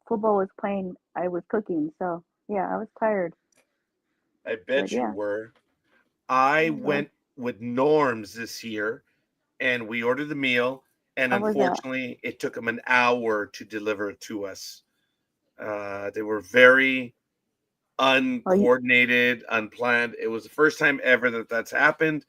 football was playing, I was cooking. So yeah, I was tired. I bet you were. I went with Norms this year, and we ordered the meal, and unfortunately, it took them an hour to deliver it to us. They were very uncoordinated, unplanned. It was the first time ever that that's happened.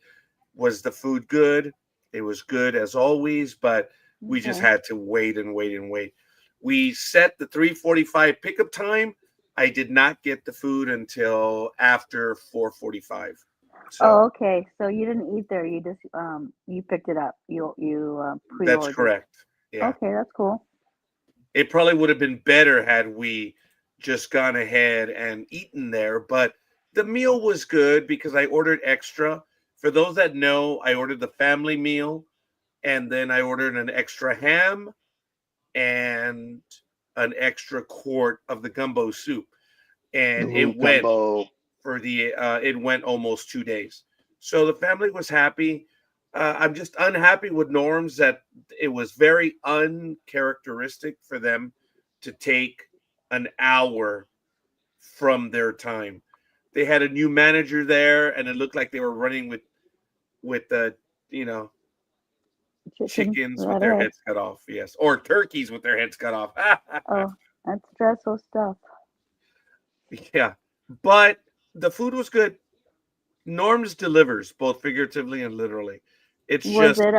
Was the food good? It was good as always, but we just had to wait and wait and wait. We set the 3:45 pickup time. I did not get the food until after 4:45. So, okay. So you didn't eat there. You just you picked it up. You pre-ordered. That's correct. Yeah. Okay, that's cool. It probably would have been better had we just gone ahead and eaten there, but the meal was good because I ordered extra. For those that know, I ordered the family meal, and then I ordered an extra ham and an extra quart of the gumbo soup, and it went almost 2 days. So the family was happy. I'm just unhappy with Norms that it was very uncharacteristic for them to take an hour from their time. They had a new manager there, and it looked like they were running with the you know chickens with right their ahead. heads cut off. Yes, or turkeys with their heads cut off. Oh, that's stressful stuff. Yeah, but the food was good. Norms delivers both figuratively and literally. It's Was just it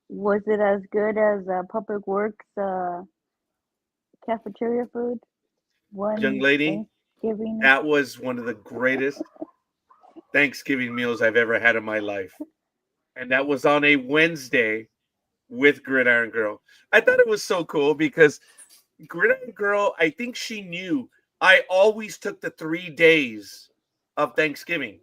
was it as good as Public Works cafeteria food? young One lady. Thanksgiving. That was one of the greatest Thanksgiving meals I've ever had in my life, and that was on a Wednesday with Gridiron Girl. I thought it was so cool because Gridiron Girl, I think she knew I always took the 3 days of Thanksgiving.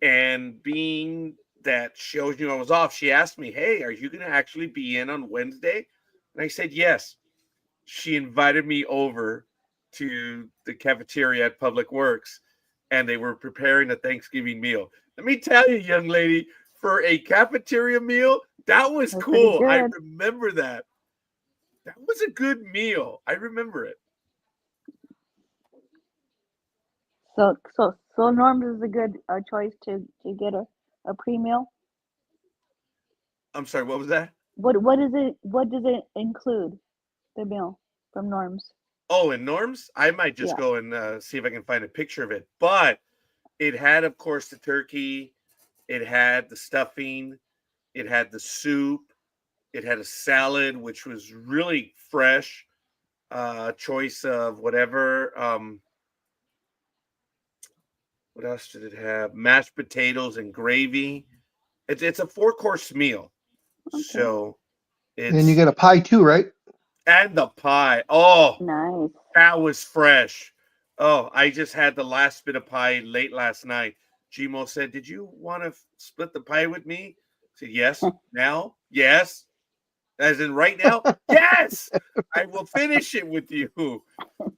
And being that she always knew I was off, she asked me, "Hey, are you going to actually be in on Wednesday?" And I said, "Yes." She invited me over to the cafeteria at Public Works, and they were preparing a Thanksgiving meal. Let me tell you, young lady, for a cafeteria meal, that was That's pretty cool. I good. remember that. That was a good meal. I remember it. So Norm's is a good choice to get a pre meal. I'm sorry, what was that? What is it? What does it include? The meal from Norm's. Oh, and Norms? I might just Yeah. go and see if I can find a picture of it. But it had, of course, the turkey. It had the stuffing. It had the soup. It had a salad, which was really fresh. Choice of whatever. What else did it have? Mashed potatoes and gravy. It's a 4-course meal. Okay. So And then you it's get a pie too, right? and the pie. Oh, Nice. that was fresh. Oh, I just had the last bit of pie late last night. Gmo said, "Did you want to split the pie with me?" I said, "Yes." Now? Yes. As in right now? Yes. I will finish it with you.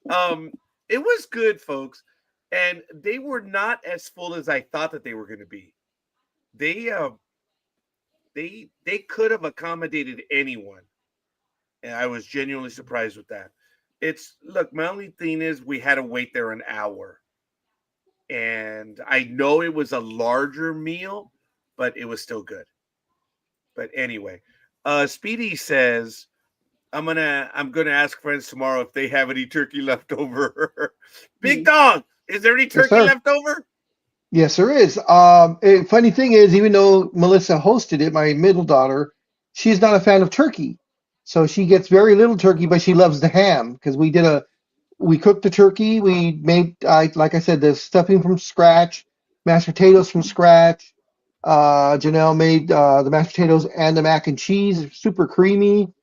Um, it was good, folks. And they were not as full as I thought that they were going to be. They they could have accommodated anyone. And I was genuinely surprised with that. It's look, my only thing is we had to wait there an hour. And I know it was a larger meal, but it was still good. But anyway, Speedy says I'm gonna ask friends tomorrow if they have any turkey left over. Big Dog, is there any Yes, turkey sir. left over? Yes, there is. Funny thing is, even though Melissa hosted it, my middle daughter, she's not a fan of turkey. So she gets very little turkey, but she loves the ham because we cooked the turkey. We made, like I said, the stuffing from scratch, mashed potatoes from scratch. Janelle made the mashed potatoes and the mac and cheese, super creamy.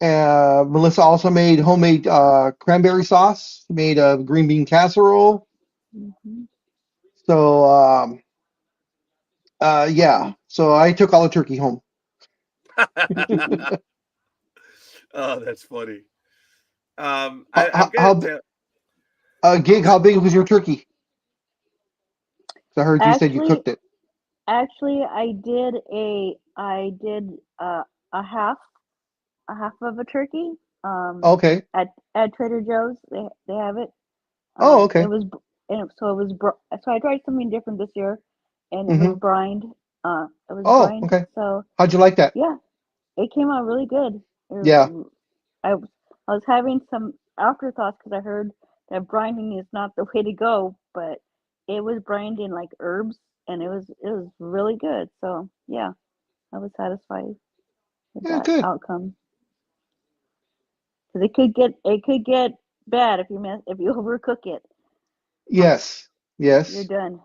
Melissa also made homemade cranberry sauce. She made a green bean casserole. Hmm. So yeah. So I took all the turkey home. Oh, that's funny. I'm How, gonna how tell. Gig? How big was your turkey? 'Cause I heard you said you Actually, cooked it. actually, I did a half of a turkey. Okay. At Trader Joe's, they have it. Oh, It okay. was so it was so I tried something different this year, and it was Mm-hmm. brined. It was Oh, brined. okay. So How'd you like that? yeah, it came out really good. Yeah. I was having some afterthoughts because I heard that brining is not the way to go, but it was brined in like herbs, and it was really good. So yeah, I was satisfied with Yeah, that good. outcome. Because it could get bad if you overcook it. Yes. You're Yes. done.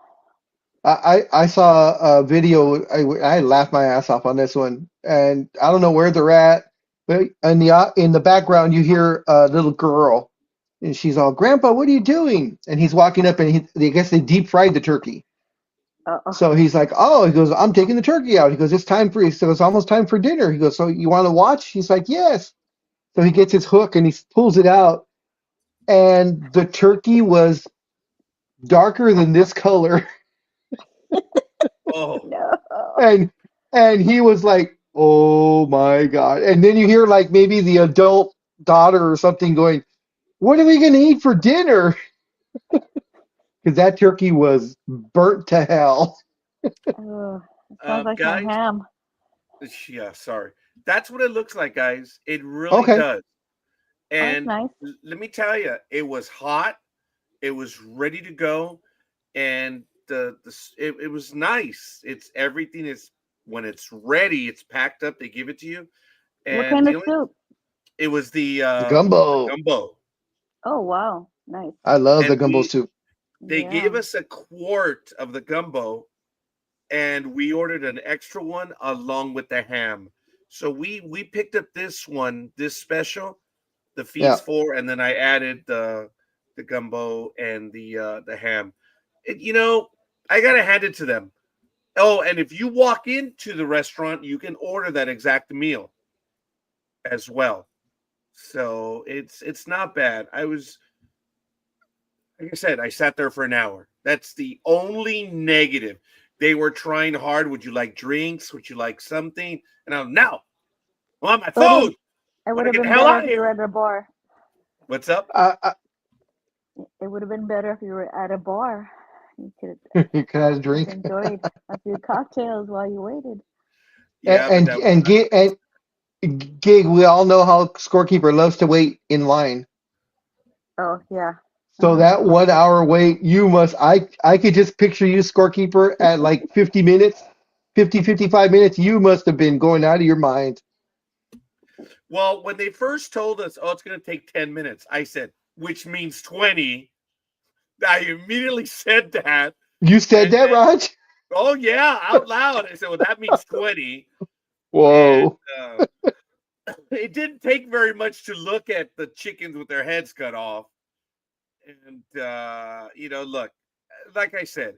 I saw a video. I laughed my ass off on this one, and I don't know where they're at, but in the background you hear a little girl, and she's all, "Grandpa, what are you doing?" And he's walking up, and I guess they deep fried the turkey. Uh-oh. So he's like, "Oh," he goes, "I'm taking the turkey out." He goes, "It's time for," he said, "It's almost time for dinner." He goes, "So you want to watch?" He's like, "Yes." So he gets his hook and he pulls it out, and the turkey was darker than this color. Oh, No. and he was like, "Oh my God!" And then you hear like maybe the adult daughter or something going, "What are we gonna eat for dinner?" Because that turkey was burnt to hell. Oh, it sounds like my guys. ham. Yeah, sorry. That's what it looks like, guys. It really Okay. does. Oh, that's And nice. let me tell you, it was hot. It was ready to go, and it was nice. It's everything is when it's ready, it's packed up. They give it to you, What and kind of soup? it was The the gumbo. gumbo, Oh, wow. Nice. I love the and gumbo soup. they Yeah. gave us a quart of the gumbo, and we ordered an extra one along with the ham. So we picked up this special, the Yeah. feast 4, and then I added the gumbo and the ham. I gotta hand it to them. Oh, and if you walk into the restaurant, you can order that exact meal as well. So it's not bad. Like I said, I sat there for an hour. That's the only negative. They were trying hard. Would you like drinks? Would you like something? And I'm no. I want my It would have, food. it I would want to have get the been hell better out if of you were here. at a bar. What's up? It would have been better if you were at a bar. You could You could have a have drink. enjoyed a few cocktails while you waited. Yeah, but that was And not. gig. We all know how scorekeeper loves to wait in line. Oh, yeah. So that 1 hour wait, you must. I could just picture you scorekeeper at like 50 minutes, 55 minutes. You must have been going out of your mind. Well, when they first told us, oh, it's going to take 10 minutes, I said, which means 20. I immediately said that. You said And that, then, Raj? oh, yeah, out loud. I said, well, that means 20. And Whoa. it didn't take very much to look at the chickens with their heads cut off. And, look, like I said,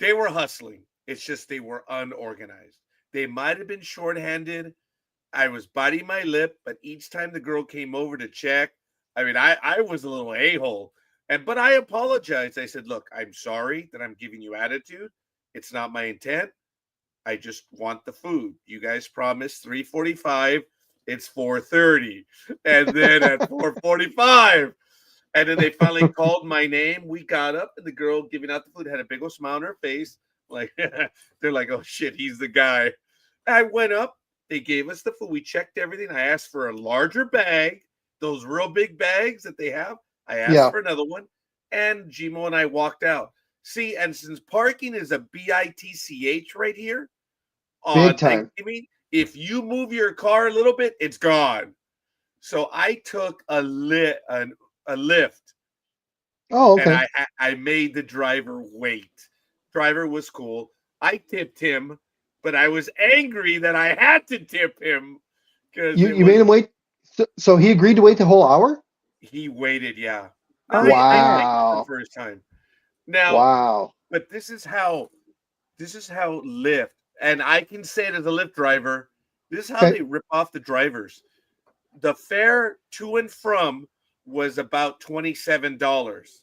they were hustling. It's just they were unorganized. They might have been shorthanded. I was biting my lip, but each time the girl came over to check, I was a little a-hole. But I apologized. I said, look, I'm sorry that I'm giving you attitude. It's not my intent. I just want the food. You guys promised 3:45. It's 4:30. And then at 4:45. And then they finally called my name. We got up, and the girl giving out the food had a big old smile on her face. Like they're like, oh shit, he's the guy. I went up. They gave us the food. We checked everything. I asked for a larger bag, those real big bags that they have. I asked Yeah. for another one, and Gmo and I walked out. See, and since parking is a BITCH right here on Big time. Thanksgiving, if you move your car a little bit, it's gone. So I took a lift, Oh, and okay. I made the driver wait. Driver was cool. I tipped him, but I was angry that I had to tip him because You made him wait. So he agreed to wait the whole hour? he waited. Yeah, no, Oh, I snap. thanked him Wow. for his time. Now, Wow. but this is how Lyft, and I can say it as a Lyft driver. This is how Okay. they rip off the drivers. The fare to and from was about $27.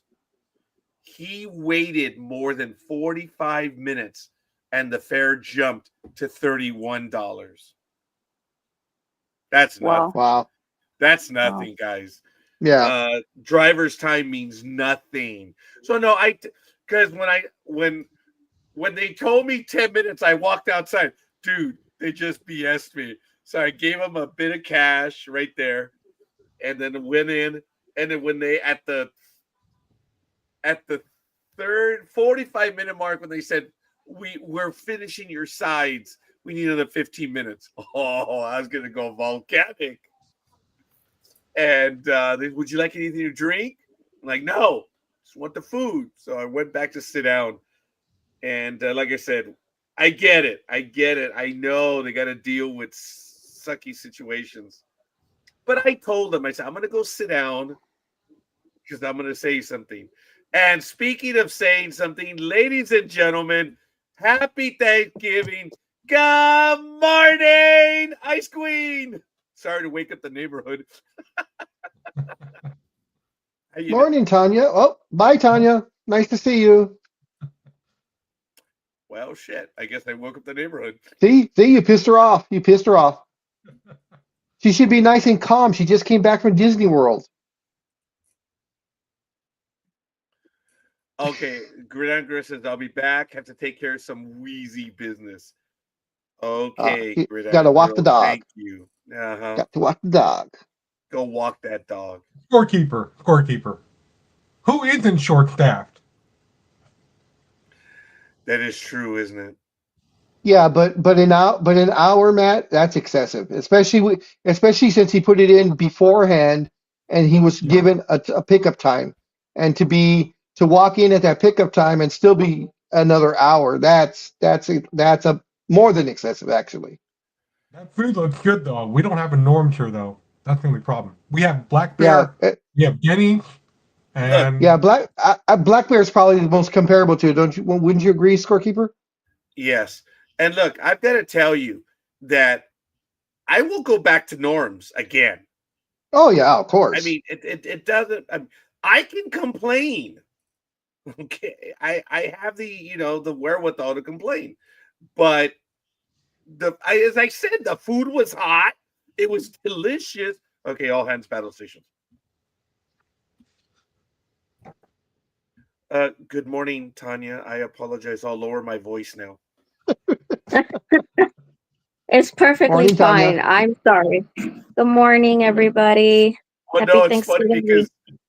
He waited more than 45 minutes and the fare jumped to $31. That's Wow. nothing. Wow. That's Wow. nothing, guys. Yeah. Driver's time means nothing. So no, because when they told me 10 minutes, I walked outside. Dude, they just BS'd me. So I gave them a bit of cash right there and then went in. And then when they at the third 45-minute mark, when they said we're finishing your sides, we need another 15 minutes. Oh, I was gonna go volcanic. And would you like anything to drink? I'm like, no, just want the food. So I went back to sit down. And like I said, I get it. I know they got to deal with sucky situations. But I told them, I said, I'm going to go sit down because I'm going to say something. And speaking of saying something, ladies and gentlemen, happy Thanksgiving. Good morning, Ice Queen. Sorry to wake up the neighborhood. How you doing? Morning, Tanya. Oh, bye, Tanya. Nice to see you. Well, shit. I guess I woke up the neighborhood. See, you pissed her off. You pissed her off. She should be nice and calm. She just came back from Disney World. Okay, Gridiron says I'll be back. Have to take care of some wheezy business. Okay, You Gridiron gotta walk the dog. Thank you. Got to walk the dog. Go walk that dog. Scorekeeper. Who isn't short-staffed? That is true, isn't it? Yeah, but in our Matt, that's excessive. Especially since he put it in beforehand, and he was given a pickup time, and to walk in at that pickup time and still be another hour. That's a more than excessive, actually. That food looks good, though. We don't have a Norms here, though. That's the only problem. We have Black Bear, we have Denny's, and Black Bear is probably the most comparable to it, don't you? Wouldn't you agree, Scorekeeper? Yes. And look, I've got to tell you that I will go back to Norms again. Oh yeah, of course. I mean, it doesn't. I can complain. Okay, I have the the wherewithal to complain, but as I said, the food was hot. It was delicious. Okay, all hands battle stations. Good morning, Tanya. I apologize. I'll lower my voice now. It's perfectly Morning, fine. Tanya. I'm sorry. Good morning, everybody. But Happy no, it's funny Thanksgiving because week.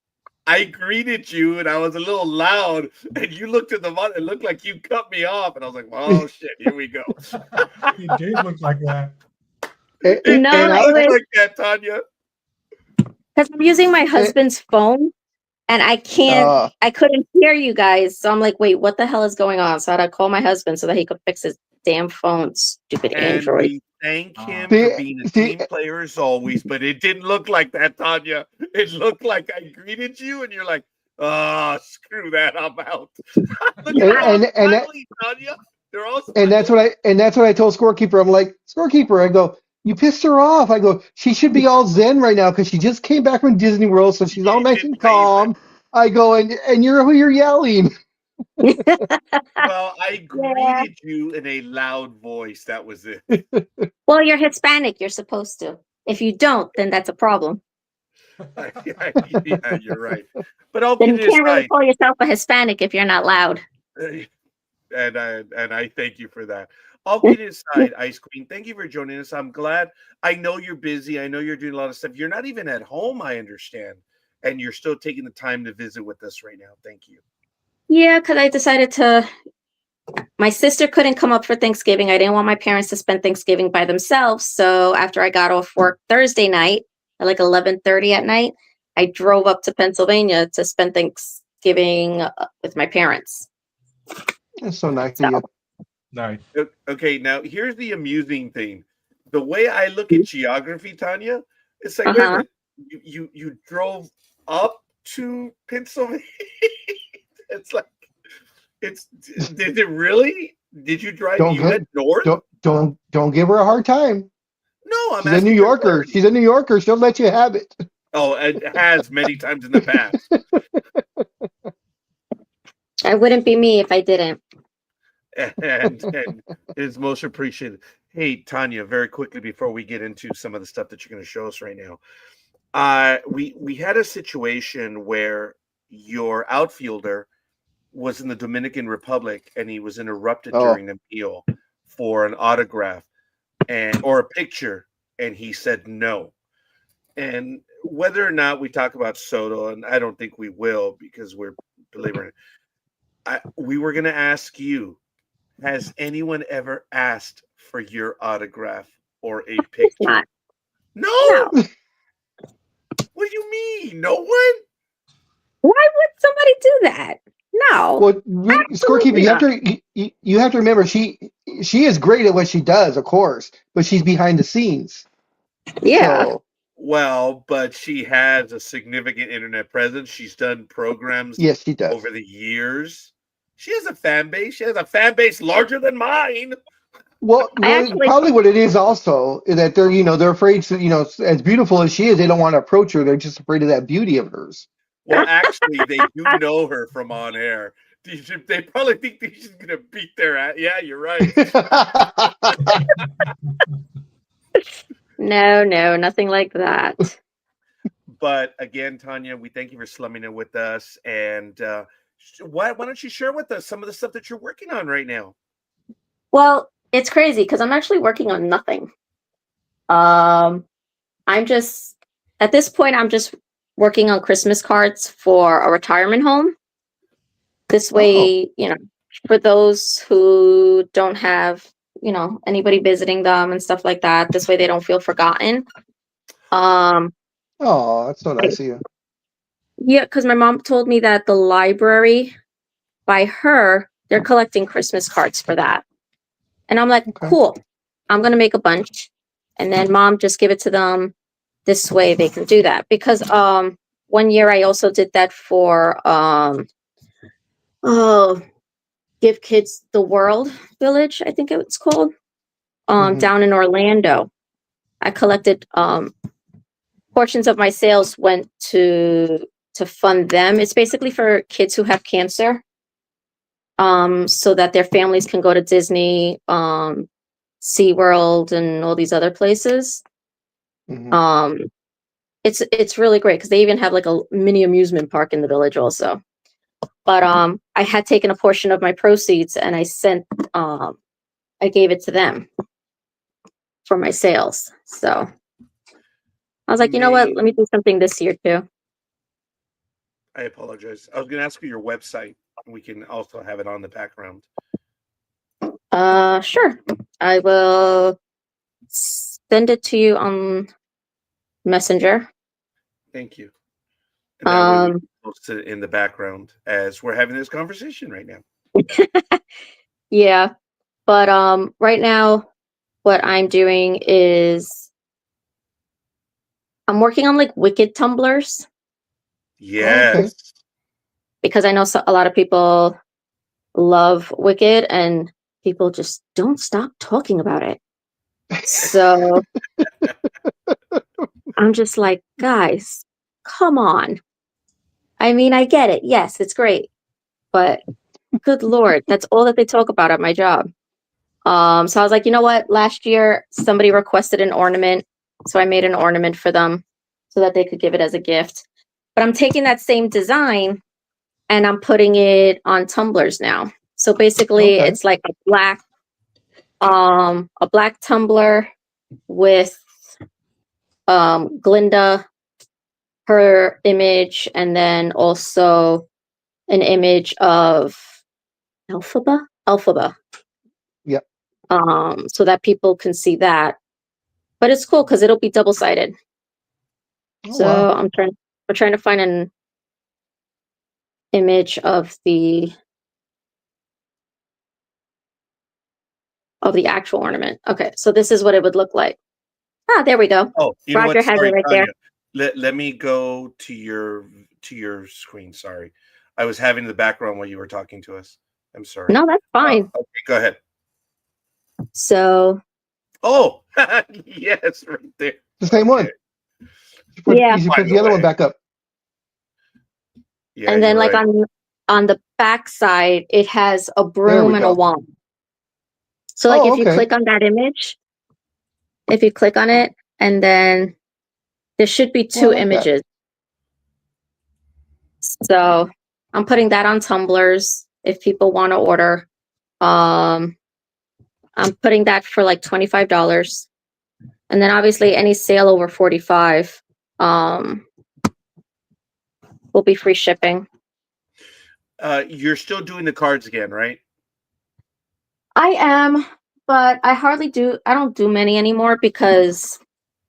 I greeted you and I was a little loud, and you looked at the button. It looked like you cut me off, and I was like, "Oh shit, here we go." He did look like that. No, It it looked was like that, Tanya. because I'm using my husband's phone and I couldn't hear you guys. So I'm like, wait, what the hell is going on? So I had to call my husband so that he could fix his damn phone, stupid And Android. we thank him for being a team player as always, but it didn't look like that, Tanya. It looked like I greeted you, and you're like, "Oh, screw that, I'm out." Look at Tanya. They're all and that's what I told Scorekeeper. I'm like, Scorekeeper, I go, you pissed her off. I go, she should be all zen right now because she just came back from Disney World, so she's all nice and calm. I go, and you're yelling. Well, I greeted you in a loud voice. That was it. Well, you're Hispanic. You're supposed to. If you don't, then that's a problem. Yeah, you're right. But I'll Then get you can't really right. call yourself a Hispanic if you're not loud. And I thank you for that. All kidding aside, Ice Queen, thank you for joining us. I'm glad. I know you're busy. I know you're doing a lot of stuff. You're not even at home, I understand. And you're still taking the time to visit with us right now. Thank you. Yeah, because I decided my sister couldn't come up for Thanksgiving. I didn't want my parents to spend Thanksgiving by themselves. So after I got off work Thursday night at like 11:30 at night, I drove up to Pennsylvania to spend Thanksgiving with my parents. That's so nice of you. Nice. Okay, now here's the amusing thing. The way I look at geography, Tanya, it's like, wait a minute, you drove up to Pennsylvania? It's like, did it really? Did you drive? You went north? Don't give her a hard time. No, She's a New Yorker. She's a New Yorker. She'll let you have it. Oh, it has many times in the past. I wouldn't be me if I didn't. And it's most appreciated. Hey, Tanya, very quickly before we get into some of the stuff that you're going to show us right now, we had a situation where your outfielder was in the Dominican Republic and he was interrupted during the meal for an autograph or a picture, and he said no. And whether or not we talk about Soto, and I don't think we will because we're belaboring it, we were going to ask you, has anyone ever asked for your autograph or a picture? No. What do you mean? No one? Why would somebody do that? No. Well, Scorekeeper, you have to remember she is great at what she does, of course, but she's behind the scenes. Yeah. So, well, but she has a significant internet presence. She's done programs yes, she does. over the years. She has a fan base. She has a fan base larger than mine. Well, probably what it is also is that they're afraid to, as beautiful as she is, they don't want to approach her. They're just afraid of that beauty of hers. Well, actually, they do know her from on air. They probably think Tisha's gonna beat their ass. Yeah, you're right. No, nothing like that. But again, Tanya, we thank you for slumming it with us. And why don't you share with us some of the stuff that you're working on right now? Well, it's crazy because I'm actually working on nothing. I'm just, at this point, I'm just working on Christmas cards for a retirement home. This way, for those who don't have, anybody visiting them and stuff like that, this way they don't feel forgotten. Oh, that's so nice of you. Yeah, because my mom told me that the library by her, they're collecting Christmas cards for that. And I'm like, Okay. cool, I'm going to make a bunch. And then mom, just give it to them. This way they can do that. Because 1 year I also did that for, Give Kids the World Village, I think it's called, down in Orlando. I collected, portions of my sales went to fund them. It's basically for kids who have cancer, so that their families can go to Disney, SeaWorld, and all these other places. It's really great because they even have like a mini amusement park in the village also. But I had taken a portion of my proceeds and I gave it to them for my sales. So I was like, you know what? Let me do something this year too. I apologize. I was going to ask you your website. We can also have it on the background. Sure. I will send it to you on Messenger. Thank you. And that way we can post it in the background as we're having this conversation right now. Yeah. But right now what I'm doing is I'm working on like Wicked tumblers. Yes. Okay. Because I know a lot of people love Wicked and people just don't stop talking about it. So I'm just like, guys, come on. I mean, I get it. Yes, it's great. But good Lord, that's all that they talk about at my job. So I was like, you know what? Last year, somebody requested an ornament. So I made an ornament for them so that they could give it as a gift. But I'm taking that same design and I'm putting it on tumblers now. So basically, it's like a black tumbler with Glinda, her image, and then also an image of Elphaba. Yep. So that people can see that. But it's cool because it'll be double-sided. Oh, So wow. we're trying to find an image of the actual ornament. Okay, so this is what it would look like. Ah, there we go. Oh, you know Roger what? has Sorry, it right Tanya. there. Let me go to your screen. Sorry. I was having the background while you were talking to us. I'm sorry. No, that's fine. Okay, go ahead. So. Oh, yes, right there. The same one. Yeah. You should put the other one back up. Yeah, and then like right. on the back side, it has a broom and a wand. So like if you click on that image, if you click on it, and then there should be two images. So I'm putting that on tumblers if people want to order. I'm putting that for like $25. And then obviously any sale over 45 will be free shipping. You're still doing the cards again, right? I am, but I don't do many anymore because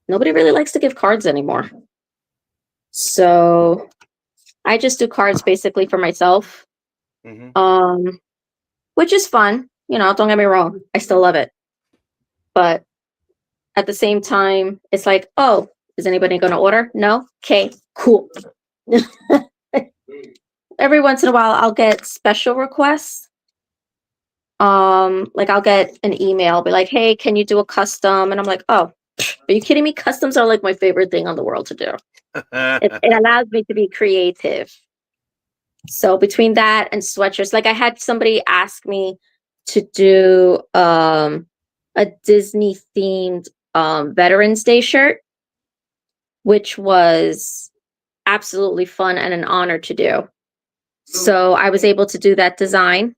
nobody really likes to give cards anymore. So I just do cards basically for myself. Which is fun. Don't get me wrong. I still love it. But at the same time, it's like, oh, is anybody going to order? No? Okay, cool. Every once in a while, I'll get special requests. Like I'll get an email, be like, hey, can you do a custom? And I'm like, oh, are you kidding me? Customs are like my favorite thing on the world to do. It allows me to be creative. So between that and sweatshirts, like I had somebody ask me to do a Disney themed Veterans Day shirt, which was absolutely fun and an honor to do. So I was able to do that design,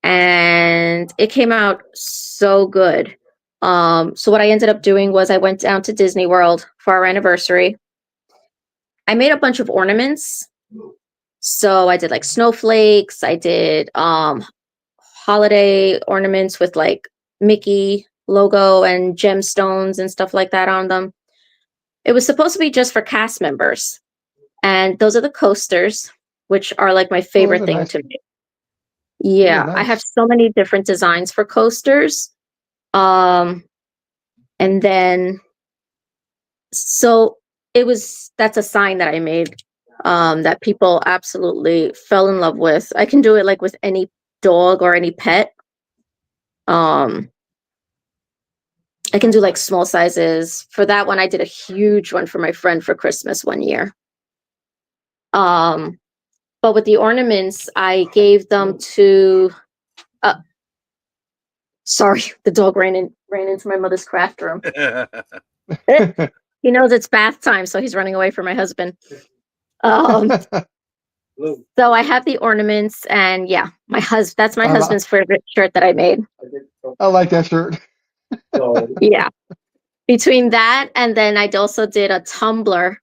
and it came out so good. So what I ended up doing was I went down to Disney World for our anniversary. I made a bunch of ornaments. So I did like snowflakes. I did holiday ornaments with like Mickey logo and gemstones and stuff like that on them. It was supposed to be just for cast members. And those are the coasters, which are like my favorite thing to make. Yeah, I have so many different designs for coasters. And then, so that's a sign that I made that people absolutely fell in love with. I can do it like with any dog or any pet. I can do like small sizes. For that one, I did a huge one for my friend for Christmas one year. But with the ornaments, I gave them to, sorry, the dog ran into my mother's craft room. He knows it's bath time, so he's running away from my husband. So I have the ornaments, and yeah, that's my husband's favorite shirt that I made. I like that shirt. Yeah. Between that, and then I also did a tumbler,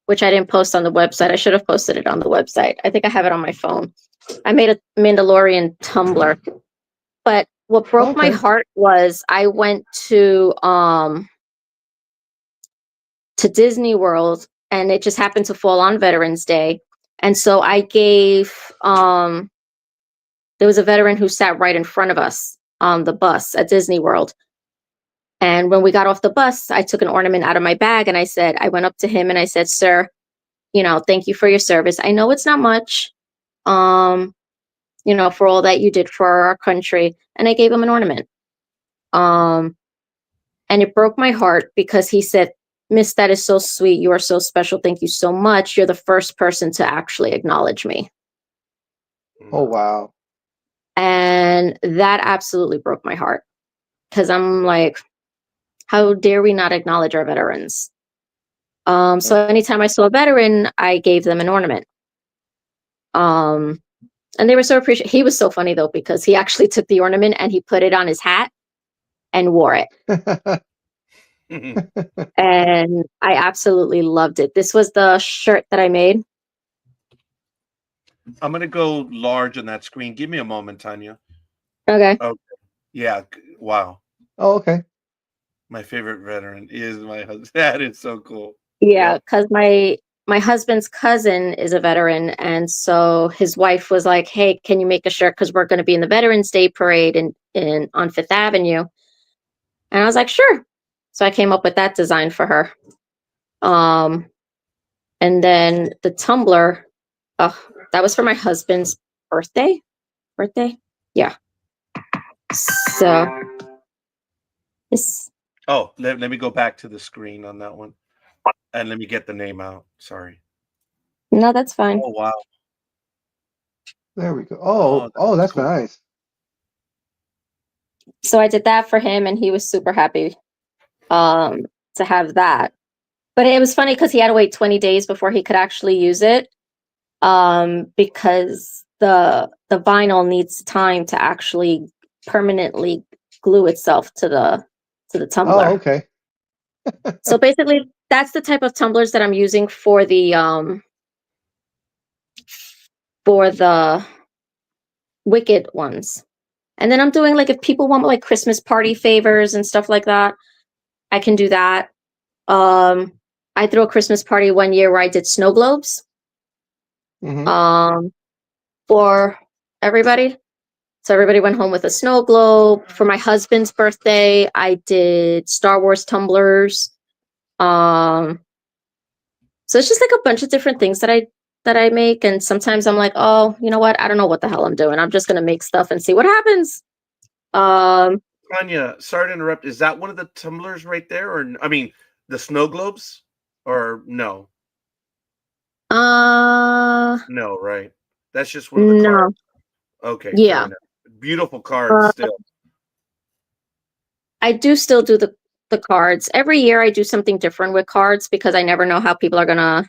which I didn't post on the website. I should have posted it on the website. I think I have it on my phone. I made a Mandalorian tumbler. But what broke my heart was I went to Disney World, and it just happened to fall on Veterans Day. And so I gave there was a veteran who sat right in front of us on the bus at Disney World. And when we got off the bus, I took an ornament out of my bag, and I went up to him and I said, "Sir, thank you for your service. I know it's not much, for all that you did for our country." And I gave him an ornament. And it broke my heart because he said, "Miss, that is so sweet. You are so special. Thank you so much. You're the first person to actually acknowledge me." Oh, wow. And that absolutely broke my heart, because I'm like, how dare we not acknowledge our veterans? So anytime I saw a veteran, I gave them an ornament. And they were so appreciative. He was so funny though, because he actually took the ornament and he put it on his hat and wore it. And I absolutely loved it. This was the shirt that I made. I'm going to go large on that screen. Give me a moment, Tanya. Okay. Oh, yeah. Wow. Oh, okay. My favorite veteran is my husband. That is so cool. Yeah, because my husband's cousin is a veteran, and so his wife was like, "Hey, can you make a shirt? Because we're going to be in the Veterans Day parade on Fifth Avenue." And I was like, "Sure." So I came up with that design for her. And then the tumbler, that was for my husband's birthday. Yeah. So this. Oh, let me go back to the screen on that one. And let me get the name out. Sorry. No, that's fine. Oh, wow. There we go. Oh, that's cool. Nice. So I did that for him, and he was super happy to have that. But it was funny because he had to wait 20 days before he could actually use it, because the vinyl needs time to actually permanently glue itself to the tumbler. Oh, okay. So basically, that's the type of tumblers that I'm using for the Wicked ones. And then I'm doing, like, if people want like Christmas party favors and stuff like that, I can do that. I threw a Christmas party one year where I did snow globes for everybody. So everybody went home with a snow globe. For my husband's birthday, I did Star Wars tumblers. So it's just like a bunch of different things that I make. And sometimes I'm like, oh, you know what? I don't know what the hell I'm doing. I'm just going to make stuff and see what happens. Tanya, sorry to interrupt. Is that one of the tumblers right there? Or, I mean, the snow globes? Or no? No, right? That's just one of the No. cards. Okay, fair Yeah. enough. Beautiful cards still. I do still do the cards. Every year I do something different with cards because I never know how people are gonna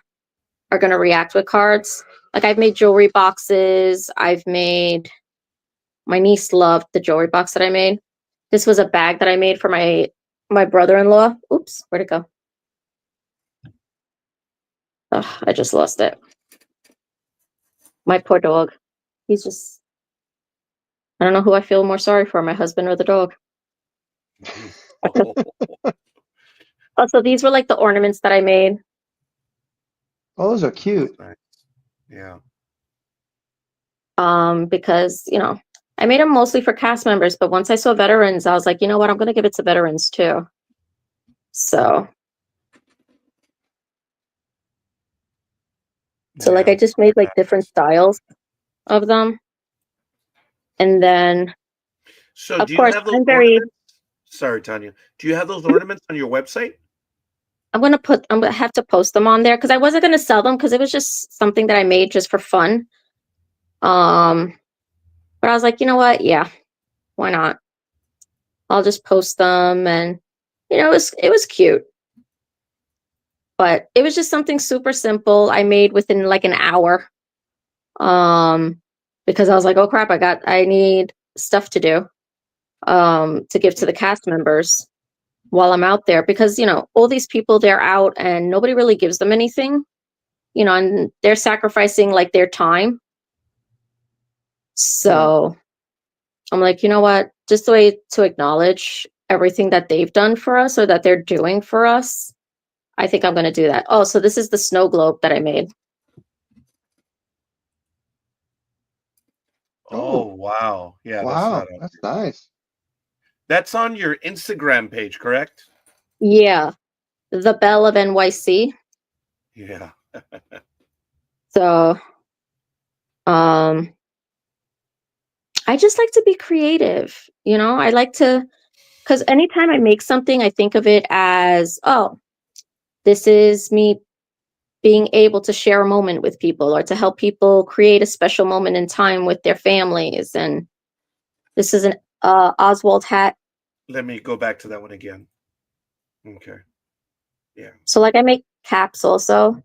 react with cards. Like I've made jewelry boxes. My niece loved the jewelry box that I made. This was a bag that I made for my brother-in-law. Oops, where'd it go? Oh, I just lost it. My poor dog. He's just, I don't know who I feel more sorry for, my husband or the dog. Also, these were like the ornaments that I made. Oh, those are cute. Yeah. Because, I made them mostly for cast members, but once I saw veterans, I was like, you know what, I'm going to give it to veterans too. So like I just made like different styles of them. And then, So of do you course, have those I'm very, ornaments? Sorry, Tanya. Do you have those ornaments on your website? I'm gonna have to post them on there because I wasn't gonna sell them because it was just something that I made just for fun. But I was like, you know what? Yeah, why not? I'll just post them, and it was cute. But it was just something super simple I made within like an hour. Because I was like, oh crap, I need stuff to do. To give to the cast members while I'm out there because all these people, they're out and nobody really gives them anything, and they're sacrificing like their time. So I'm like, you know what, just a way to acknowledge everything that they've done for us or that they're doing for us. I think I'm going to do that. Oh, so this is the snow globe that I made. Oh, wow. Yeah, Wow, that's nice. That's on your Instagram page, correct? Yeah, the Belle of NYC. Yeah. So I just like to be creative, I like to, because anytime I make something, I think of it as, oh, this is me being able to share a moment with people or to help people create a special moment in time with their families. And this is an Oswald hat. Let me go back to that one again. Okay. Yeah. So like I make caps also.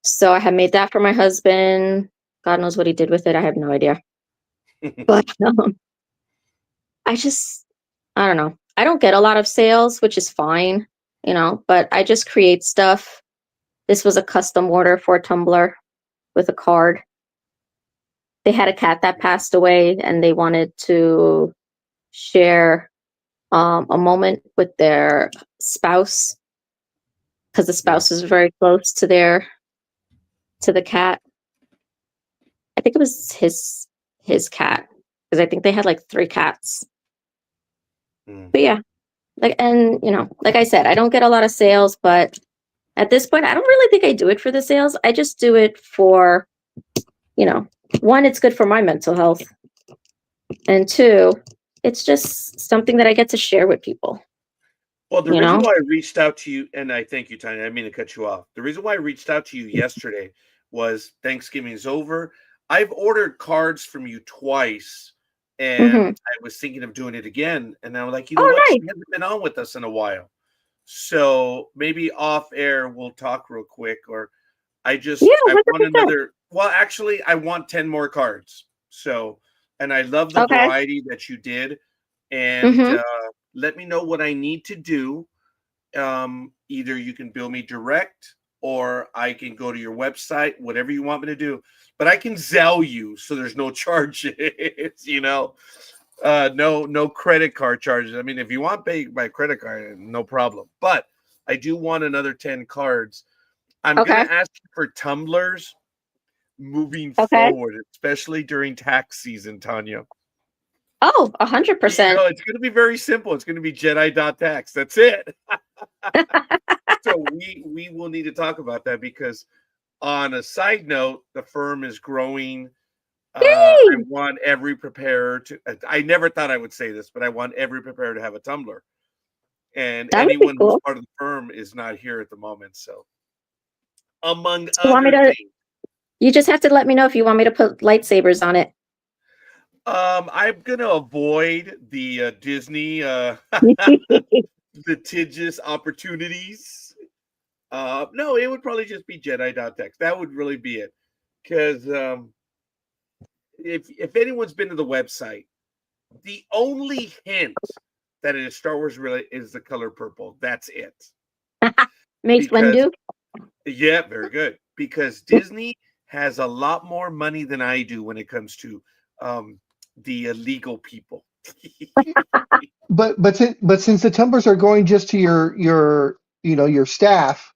So I had made that for my husband. God knows what he did with it. I have no idea. But I don't know. I don't get a lot of sales, which is fine, but I just create stuff. This was a custom order for a tumbler with a card. They had a cat that passed away and they wanted to share a moment with their spouse because the spouse is very close to the cat. I think it was his cat because I think they had like 3 cats. But yeah, like I said, I don't get a lot of sales, but at this point, I don't really think I do it for the sales. I just do it for, one, it's good for my mental health, and 2, it's just something that I get to share with people. Well, the reason why I reached out to you, and I thank you, Tanya, I didn't mean to cut you off. The reason why I reached out to you yesterday was Thanksgiving is over. I've ordered cards from you twice, and I was thinking of doing it again. And I was like, you know what? Nice. She hasn't been on with us in a while. So maybe off air, we'll talk real quick. Or I want another. Well, actually, I want 10 more cards. So, and I love the variety that you did. And let me know what I need to do. Either you can bill me direct or I can go to your website, whatever you want me to do. But I can Zelle you so there's no charges, no credit card charges. I mean, if you want pay by credit card, no problem. But I do want another 10 cards. I'm going to ask you for tumblers moving forward, especially during tax season, Tanya. Oh, 100%. It's going to be very simple. It's going to be Jedi.tax. That's it. So we will need to talk about that because on a side note, the firm is growing. I want every preparer to, I never thought I would say this, but I want every preparer to have a tumbler. And anyone who's part of the firm is not here at the moment. So among other things. You just have to let me know if you want me to put lightsabers on it. I'm gonna avoid the Disney litigious opportunities. No, it would probably just be Jedi.text. That would really be it. Because if anyone's been to the website, the only hint that it is Star Wars related is the color purple. That's it. Makes Because- Wendu. Yeah, very good. Because Disney has a lot more money than I do when it comes to the illegal people. But since the tumblers are going just to your staff,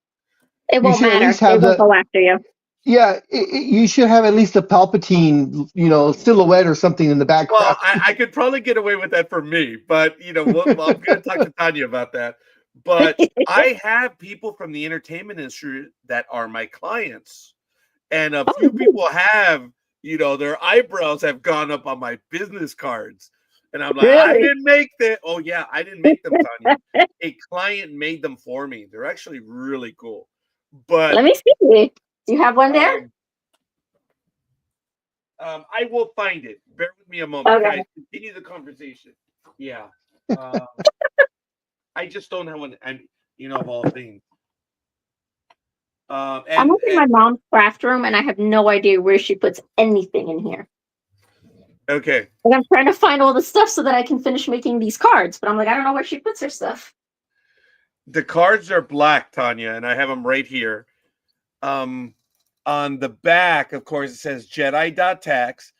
It won't should at matter. least They have won't go after you. yeah, you should have at least a Palpatine, silhouette or something in the background. Well, I could probably get away with that for me, but I'm going to talk to Tanya about that. But I have people from the entertainment industry that are my clients, and a few people have, their eyebrows have gone up on my business cards, and I'm like, I Really? didn't make that. Oh yeah, I didn't make them, Tanya. A client made them for me. They're actually really cool. But Let me see. Do you have one there? I will find it. Bear with me a moment. Okay. Guys, continue the conversation. Yeah. I just don't have one, and of all things. I'm looking in my mom's craft room, and I have no idea where she puts anything in here. Okay. And I'm trying to find all the stuff so that I can finish making these cards, but I'm like, I don't know where she puts her stuff. The cards are black, Tanya, and I have them right here. On the back, of course, it says Jedi.tax,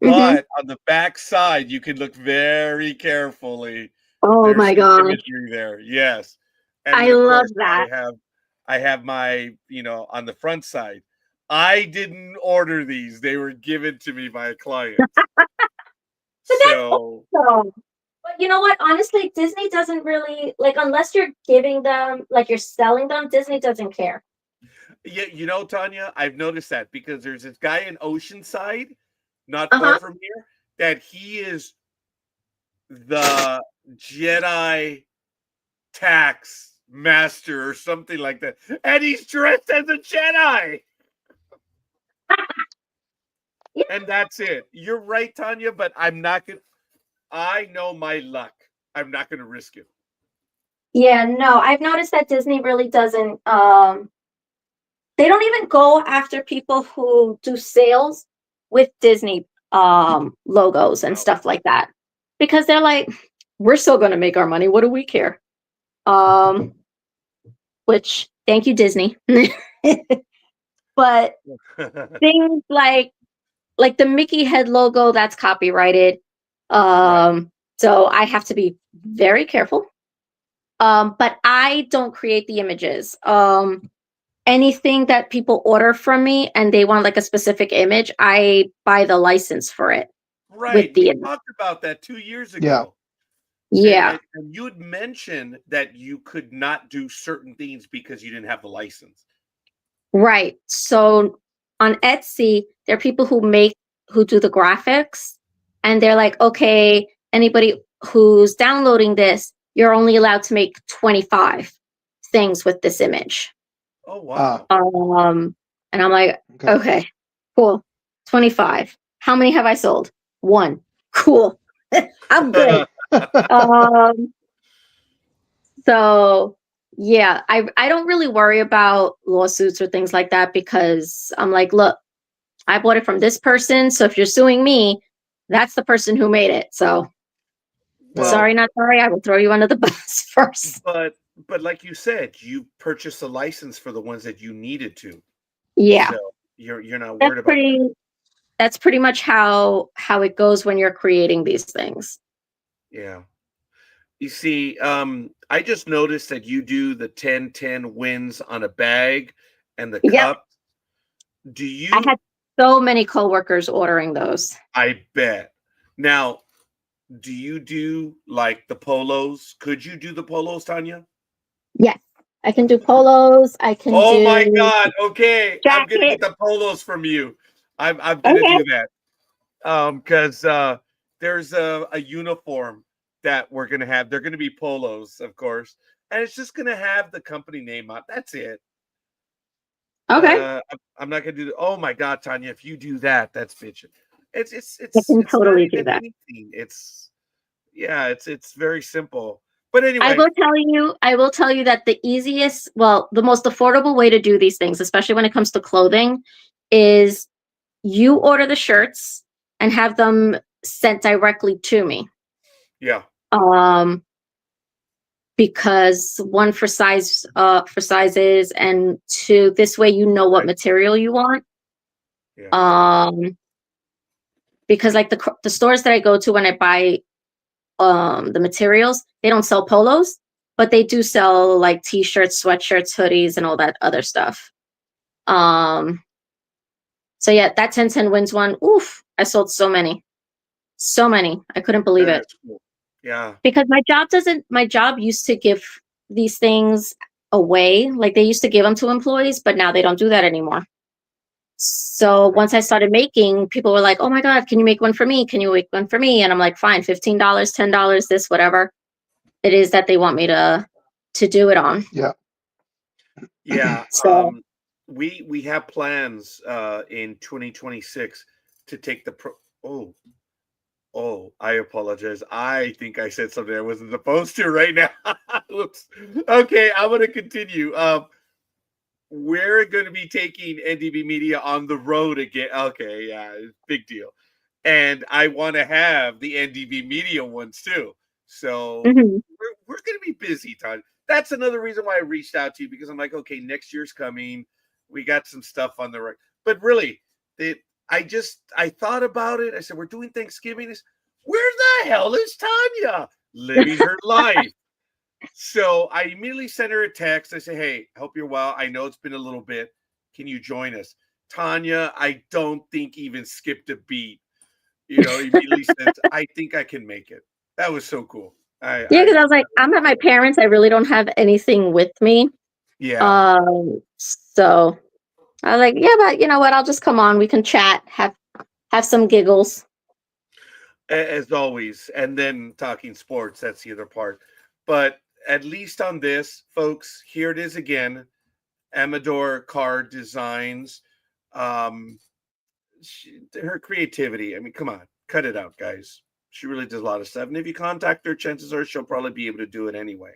but on the back side, you can look very carefully. Oh There's my some god. imagery there. Yes. And I then, of love course, that. I have my, on the front side. I didn't order these. They were given to me by a client. So, but you know what? Honestly, Disney doesn't really unless you're giving them, you're selling them, Disney doesn't care. yeah, Tanya, I've noticed that because there's this guy in Oceanside, not far from here, that he is the Jedi tax master or something like that. And he's dressed as a Jedi. And that's it. You're right, Tanya, but I'm not going to. I know my luck. I'm not going to risk it. Yeah, no, I've noticed that Disney really doesn't they don't even go after people who do sales with Disney logos and stuff like that. Because they're like, we're still gonna make our money. What do we care? Which thank you, Disney. But things like the Mickey head logo, that's copyrighted. So I have to be very careful. But I don't create the images. Anything that people order from me and they want a specific image, I buy the license for it. Right. We talked about that 2 years ago. Yeah. And you had mentioned that you could not do certain things because you didn't have the license. Right. So on Etsy, there are people who do the graphics, and they're like, okay, anybody who's downloading this, you're only allowed to make 25 things with this image. Oh, wow. And I'm like, okay, cool. 25. How many have I sold? 1. Cool. I'm good. So yeah, I don't really worry about lawsuits or things like that because I'm like, look, I bought it from this person. So if you're suing me, that's the person who made it. So sorry, not sorry. I will throw you under the bus first. But like you said, you purchased a license for the ones that you needed to. Yeah. So you're not worried about that. That's pretty much how it goes when you're creating these things. Yeah. You see, I just noticed that you do the 10-10 wins on a bag and the cup. Do you? I had so many coworkers ordering those. I bet. Now, do you do the polos? Could you do the polos, Tanya? Yes, I can do polos. I can. Oh my God! Okay, I'm gonna get the polos from you. I'm gonna do that. Because there's a uniform that we're gonna have. They're gonna be polos, of course, and it's just gonna have the company name on. That's it. Okay. I'm not gonna do that. Oh my God, Tanya, if you do that, that's bitching. It's I can it's not totally do even that. anything. It's very simple. But I anyway, will tell you that the easiest, well, the most affordable way to do these things, especially when it comes to clothing, is you order the shirts and have them sent directly to me. yeah, Because one for sizes, and two, this way you know what right, material you want. yeah, Because like the stores that I go to when I buy the materials, they don't sell polos, but they do sell like t-shirts, sweatshirts, hoodies, and all that other stuff. So yeah, that 10/10 wins one. Oof, I sold so many. So many. I couldn't believe it. that's cool. Yeah, Because my job used to give these things away. Like they used to give them to employees, but now they don't do that anymore. So once I started making, people were like, "Oh my God, can you make one for me? Can you make one for me?" And I'm like, "Fine, $15, $10, this, whatever it is that they want me to do it on." Yeah. yeah. So We have plans in 2026 to take the Oh, I apologize. I think I said something I wasn't supposed to right now. Oops. Okay, I'm going to continue. We're going to be taking NDB Media on the road again. Okay, yeah, big deal. And I want to have the NDB Media ones too. So mhm. we're going to be busy, Todd. That's another reason why I reached out to you, because I'm like, okay, next year's coming. We got some stuff on the right. But really, I thought about it. I said, we're doing Thanksgiving. Where the hell is Tanya? Living her life. So I immediately sent her a text. I said, hey, hope you're well. I know it's been a little bit. Can you join us? Tanya, I don't think even skipped a beat. Immediately said, I think I can make it. That was so cool. Yeah, because I was like, I'm at my parents'. I really don't have anything with me. Yeah. So I was like, yeah, but you know what? I'll just come on. We can chat, have some giggles. As always. And then talking sports, that's the other part. But at least on this, folks, here it is again. Amador Card Designs. Her creativity. I mean, come on, cut it out, guys. She really does a lot of stuff. And if you contact her, chances are she'll probably be able to do it anyway.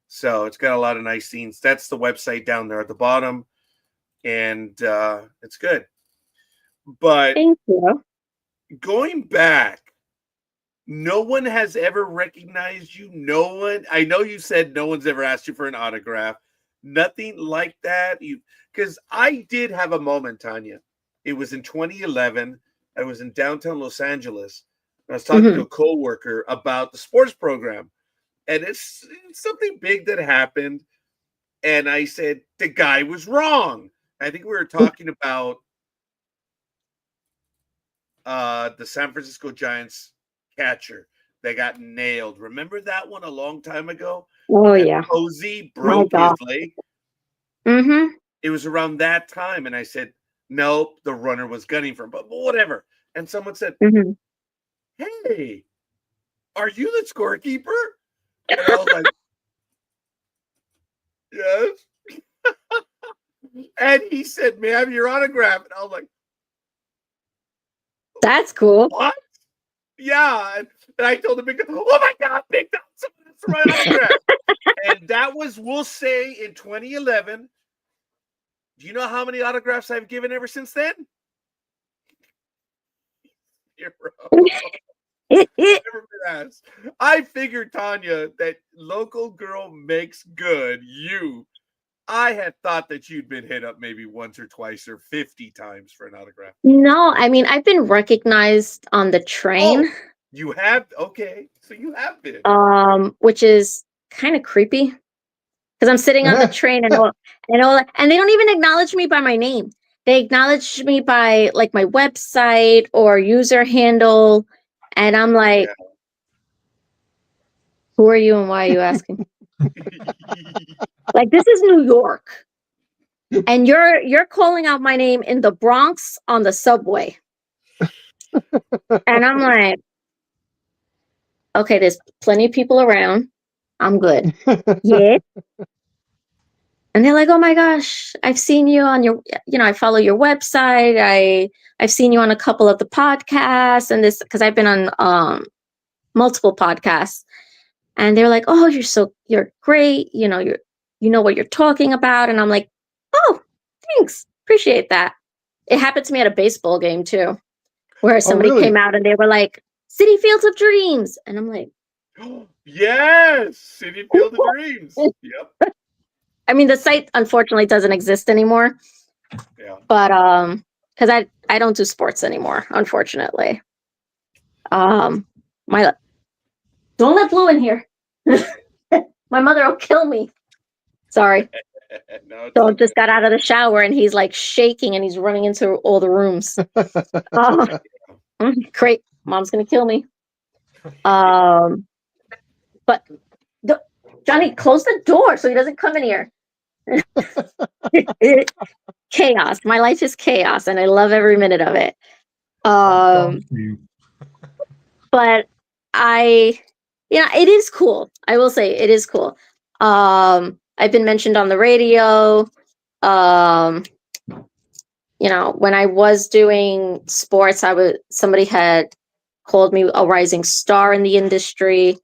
So it's got a lot of nice scenes. That's the website down there at the bottom. And it's good. But Thank you. going back, no one has ever recognized you. No one. I know you said no one's ever asked you for an autograph. Nothing like that. Because I did have a moment, Tanya. It was in 2011. I was in downtown Los Angeles. I was talking to a coworker about the sports program, and it's something big that happened. And I said the guy was wrong. I think we were talking about the San Francisco Giants catcher that got nailed. Remember that one a long time ago? Oh And yeah. Posey My broke his God. leg. Mm-hmm. It was around that time, and I said, nope, the runner was gunning for him, but whatever. And someone said, Mm-hmm. hey, are you the scorekeeper? And I was like, yes. And he said, may I have your autograph? And I was like, That's cool. what? Yeah. And I told him, oh my God, Big Dog, someone has my autograph. And that was, we'll say, in 2011. Do you know how many autographs I've given ever since then? Never been asked. I figured, Tanya, that local girl makes good. I had thought that you'd been hit up maybe once or twice or 50 times for an autograph. No, I mean, I've been recognized on the train. Oh, you have? Okay. So you have been. Which is kind of creepy because I'm sitting on the train and they don't even acknowledge me by my name. They acknowledge me by like my website or user handle, and I'm like, Yeah. who are you and why are you asking? Like, this is New York, and you're calling out my name in the Bronx on the subway, and I'm like, okay, there's plenty of people around. I'm good. Yeah. And they're like, "Oh my gosh, I've seen you on your, I follow your website. I've seen you on a couple of the podcasts and this, because I've been on multiple podcasts." And they're like, "Oh, you're great. You know what you're talking about." And I'm like, "Oh, thanks. Appreciate that." It happened to me at a baseball game too, where Oh, somebody really? came out and they were like, "City Fields of Dreams." And I'm like, Yes, City Field of Dreams. Yep. I mean, the site unfortunately doesn't exist anymore, Yeah. but because I don't do sports anymore, unfortunately. My Don't let Blue in here. My mother will kill me. Sorry. No, it's So okay. just got out of the shower and he's like shaking and he's running into all the rooms. Great. Mom's gonna kill me. But Johnny, close the door so he doesn't come in here. Chaos. My life is chaos and I love every minute of it. But it is cool. I will say it is cool. I've been mentioned on the radio. When I was doing sports, somebody had called me a rising star in the industry.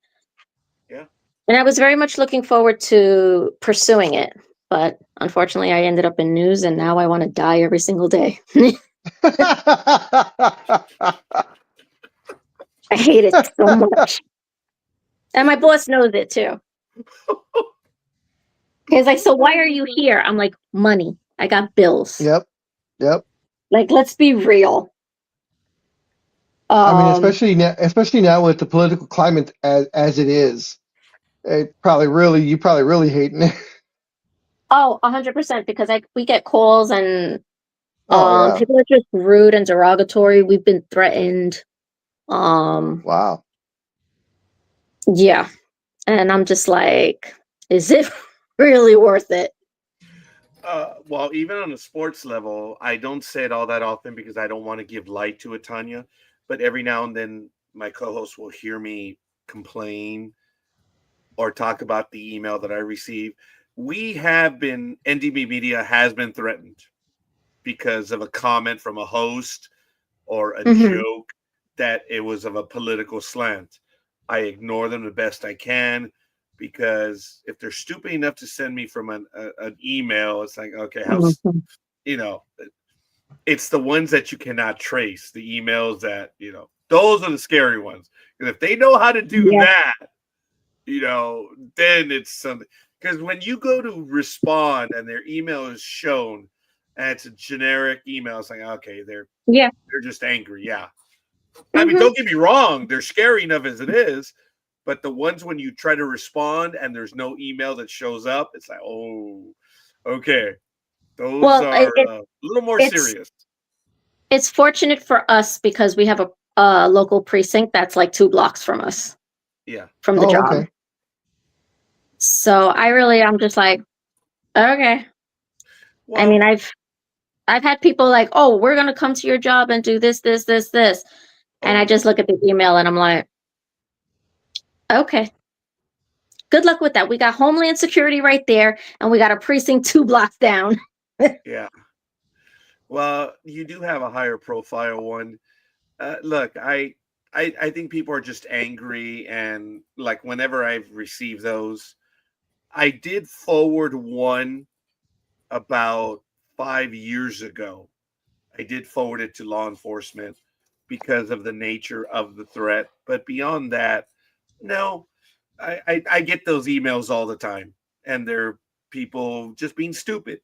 Yeah. And I was very much looking forward to pursuing it. But unfortunately, I ended up in news and now I want to die every single day. I hate it so much. And my boss knows it too. He's like, "So why are you here?" I'm like, "Money. I got bills." Yep. Like, let's be real. I mean, especially now with the political climate as it is, you probably really hating it. Oh, 100%, because we get calls and Oh yeah. people are just rude and derogatory. We've been threatened. Wow. Yeah. And I'm just like, is it really worth it? Well, even on a sports level, I don't say it all that often because I don't want to give light to it, Tanya. But every now and then, my co-host will hear me complain or talk about the email that I receive. NDB Media has been threatened because of a comment from a host or a joke that it was of a political slant. I ignore them the best I can, because if they're stupid enough to send me from an email, it's like, okay, it's the ones that you cannot trace, the emails that, those are the scary ones. Because if they know how to do that, then it's something. Because when you go to respond and their email is shown and it's a generic email, it's like, okay, they're just angry. Yeah. I mean, don't get me wrong, they're scary enough as it is. But the ones when you try to respond and there's no email that shows up, it's like, oh, okay. Those are a little more serious. It's fortunate for us because we have a local precinct that's like 2 blocks from us. Yeah. From the job. Okay. So I'm just like, okay. Well, I mean, I've had people like, "Oh, we're going to come to your job and do this, this, this, this." And I just look at the email and I'm like, okay, good luck with that. We got Homeland Security right there and we got a precinct 2 blocks down. Yeah. Well, you do have a higher profile one. Look, I think people are just angry, and like whenever I've received those, I did forward one about 5 years ago. I did forward it to law enforcement because of the nature of the threat. But beyond that, no, I get those emails all the time, and they're people just being stupid.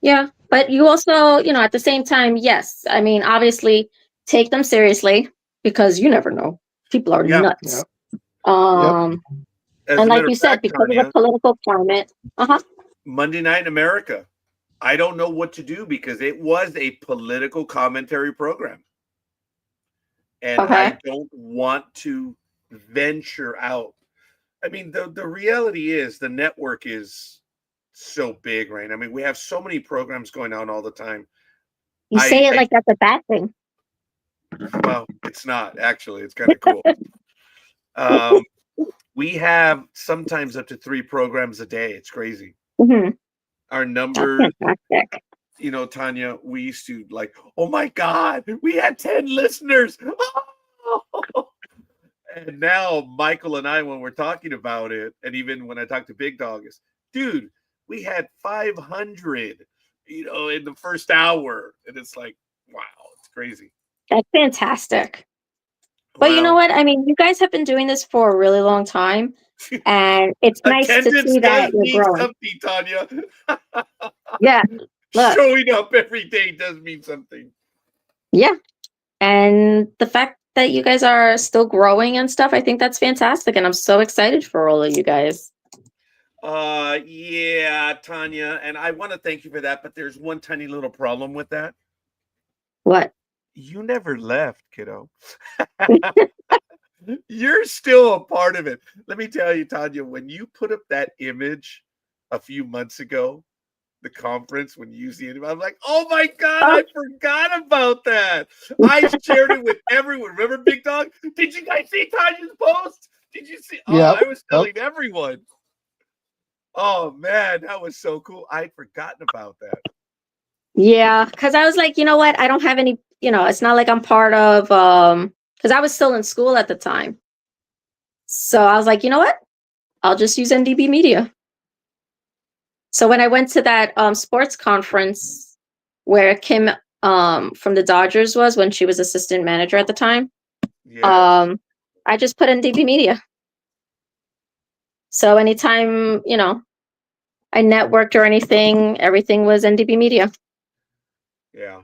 Yeah, but you also, at the same time, yes. I mean, obviously, take them seriously because you never know. People are nuts. Yep. And like you said, because of the political climate. Monday Night in America, I don't know what to do because it was a political commentary program. And I don't want to venture out. I mean, the reality is the network is so big, right? I mean, we have so many programs going on all the time. You say it like that's a bad thing. Well, it's not, actually. It's kind of cool. We have sometimes up to 3 programs a day. It's crazy. our That's numbers. fantastic. You know, Tanya, we used to like, oh my God, we had 10 listeners. Oh! And now Michael and I, when we're talking about it, and even when I talk to Big Dog, is, dude, we had 500, you know, in the first hour. And it's like, wow, it's crazy. That's fantastic. But you know Well, what? I mean, you guys have been doing this for a really long time, and it's nice to attendance see does that you're mean growing. something, Tanya. Yeah. Look. Showing up every day does mean something. Yeah. And the fact that you guys are still growing and stuff, I think that's fantastic. And I'm so excited for all of you guys. Yeah, Tanya, and I want to thank you for that, but there's one tiny little problem with that. What? You never left, kiddo. You're still a part of it. Let me tell you, Tanya, when you put up that image a few months ago, the conference, when you used the image, I'm like, oh my God, I forgot about that. I shared it with everyone. Remember, Big Dog? Did you guys see Tanya's post? Did you see? Oh, Yep, I was telling everyone. Oh man, that was so cool. I'd forgotten about that. Yeah, because I was like, you know what? I don't have any, you know, it's not like I'm part of because I was still in school at the time. So I was like, you know what? I'll just use NDB Media. So when I went to that sports conference where Kim from the Dodgers was when she was assistant manager at the time, Yes. I just put NDB Media. So anytime, you know, I networked or anything, everything was NDB Media. Yeah.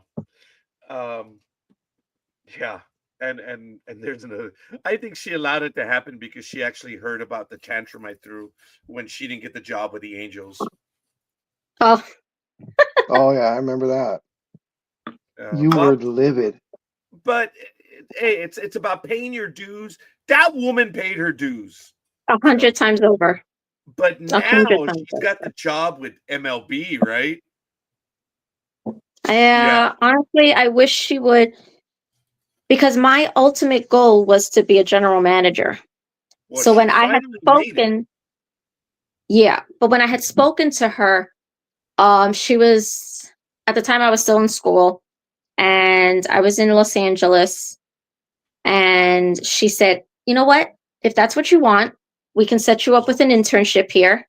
Yeah. And there's another. I think she allowed it to happen because she actually heard about the tantrum I threw when she didn't get the job with the Angels. Oh, Oh yeah, I remember that. You Well, were livid. but hey, it's about paying your dues. That woman paid her dues. 100 times over. But 100 now times she's got the job with MLB, right? Yeah, honestly, I wish she would, because my ultimate goal was to be a general manager. Well, So she when I had finally made it. spoken, yeah, but when I had spoken to her, she was at the time I was still in school and I was in Los Angeles, and she said, "You know what? If that's what you want, we can set you up with an internship here,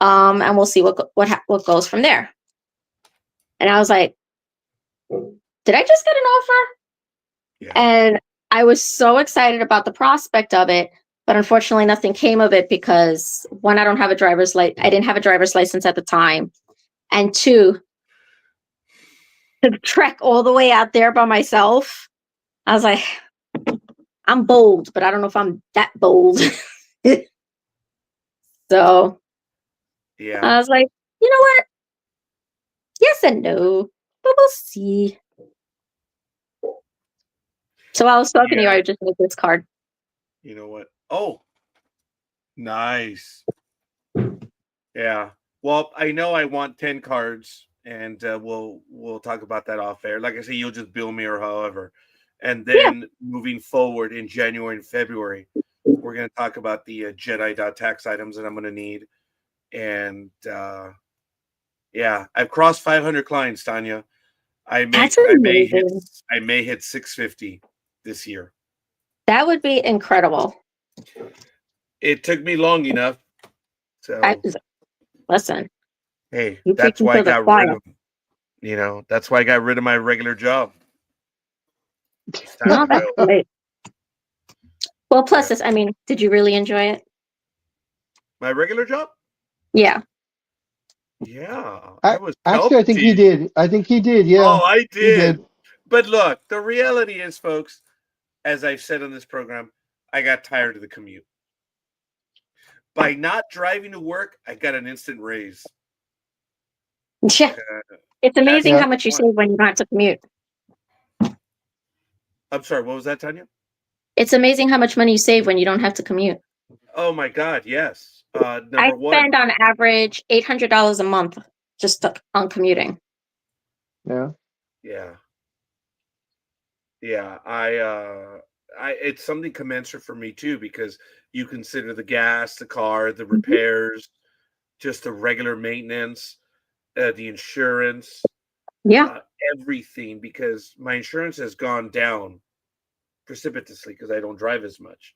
and we'll see what goes from there." And I was like, "Did I just get an offer?" Yeah. And I was so excited about the prospect of it, but unfortunately nothing came of it because one, I didn't have a driver's license at the time. And two, to trek all the way out there by myself, I was like, I'm bold, but I don't know if I'm that bold. So Yeah. I was like, you know what? Yes and no, but we'll see. So I was talking to you, Yeah. I just made this card. You know what? Oh, nice. Yeah. Well, I know I want 10 cards, and we'll talk about that off air. Like I say, you'll just bill me or however. And Yeah. then moving forward in January and February, we're going to talk about the Jedi.tax items that I'm going to need. And yeah, I've crossed 500 clients, Tanya. That's amazing. I may hit 650 this year. That would be incredible. It took me long enough. So Listen, hey, you that's preaching why I to the got choir. rid of, that's why I got rid of my regular job. No, that's great. Well, plus Yeah. this, I mean, did you really enjoy it? My regular job? Yeah. Yeah. I was Actually, I think he helping. did. I think he did. Yeah, Oh, I he did. did. But look, the reality is, folks, as I've said on this program, I got tired of the commute. By not driving to work, I got an instant raise. Yeah. It's amazing Yeah. how much you save when you don't have to commute. I'm sorry, what was that, Tanya? It's amazing how much money you save when you don't have to commute. Oh my God, yes. I Number one. spend on average $800 a month just on commuting. Yeah. Yeah. Yeah. It's something commensurate for me too, because you consider the gas, the car, the repairs, just the regular maintenance. the insurance, Yeah. everything, because my insurance has gone down precipitously because I don't drive as much.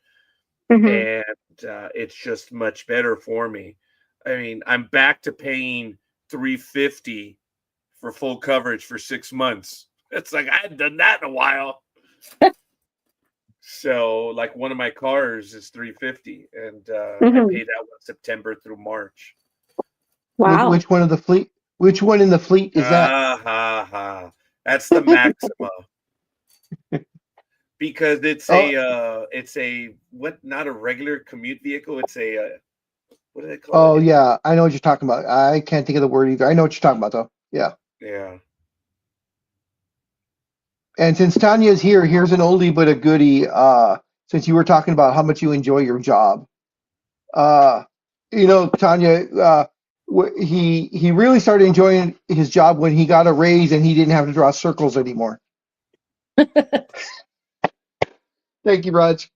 Mhm. And it's just much better for me. I mean, I'm back to paying $350 for full coverage for 6 months. It's like I hadn't done that in a while. So, like, one of my cars is $350, and I Mhm. paid that one September through March. Wow. Which one of the fleet? Which one in the fleet is that? That's the Maxima. Because it's Oh, not a regular commute vehicle. It's a what do they call oh it? yeah, I know what you're talking about. I can't think of the word either. I know what you're talking about though. Yeah. Yeah. And since Tanya's here, here's an oldie but a goodie. Since you were talking about how much you enjoy your job, uh, Tanya, he really started enjoying his job when he got a raise and he didn't have to draw circles anymore. Thank you, Raj.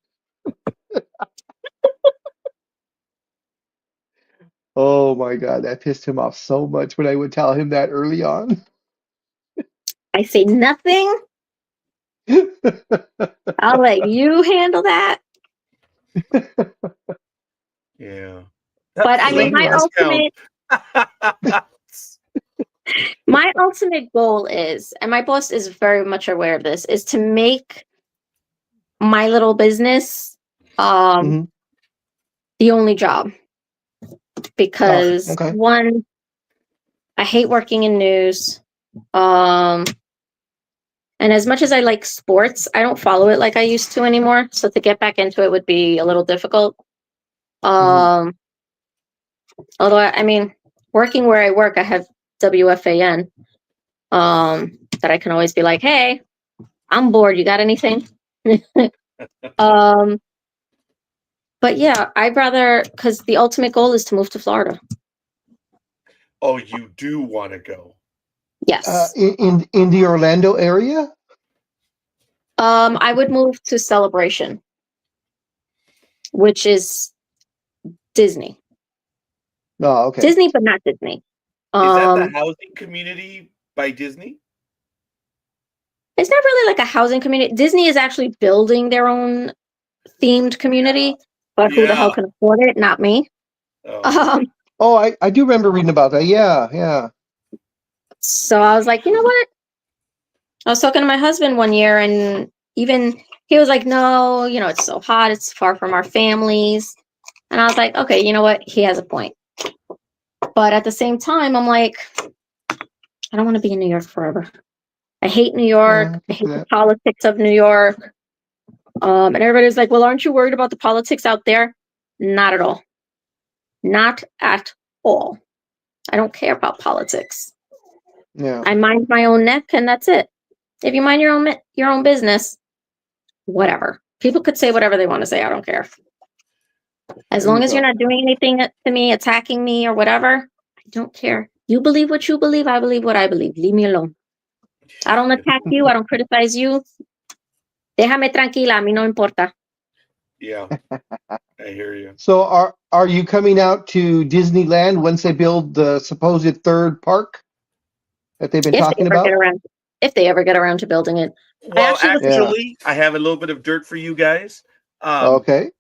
Oh my God, that pissed him off so much when I would tell him that early on. I say nothing. I'll let you handle that. Yeah. But I mean, Lady Raj. my ultimate goal is, and my boss is very much aware of this, is to make my little business Mhm. the only job. Because Okay. one, I hate working in news. And as much as I like sports, I don't follow it like I used to anymore. So to get back into it would be a little difficult. Although I mean, working where I work, I have WFAN. That I can always be like, hey, I'm bored. You got anything? But yeah, I'd rather, because the ultimate goal is to move to Florida. Oh, you do want to go? Yes. In the Orlando area? I would move to Celebration, which is Disney. Oh, okay. Disney, but not Disney. Is that the housing community by Disney? It's not really like a housing community. Disney is actually building their own themed community, but who the hell can afford it? Not me. Oh. Oh, I do remember reading about that. Yeah, yeah. So I was like, you know what? I was talking to my husband one year, and even he was like, no, it's so hot. It's far from our families. And I was like, okay, you know what? He has a point. But at the same time, I'm like, I don't want to be in New York forever. I hate New York. Yeah, I hate the politics of New York. And everybody's like, well, aren't you worried about the politics out there? Not at all. Not at all. I don't care about politics. Yeah. I mind my own neck, and that's it. If you mind your own business, whatever. People could say whatever they want to say. I don't care. As long as you're not doing anything to me, attacking me or whatever, I don't care. You believe what you believe. I believe what I believe. Leave me alone. I don't attack you. I don't criticize you. Déjame tranquila. A mí no importa. Yeah, I hear you. So are you coming out to Disneyland once they build the supposed third park that they've been talking about? If they ever get around to building it. Well, actually, I have a little bit of dirt for you guys. Okay.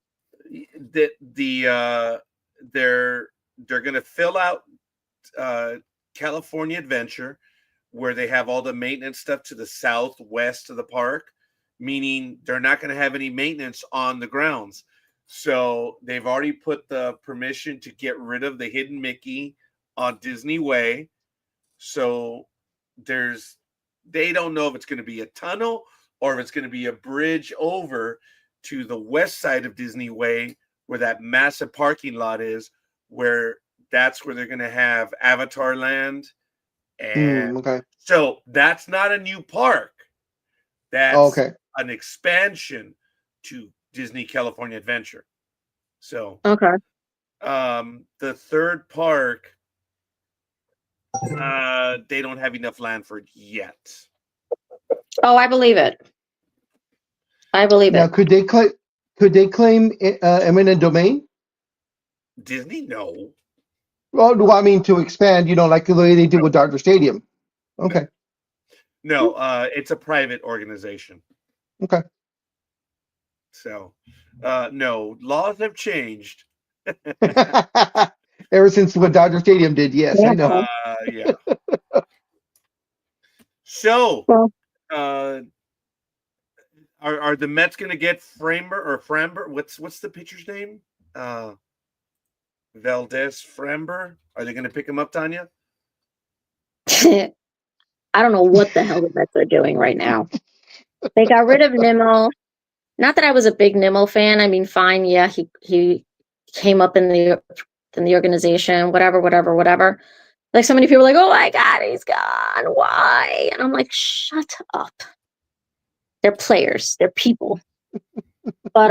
They're gonna fill out California Adventure, where they have all the maintenance stuff to the southwest of the park, meaning they're not going to have any maintenance on the grounds. So they've already put the permission to get rid of the hidden Mickey on Disney Way. So they don't know if it's going to be a tunnel or if it's going to be a bridge over to the west side of Disney Way, where that massive parking lot is, where that's where they're going to have Avatar Land. And okay. So that's not a new park. That's an expansion to Disney California Adventure. So the third park, they don't have enough land for it yet. Oh, I believe it. Now, could they claim eminent domain? Disney, no. Well, I mean to expand, like the way they did with Dodger Stadium. Okay. No, it's a private organization. Okay. So, no, laws have changed. Ever since what Dodger Stadium did, yes, I know. Yeah. So, Well, are the Mets going to get Framber? What's the pitcher's name? Valdez Framber. Are they going to pick him up, Tanya? I don't know what the hell the Mets are doing right now. They got rid of Nimmo. Not that I was a big Nimmo fan. I mean, fine, yeah, he came up in the organization, whatever. Like so many people are like, oh my God, he's gone. Why? And I'm like, shut up. They're players, they're people. But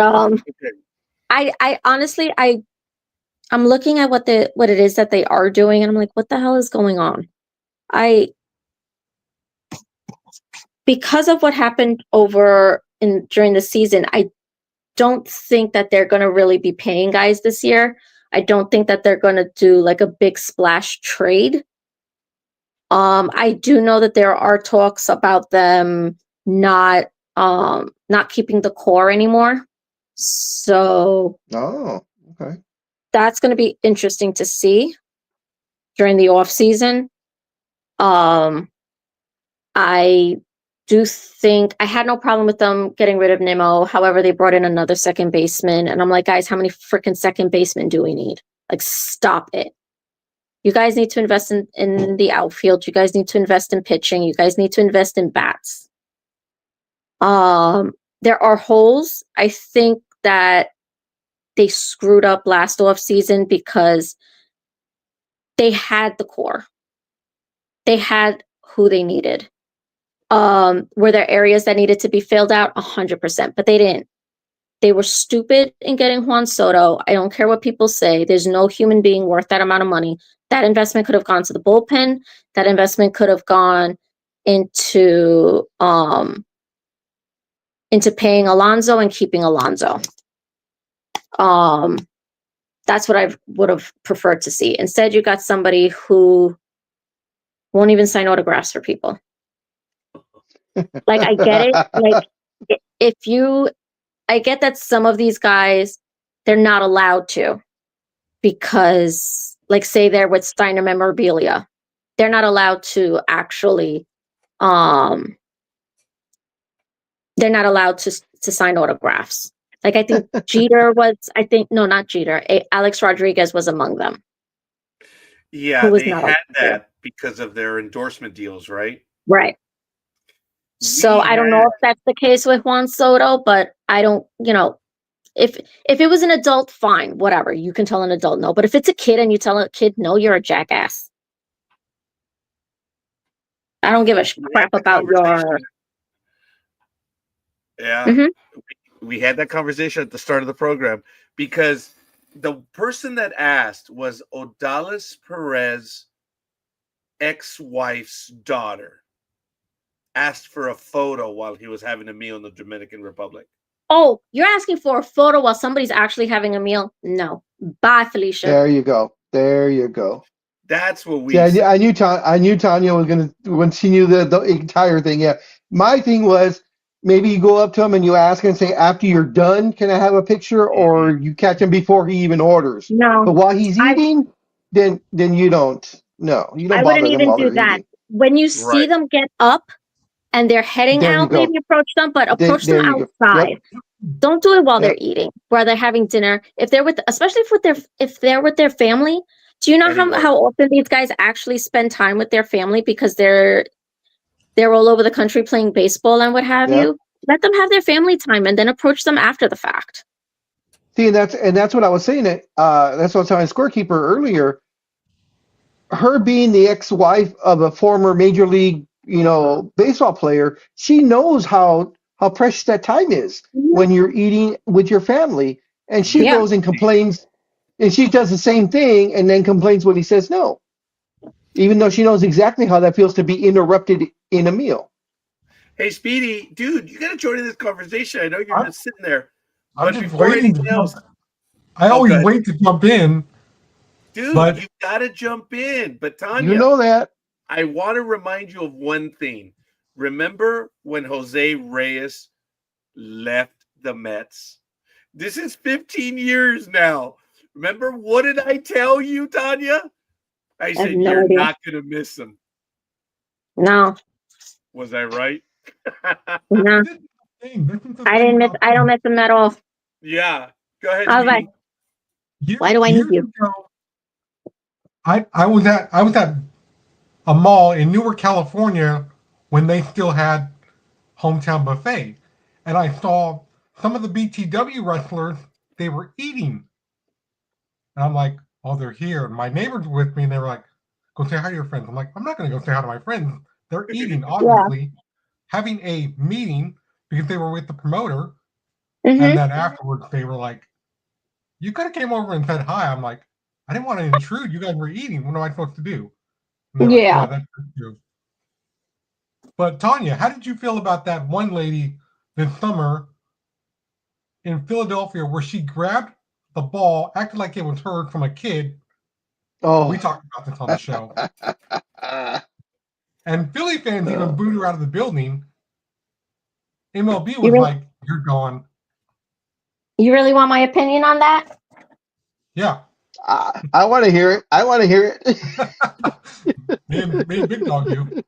I honestly I'm looking at what it is that they are doing, and I'm like, what the hell is going on? Because of what happened during the season, I don't think that they're going to really be paying guys this year. I don't think that they're going to do like a big splash trade. I do know that there are talks about them not keeping the core anymore. So okay. That's going to be interesting to see during the off season. I do think I had no problem with them getting rid of Nimmo. However, they brought in another second baseman. And I'm like, guys, how many freaking second basemen do we need? Like, stop it. You guys need to invest in the outfield. You guys need to invest in pitching. You guys need to invest in bats. There are holes. I think that they screwed up last off season because they had the core. They had who they needed. Were there areas that needed to be filled out? 100%, but they didn't. They were stupid in getting Juan Soto. I don't care what people say. There's no human being worth that amount of money. That investment could have gone to the bullpen. That investment could have gone into paying Alonso and keeping Alonso. That's what I would have preferred to see. Instead, you got somebody who won't even sign autographs for people. Like, I get it. Like, I get that some of these guys, they're not allowed to because, like, say they're with Steiner Memorabilia, they're not allowed to actually, they're not allowed to sign autographs. Like, I think not Jeter, Alex Rodriguez was among them. Yeah, they had that because of their endorsement deals, right? Right. So I don't know if that's the case with Juan Soto, but I don't, if it was an adult, fine, whatever. You can tell an adult no. But if it's a kid and you tell a kid no, you're a jackass. I don't give a crap about your. Yeah. Mm-hmm. We had that conversation at the start of the program because the person that asked was Odalis Perez's ex-wife's daughter. Asked for a photo while he was having a meal in the Dominican Republic. Oh, you're asking for a photo while somebody's actually having a meal? No. Bye, Felicia. There you go. That's what we said. I knew Tanya was going to, when she knew the entire thing. Yeah. My thing was maybe you go up to him and you ask him and say, after you're done, can I have a picture? Or you catch him before he even orders. No. But while he's eating, then you don't. No, you don't. I wouldn't even do that. Eating. When you see them get up, and they're heading out, maybe approach them, but approach them outside. Yep. Don't do it while they're eating, while they're having dinner. If they're especially if they're with their family. Do you know how often these guys actually spend time with their family because they're all over the country playing baseball and what have you? Let them have their family time and then approach them after the fact. See, and that's what I was saying. That's what I was telling Scorekeeper earlier. Her being the ex-wife of a former major league baseball player, she knows how precious that time is when you're eating with your family. And she goes and complains, and she does the same thing and then complains when he says no, even though she knows exactly how that feels to be interrupted in a meal. Hey, Speedy, dude, you got to join in this conversation. I know you're just sitting there. I'm just waiting to jump. I always wait to jump in Dude, But- you got to jump in. But Tanya, You know that. I want to remind you of one thing. Remember when Jose Reyes left the Mets? This is 15 years now. Remember, what did I tell you, Tanya? I have said, no you're idea. not going to miss him. No, Was I right? no, this is the thing. This is the I thing didn't miss. about I don't him. miss them at all. Yeah. Go ahead, I was Speedy. like, why do I need Years you? ago, I was at a mall in Newark, California, when they still had hometown buffet, and I saw some of the BTW wrestlers. They were eating, and I'm like, "Oh, they're here." And my neighbors were with me, and they were like, "Go say hi to your friends." I'm like, "I'm not going to go say hi to my friends. They're eating, obviously, having a meeting because they were with the promoter." Mhm. And then afterwards, they were like, "You could have came over and said hi." I'm like, "I didn't want to intrude. You guys were eating. What am I supposed to do?" And they're like, Yeah. "Yeah, that's true." But Tanya, how did you feel about that one lady this summer in Philadelphia where she grabbed the ball, acted like it was hers from a kid? Oh. We talked about this on the show. And Philly fans even booed her out of the building. MLB was like, "You're gone." You really want my opinion on that? Yeah. I want to hear it. I want to hear it. me and Big Dog do.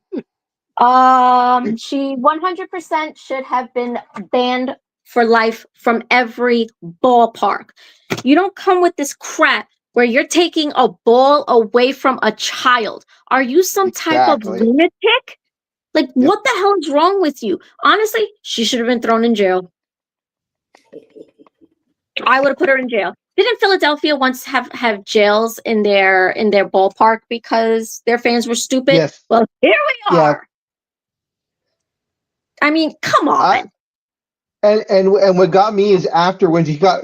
She 100% should have been banned for life from every ballpark. You don't come with this crap where you're taking a ball away from a child. Are you some type of Exactly. lunatic? Like, what the hell is wrong with you? Honestly, she should have been thrown in jail. I would have put her in jail. Didn't Philadelphia once have jails in their ballpark because their fans were stupid? Yes. Well, here we Yeah. are. I mean, come on. And what got me is after when she got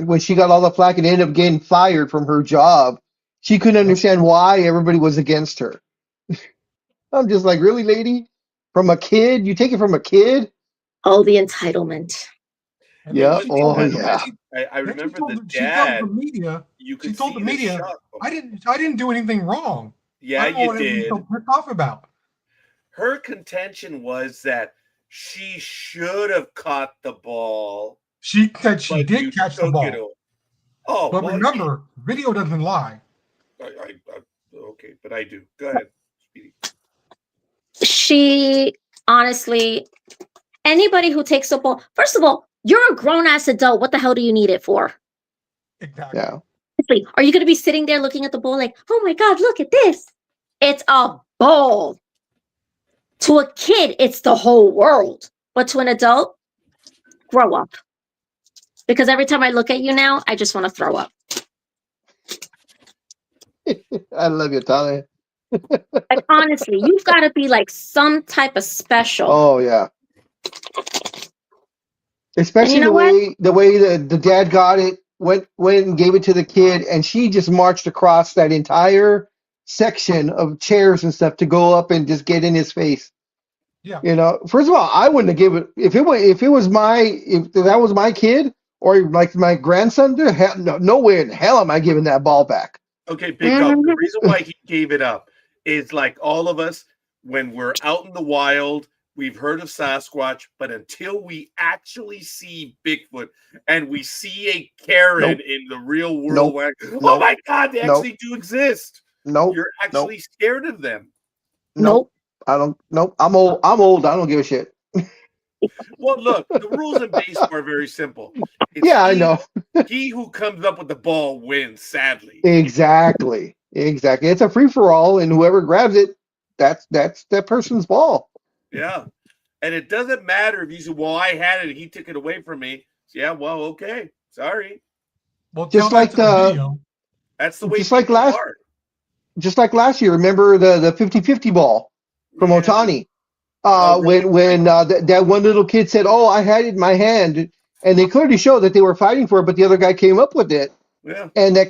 all the flack and ended up getting fired from her job, she couldn't understand why everybody was against her. I'm just like, really, lady? From a kid? You take it from a kid? Oh, the entitlement. And Yeah. she Oh, told- yeah. I then remember she the told dad. the media. You She could told see the media, shock. I didn't do anything wrong. Yeah, I don't know you what everybody's did. so pissed off about. Her contention was that she should have caught the ball. She said she but you did catch the took it ball. away. Oh, But well, remember, video doesn't lie. okay, but I do. Go ahead, Speedy. She honestly, anybody who takes a ball, first of all, you're a grown ass adult. What the hell do you need it for? Exactly. Yeah. Are you going to be sitting there looking at the ball like, oh my God, look at this? It's a ball. To a kid, it's the whole world. But to an adult, grow up. Because every time I look at you now, I just want to throw up. I love you, Tanya. Like, honestly, you've got to be like some type of special. Oh, yeah. Especially know the way the dad got it, went and gave it to the kid, and she just marched across that entire section of chairs and stuff to go up and just get in his face. Yeah. You know, first of all, I wouldn't have given if that was my kid or like my grandson. No way in hell am I giving that ball back. Okay, Big Dog. The reason why he gave it up is like all of us, when we're out in the wild, we've heard of Sasquatch, but until we actually see Bigfoot and we see a Karen in the real world, oh my God, they actually do exist. You're actually scared of them. Nope. I don't. Nope. I'm old. I don't give a shit. Well, look, the rules in baseball are very simple. It's I know. He who comes up with the ball wins, sadly. Exactly. It's a free for all, and whoever grabs it, that's that person's ball. Yeah. And it doesn't matter if you say, well, I had it and he took it away from me. Yeah, well, okay. Sorry. Well, just like the that's the way just like last year. Remember the 50-50 ball from Ohtani? When that one little kid said, "Oh, I had it in my hand," and they clearly showed that they were fighting for it, but the other guy came up with it. Yeah. And the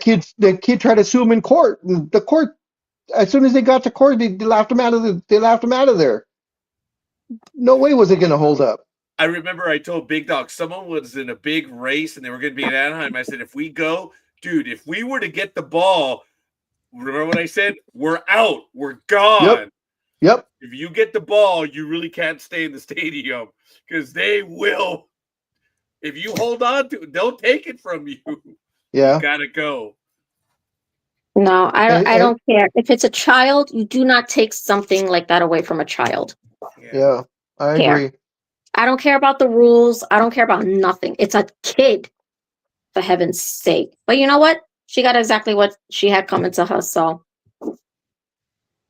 kid tried to sue him in court. And the court, as soon as they got to court, they laughed him out of there. No way was it going to hold up. I remember I told Big Dog someone was in a big race and they were going to be in Anaheim. I said, if we go, dude, if we were to get the ball, remember what I said? We're out. We're gone. Yep. If you get the ball, you really can't stay in the stadium because they will. If you hold on to it, they'll take it from you. Yeah. You gotta go. No, And- I don't care. If it's a child, you do not take something like that away from a child. Yeah. I Care. agree. I don't care about the rules. I don't care about nothing. It's a kid, for heaven's sake. But you know what? She got exactly what she had coming to her. So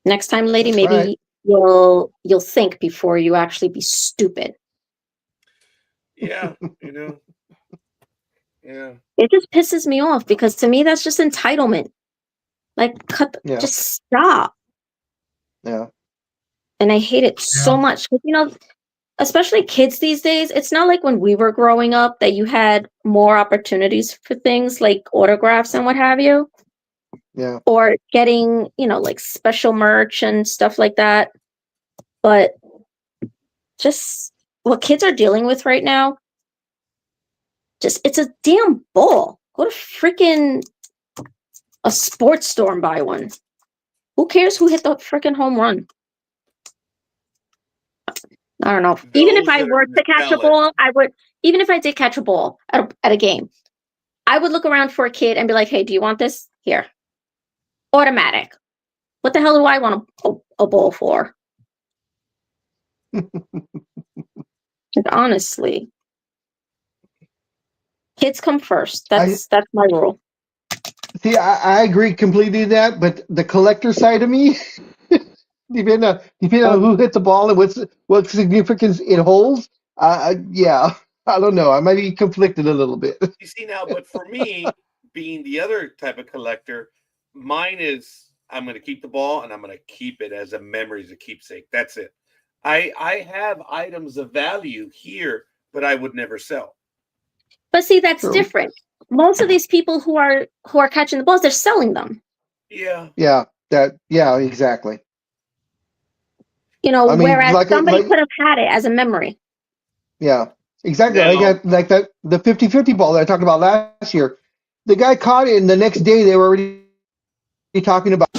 next time, lady, That's maybe right. you'll think before you actually be stupid. Yeah, you know. Yeah. It just pisses me off because to me that's just entitlement. Like, Yeah. just stop. Yeah. And I hate it so much. 'Cause, you know, especially kids these days, it's not like when we were growing up that you had more opportunities for things like autographs and what have you, Yeah. or getting, you know, like special merch and stuff like that. But just what kids are dealing with right now, just it's a damn ball. Go to freaking a sports store and buy one. Who cares who hit the freaking home run? I don't know. Even if Those I that are were gonna to catch a sell it. ball, I would, even if I did catch a ball at a game, I would look around for a kid and be like, hey, do you want this? Here. Automatic. What the hell do I want a ball for? Like, honestly. Kids come first. That's my rule. See, I agree completely with that, but the collector side of me, depending on who hit the ball and what significance it holds, yeah, I don't know. I might be conflicted a little bit. You see now, but for me, being the other type of collector, mine is I'm going to keep the ball and I'm going to keep it as a memory, as a keepsake. That's it. I have items of value here, but I would never sell. But see, that's True. different. Most of these people who are catching the balls, they're selling them. Yeah. Yeah, exactly. You know, I mean, whereas like somebody could have had it as a memory. yeah, exactly. Now, Like that the 50-50 ball that I talked about last year. The guy caught it, and the next day they were already talking about.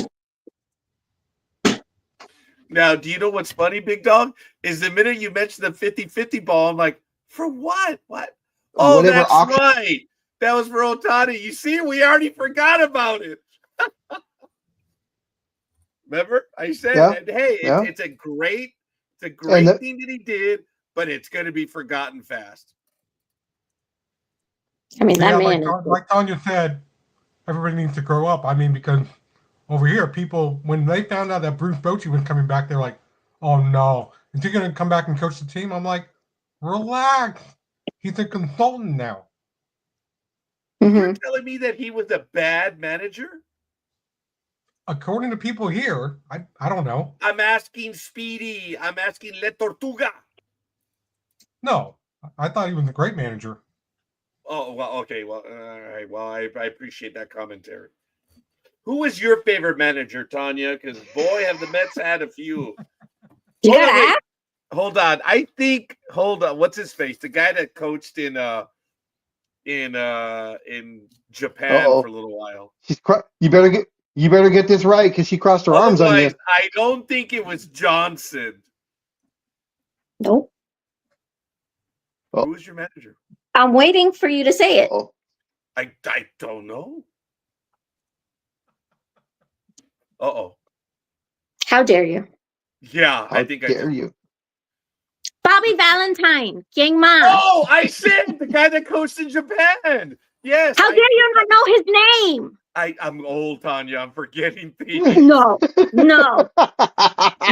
now, do you know what's funny, Big Dog? Is the minute you mentioned the 50-50 ball, I'm like, for what? What? Oh, Whatever that's auction. right. That was for Otani. You see, we already forgot about it. Remember? I said, Yeah, hey, yeah. it's a great thing that he did, but it's going to be forgotten fast. I mean, that Yeah, man like Tanya said, everybody needs to grow up. I mean, because over here, people, when they found out that Bruce Bochy was coming back, they're like, oh no, is he going to come back and coach the team? I'm like, relax. He's a consultant now. You're telling me that he was a bad manager? According to people here, I don't know. I'm asking Speedy. I'm asking Le Tortuga. No, I thought he was a great manager. Oh, well, okay. Well, all right. Well, I appreciate that commentary. Who was your favorite manager, Tanya? Because, boy, have the Mets had a few. You gotta ask? Hold on. Hold on. What's his face? The guy that coached in Japan for a little while. You better get this right because she crossed her arms on you. I don't think it was Johnson. Nope. Who was your manager? I'm waiting for you to say it. I don't know. Uh-oh. How dare you? Yeah, How I think dare you? Bobby Valentine, Yang Man. Oh, I said the guy that coached in Japan. Yes. How dare you not know his name? I'm old, Tanya. I'm forgetting things. No. No.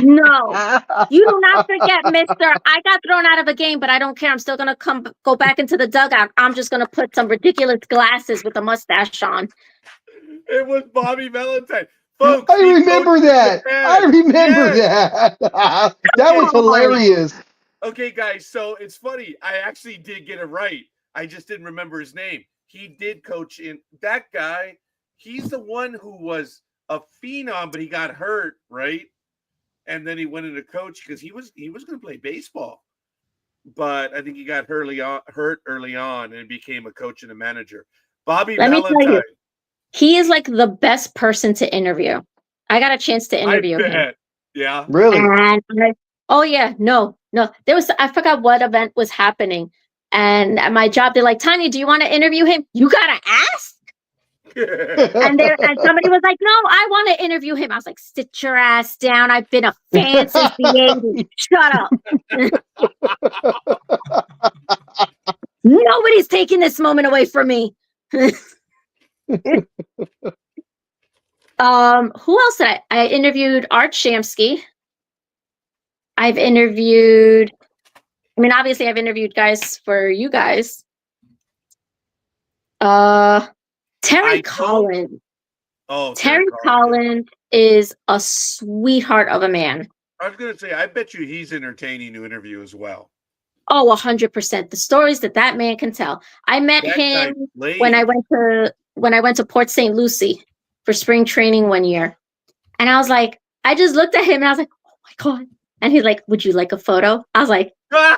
You do not forget, mister. I got thrown out of a game, but I don't care. I'm still going to go back into the dugout. I'm just going to put some ridiculous glasses with a mustache on. It was Bobby Valentine. Folks, I remember that. That was hilarious. Okay, guys, so it's funny. I actually did get it right. I just didn't remember his name. He did coach in that guy. He's the one who was a phenom, but he got hurt, right? And then he went into coach because he was going to play baseball. But I think he got hurt early on and became a coach and a manager. Bobby Valentine. He is like the best person to interview. I got a chance to interview I him. bet. Yeah. Really? And oh yeah, no. There was, I forgot what event was happening. And at my job, they're like, Tanya, do you want to interview him? You gotta ask. And somebody was like, no, I want to interview him. I was like, sit your ass down. I've been a fan since the 80s. Shut up. Nobody's taking this moment away from me. Who else did I interviewed Art Shamsky. I've interviewed, I mean, obviously I've interviewed guys for you guys. Terry Collins. Oh, Terry Collins is a sweetheart of a man. I was going to say, I bet you he's entertaining to interview as well. Oh, 100%. The stories that man can tell. I met him when I went to Port St. Lucie for spring training one year. And I was like, I just looked at him and I was like, oh my God. And he's like, would you like a photo? I was like, yeah.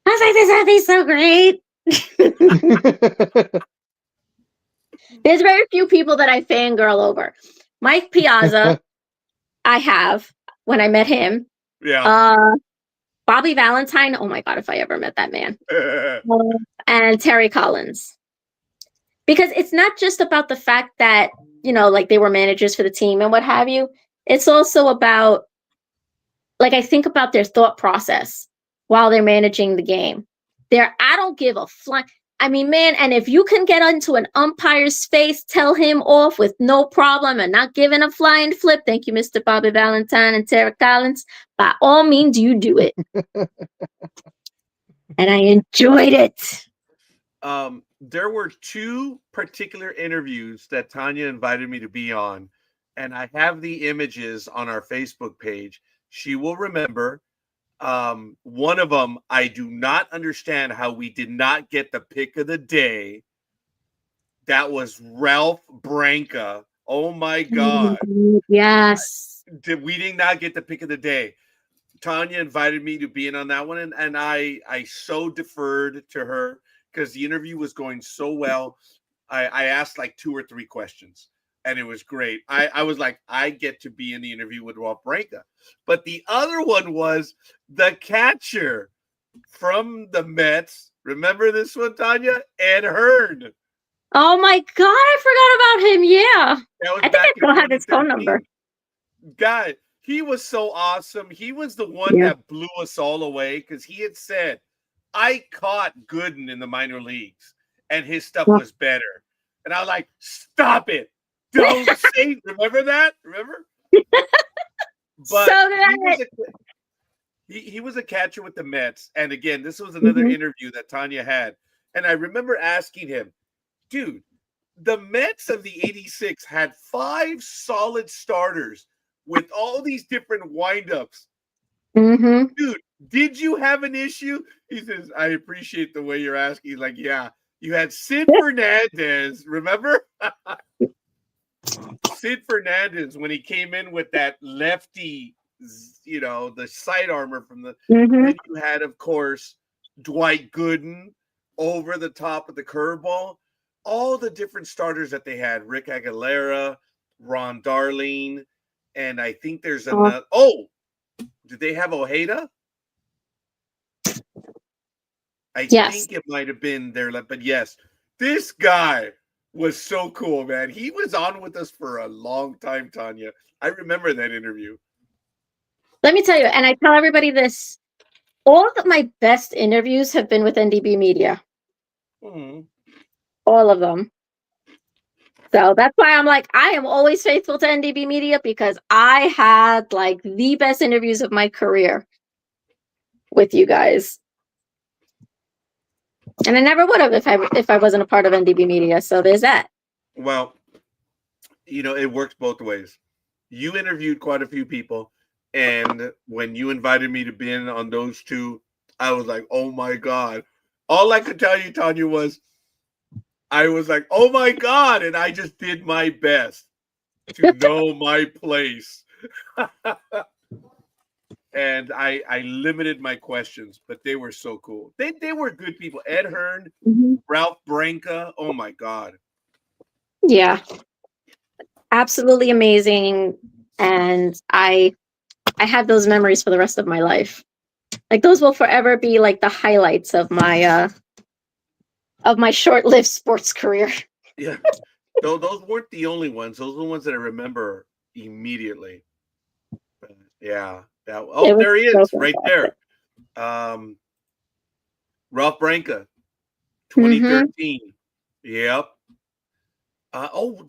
I was like, this would be so great. There's very few people that I fangirl over. Mike Piazza, I have when I met him. Yeah. Bobby Valentine. Oh my God, if I ever met that man. And Terry Collins. Because it's not just about the fact that, like they were managers for the team and what have you. It's also about, like, I think about their thought process while they're managing the game. I don't give a flying. I mean, man, and if you can get into an umpire's face, tell him off with no problem and not giving a flying flip. Thank you, Mr. Bobby Valentine and Terry Collins. By all means, you do it. And I enjoyed it. There were two particular interviews that Tanya invited me to be on, and I have the images on our Facebook page. She will remember. One of them, I do not understand how we did not get the pick of the day. That was Ralph Branca. Oh my God. Yes. We did not get the pick of the day. Tanya invited me to be in on that one, and I so deferred to her because the interview was going so well. I asked like 2 or 3 questions, and it was great. I was like, I get to be in the interview with Ralph Branca. But the other one was the catcher from the Mets. Remember this one, Tanya? Ed Hearn. Oh my God, I forgot about him. Yeah. I think I still have his phone number. God, he was so awesome. He was the one that blew us all away because he had said, I caught Gooden in the minor leagues and his stuff was better. And I was like, stop it. Don't say, remember that? Remember? But so he was a catcher with the Mets. And again, this was another interview that Tanya had. And I remember asking him, dude, the Mets of the 86 had 5 solid starters with all these different windups. Dude, did you have an issue? He says, I appreciate the way you're asking. He's like, yeah, you had Sid Fernandez, remember? Sid Fernandez, when he came in with that lefty, the side armor from the, then you had, of course, Dwight Gooden over the top of the curveball. All the different starters that they had, Rick Aguilera, Ron Darling, and I think there's another. Oh, did they have Ojeda? I think it might have been there, but yes, this guy was so cool, man. He was on with us for a long time, Tanya. I remember that interview. Let me tell you, and I tell everybody this, all of my best interviews have been with NDB Media. All of them. So that's why I'm like, I am always faithful to NDB Media because I had like the best interviews of my career with you guys. And I never would have if I wasn't a part of NDB Media. So there's that. Well, it works both ways. You interviewed quite a few people. And when you invited me to be in on those two, I was like, oh my God. All I could tell you, Tanya, was I was like, oh my God. And I just did my best to know my place. and I limited my questions, but they were so cool. They were good people. Ed Hearn, Ralph Branca. Oh my God. Yeah. Absolutely amazing. And I have those memories for the rest of my life. Like those will forever be like the highlights of my short-lived sports career. Yeah. Those weren't the only ones. Those are the ones that I remember immediately. But yeah. There he is, right there. Ralph Branca, 2013. Yep.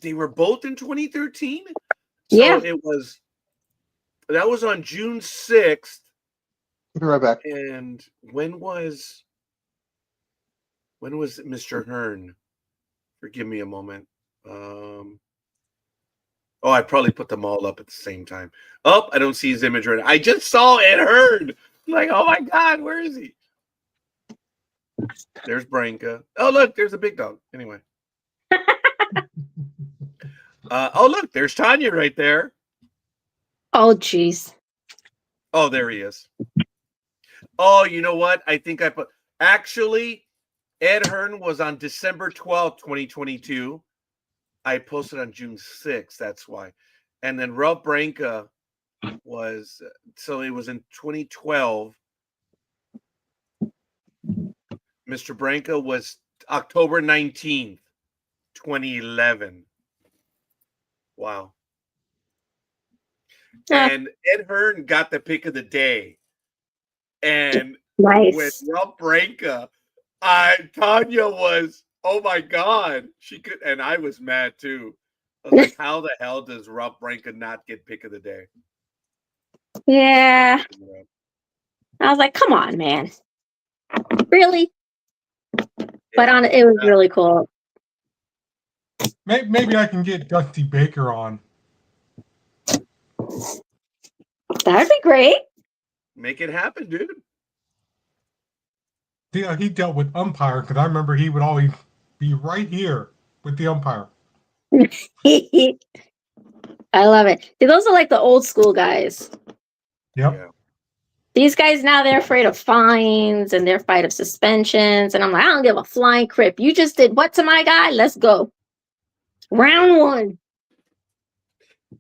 They were both in 2013. So Yeah. that was on June 6th. Be right back. And when was Mr. Hearn? Forgive me a moment. I probably put them all up at the same time. Oh, I don't see his image right now. I just saw Ed Hearn. I'm like, oh my God, where is he? There's Branca. Oh, look, there's a big dog. Anyway. Look, there's Tanya right there. Oh, geez. Oh, there he is. Oh, you know what? I think actually, Ed Hearn was on December 12th, 2022. I posted on June 6th. That's why. And then Ralph Branca was, so it was in 2012. Mr. Branca was October 19th, 2011. Wow. And Ed Hearn got the pick of the day. And nice. With Ralph Branca, Tanya was, oh my God, she could, and I was mad too. I was like, how the hell does Ralph Branca not get pick of the day? Yeah. I was like, come on, man. Really? Yeah. But it was really cool. Maybe I can get Dusty Baker on. That'd be great. Make it happen, dude. Yeah, he dealt with umpire because I remember he would always be right here with the umpire. I love it. See, those are like the old school guys. Yep. Yeah. These guys now, they're afraid of fines and they're afraid of suspensions. And I'm like, I don't give a flying crap. You just did what to my guy? Let's go. Round one.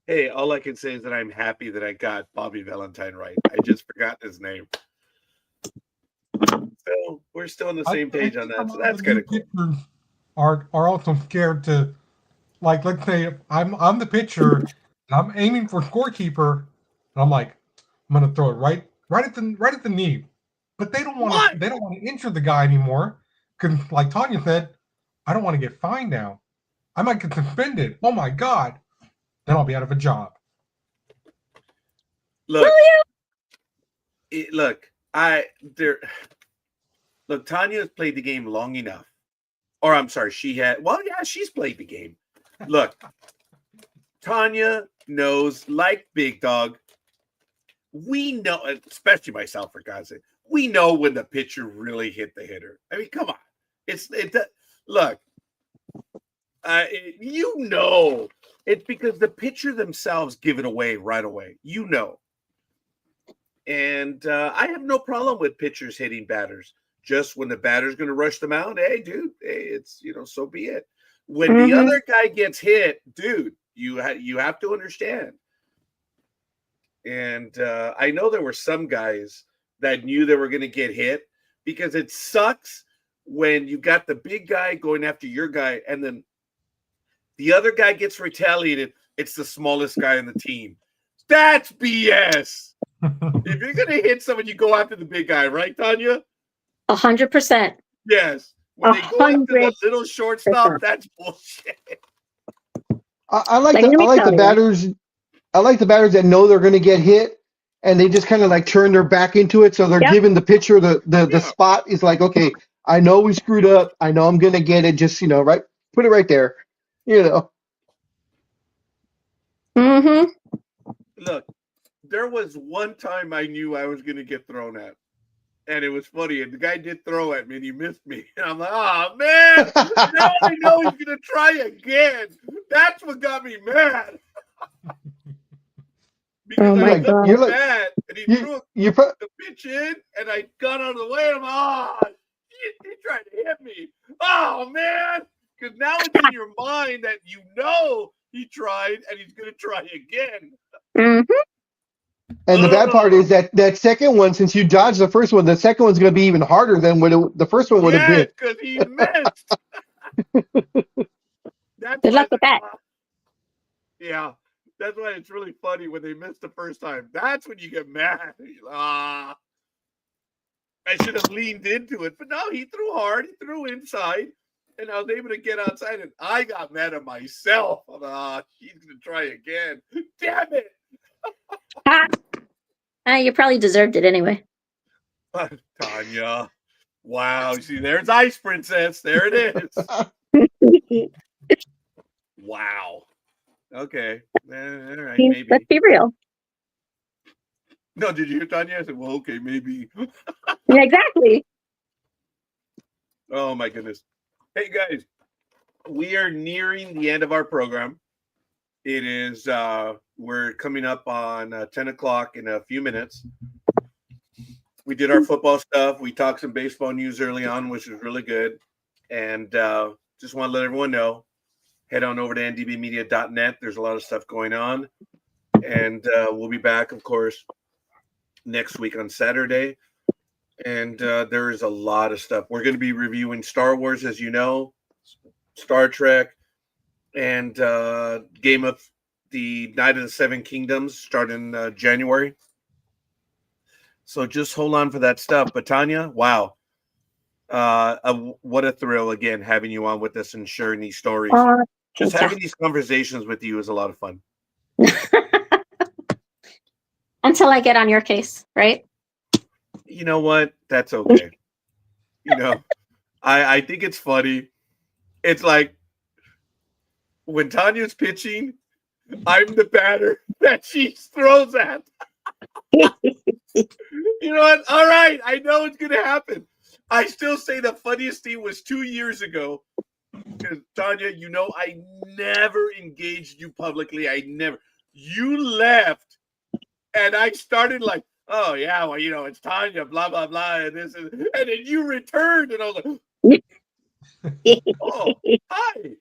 Hey, all I can say is that I'm happy that I got Bobby Valentine right. I just forgot his name. So we're still on the same page on that. So that's kind of cool. Are also scared to, like, let's say I'm the pitcher, and I'm aiming for scorekeeper, and I'm like, I'm gonna throw it right at the knee. But they don't want to injure the guy anymore. Because like Tanya said, I don't want to get fined now. I might get suspended. Oh my God. Then I'll be out of a job. Look, Tanya's played the game long enough. Or I'm sorry, she's played the game. Look, Tanya knows, like Big Dog, we know, especially myself, for God's sake, we know when the pitcher really hit the hitter. I mean, come on. Look, you know, it's because the pitcher themselves give it away right away. You know. And I have no problem with pitchers hitting batters. Just when the batter's going to rush them out, hey, dude, it's, so be it. When the other guy gets hit, dude, you have to understand. And I know there were some guys that knew they were going to get hit, because it sucks when you got the big guy going after your guy and then the other guy gets retaliated. It's the smallest guy on the team. That's BS. If you're going to hit someone, you go after the big guy, right, Tanya? 100%. Yes. When they go after the little shortstop, that's bullshit. I like the batters. I like the batters that know they're going to get hit, and they just kind of like turn their back into it. So they're giving the pitcher the spot. Is like, okay, I know we screwed up. I know I'm going to get it. Just right, put it right there. Look, there was one time I knew I was going to get thrown at. And it was funny. And the guy did throw at me and he missed me. And I'm like, oh, man. Now I know he's going to try again. That's what got me mad. because Oh I my got God. You're like mad and he you threw you pro- the pitch in and I got out of the way. I'm he tried to hit me. Oh man. Because now it's in your mind that you know he tried and he's gonna try again. Mhm. and the bad part is Ugh. that second one, since you dodged the first one, the second one's going to be even harder than what the first one would have Yes, been. because he missed. That's Good why luck with that. yeah. That's why it's really funny when they miss the first time. That's when you get mad. I should have leaned into it. But no, he threw hard. He threw inside. And I was able to get outside. And I got mad at myself. He's going to try again. Damn it. Ha! You probably deserved it anyway. Tanya. Wow. See, there's Ice Princess. There it is. Wow. Okay. All right. Maybe. Let's be real. No, did you hear Tanya? I said, well, okay, maybe. Yeah, exactly. Oh, my goodness. Hey, guys. We are nearing the end of our program. It is, we're coming up on 10 o'clock in a few minutes. We did our football stuff. We talked some baseball news early on, which was really good. And just want to let everyone know, head on over to ndbmedia.net. There's a lot of stuff going on. And we'll be back, of course, next week on Saturday. And there is a lot of stuff. We're going to be reviewing Star Wars, as you know, Star Trek, and Game of the Night of the Seven Kingdoms starting January. So just hold on for that stuff. But Tanya, wow. What a thrill, again, having you on with us and sharing these stories. Just having these conversations with you is a lot of fun. Until I get on your case, right? You know what? That's okay. You know, I think it's funny. It's like when Tanya's pitching, I'm the batter that she throws at. You know what? All right. I know it's going to happen. I still say the funniest thing was 2 years ago. Because, Tanya, you know, I never engaged you publicly. I never. You left, and I started like, oh, yeah, well, you know, it's Tanya, blah, blah, blah, and this, and then you returned, and I was like, oh, hi. And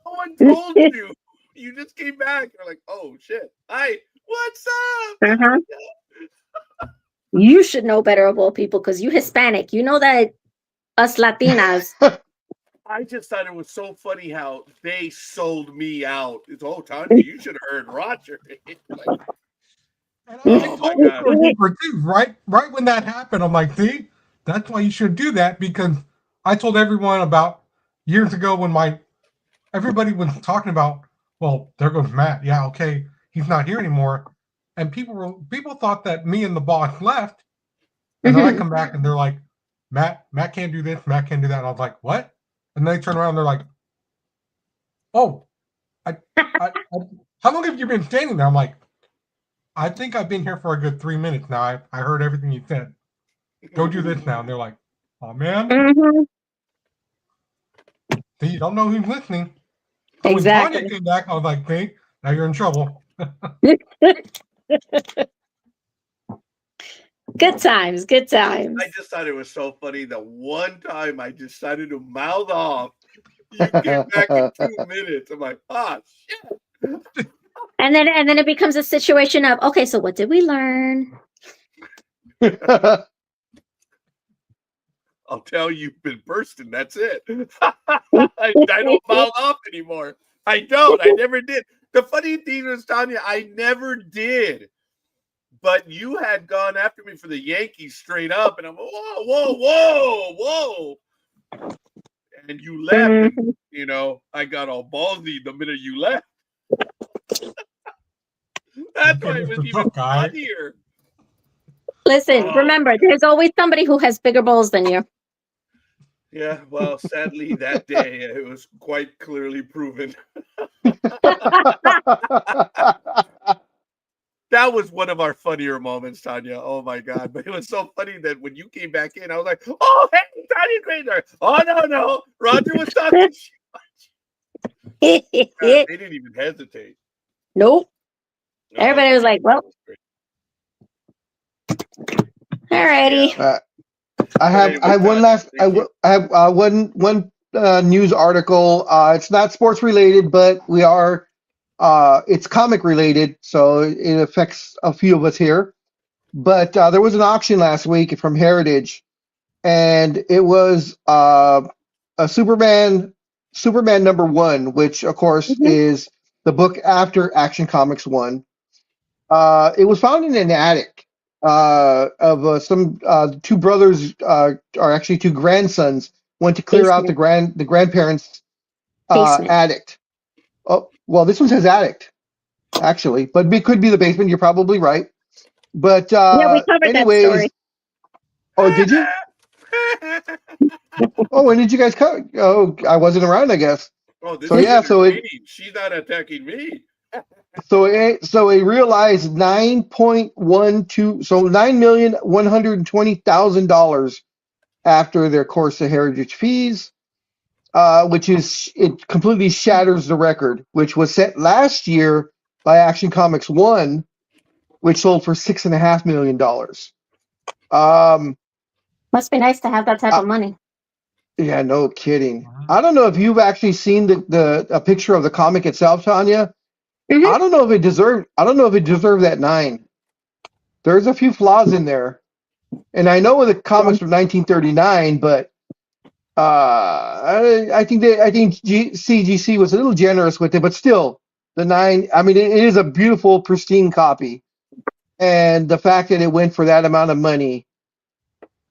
no one told you. You just came back. You're like, oh, shit. Hi. What's up? Uh-huh. You should know better of all people because you Hispanic. You know that us Latinas. I just thought it was so funny how they sold me out. It's, oh, Tanya, you should have heard Roger. Like, And oh, my God. right when that happened, I'm like, see, that's why you should do that, because I told everyone about years ago when everybody was talking about, well, there goes Matt. Yeah, okay, he's not here anymore. And people thought that me and the boss left. And then I come back and they're like, Matt can't do this, Matt can't do that. And I was like, what? And they turn around and they're like, oh, how long have you been standing there? I'm like, I think I've been here for a good 3 minutes now. I heard everything you said. Go do this now. And they're like, oh, man. See, you don't know who's listening. So Exactly. when Tanya came back, I was like, see, now you're in trouble. Good times, good times. I just thought it was so funny. The one time I decided to mouth off, you came back in 2 minutes. I'm like, shit. And then it becomes a situation of, okay, so what did we learn? I'll tell you, you've been bursting. That's it. I don't mouth off anymore. I don't. I never did. The funny thing is, Tanya, I never did. But you had gone after me for the Yankees straight up, and I'm whoa. And you left, and, you know, I got all ballsy the minute you left. That's why it was even funnier. Listen, remember, there's always somebody who has bigger balls than you. Yeah, well, sadly, that day it was quite clearly proven. That was one of our funnier moments, Tanya. Oh my God. But it was so funny that when you came back in, I was like, oh, hey, Tanya Grazer. Oh, no. Roger was talking shit. God, they didn't even hesitate. Nope. Everybody was like, well, alrighty. I have one last. I have one news article. It's not sports related, but we are. It's comic related, so it affects a few of us here. But there was an auction last week from Heritage, and it was a Superman #1, which of course is the book after Action Comics 1. It was found in an attic of some two brothers, or actually two grandsons, went to clear out the grandparents' Basement. attic. Oh, well, this one says attic, actually, but it could be the basement. You're probably right. But Yeah, we covered that story. Oh, did you? Oh, when did you guys cover? Oh, I wasn't around, I guess. Oh, this So is yeah, so she's not attacking me. So it realized 9.12, so $9,120,000 after their course of heritage fees, which is it completely shatters the record, which was set last year by Action Comics 1, which sold for $6.5 million. Must be nice to have that type of money. Yeah, no kidding. I don't know if you've actually seen a picture of the comic itself, Tanya. I don't know if it deserved that 9. There's a few flaws in there. And I know the comics from 1939, but I think CGC was a little generous with it, but still the 9, I mean it is a beautiful pristine copy. And the fact that it went for that amount of money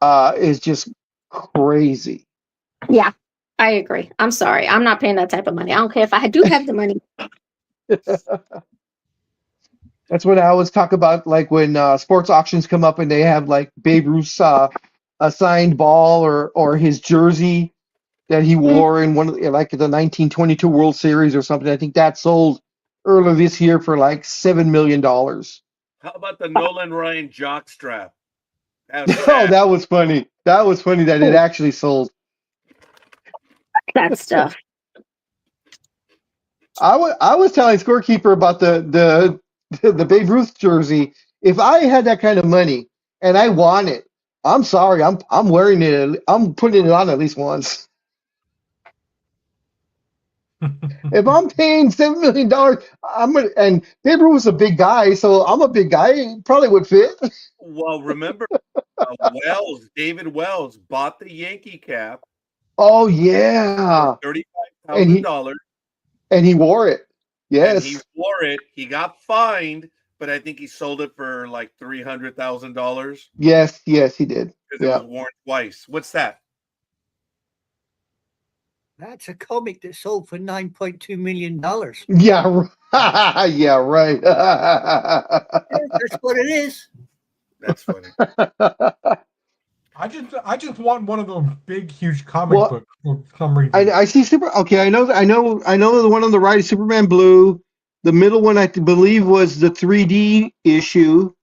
is just crazy. Yeah, I agree. I'm sorry. I'm not paying that type of money. I don't care if I do have the money. That's what I always talk about, like when sports auctions come up and they have like Babe Ruth's a signed ball or his jersey that he wore in one of like the 1922 World Series or something. I think that sold earlier this year for like $7 million. How about the Nolan Ryan jockstrap? Oh, that was funny. That was funny that it actually sold. That stuff. I was telling Scorekeeper about the Babe Ruth jersey. If I had that kind of money and I want it, I'm sorry, I'm wearing it. I'm putting it on at least once. If I'm paying $7 million, and Babe Ruth was a big guy, so I'm a big guy. It probably would fit. Well, remember, David Wells bought the Yankee cap. Oh yeah, for $35,000. And he wore it. Yes, and he wore it. He got fined, but I think he sold it for like $300,000. Yes, he did. Because it was worn twice. What's that? That's a comic that sold for $9.2 million. Yeah, yeah, right. That's what it is. That's funny. I just want one of those big, huge comic books for some reason. I see Okay, I know the one on the right is Superman Blue. The middle one I believe was the 3D issue,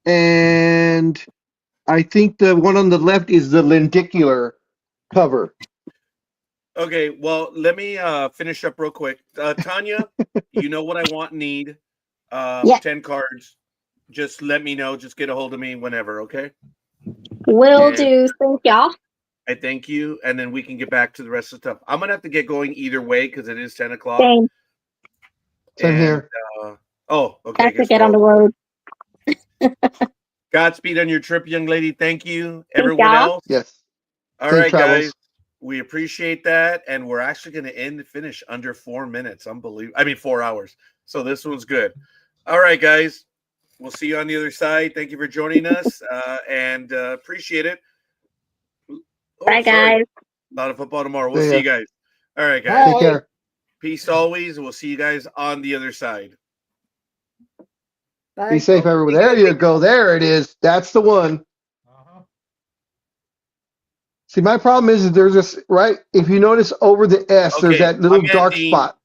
and I think the one on the left is the lenticular cover. Okay, well, let me finish up real quick. Tanya, you know what I want and need. 10 cards. Just let me know. Just get a hold of me whenever, okay? Will do. Thank y'all. I thank you, and then we can get back to the rest of the stuff. I'm going to have to get going either way because it is 10 o'clock. Same here. Okay. I have to get on the road. Godspeed on your trip, young lady. Thank you. Everyone else? Yes. All right, guys. We appreciate that, and we're actually going to finish under 4 minutes. Unbelievable. I mean, 4 hours. So this one's good. All right, guys. We'll see you on the other side. Thank you for joining us, and appreciate it. Bye, guys. A lot of football tomorrow. We'll see you guys. All right, guys. Take care. Peace always. We'll see you guys on the other side. Bye. Be safe, everyone. There you go. There it is. That's the one. See, my problem is there's this, right? If you notice over the S, there's that little dark spot.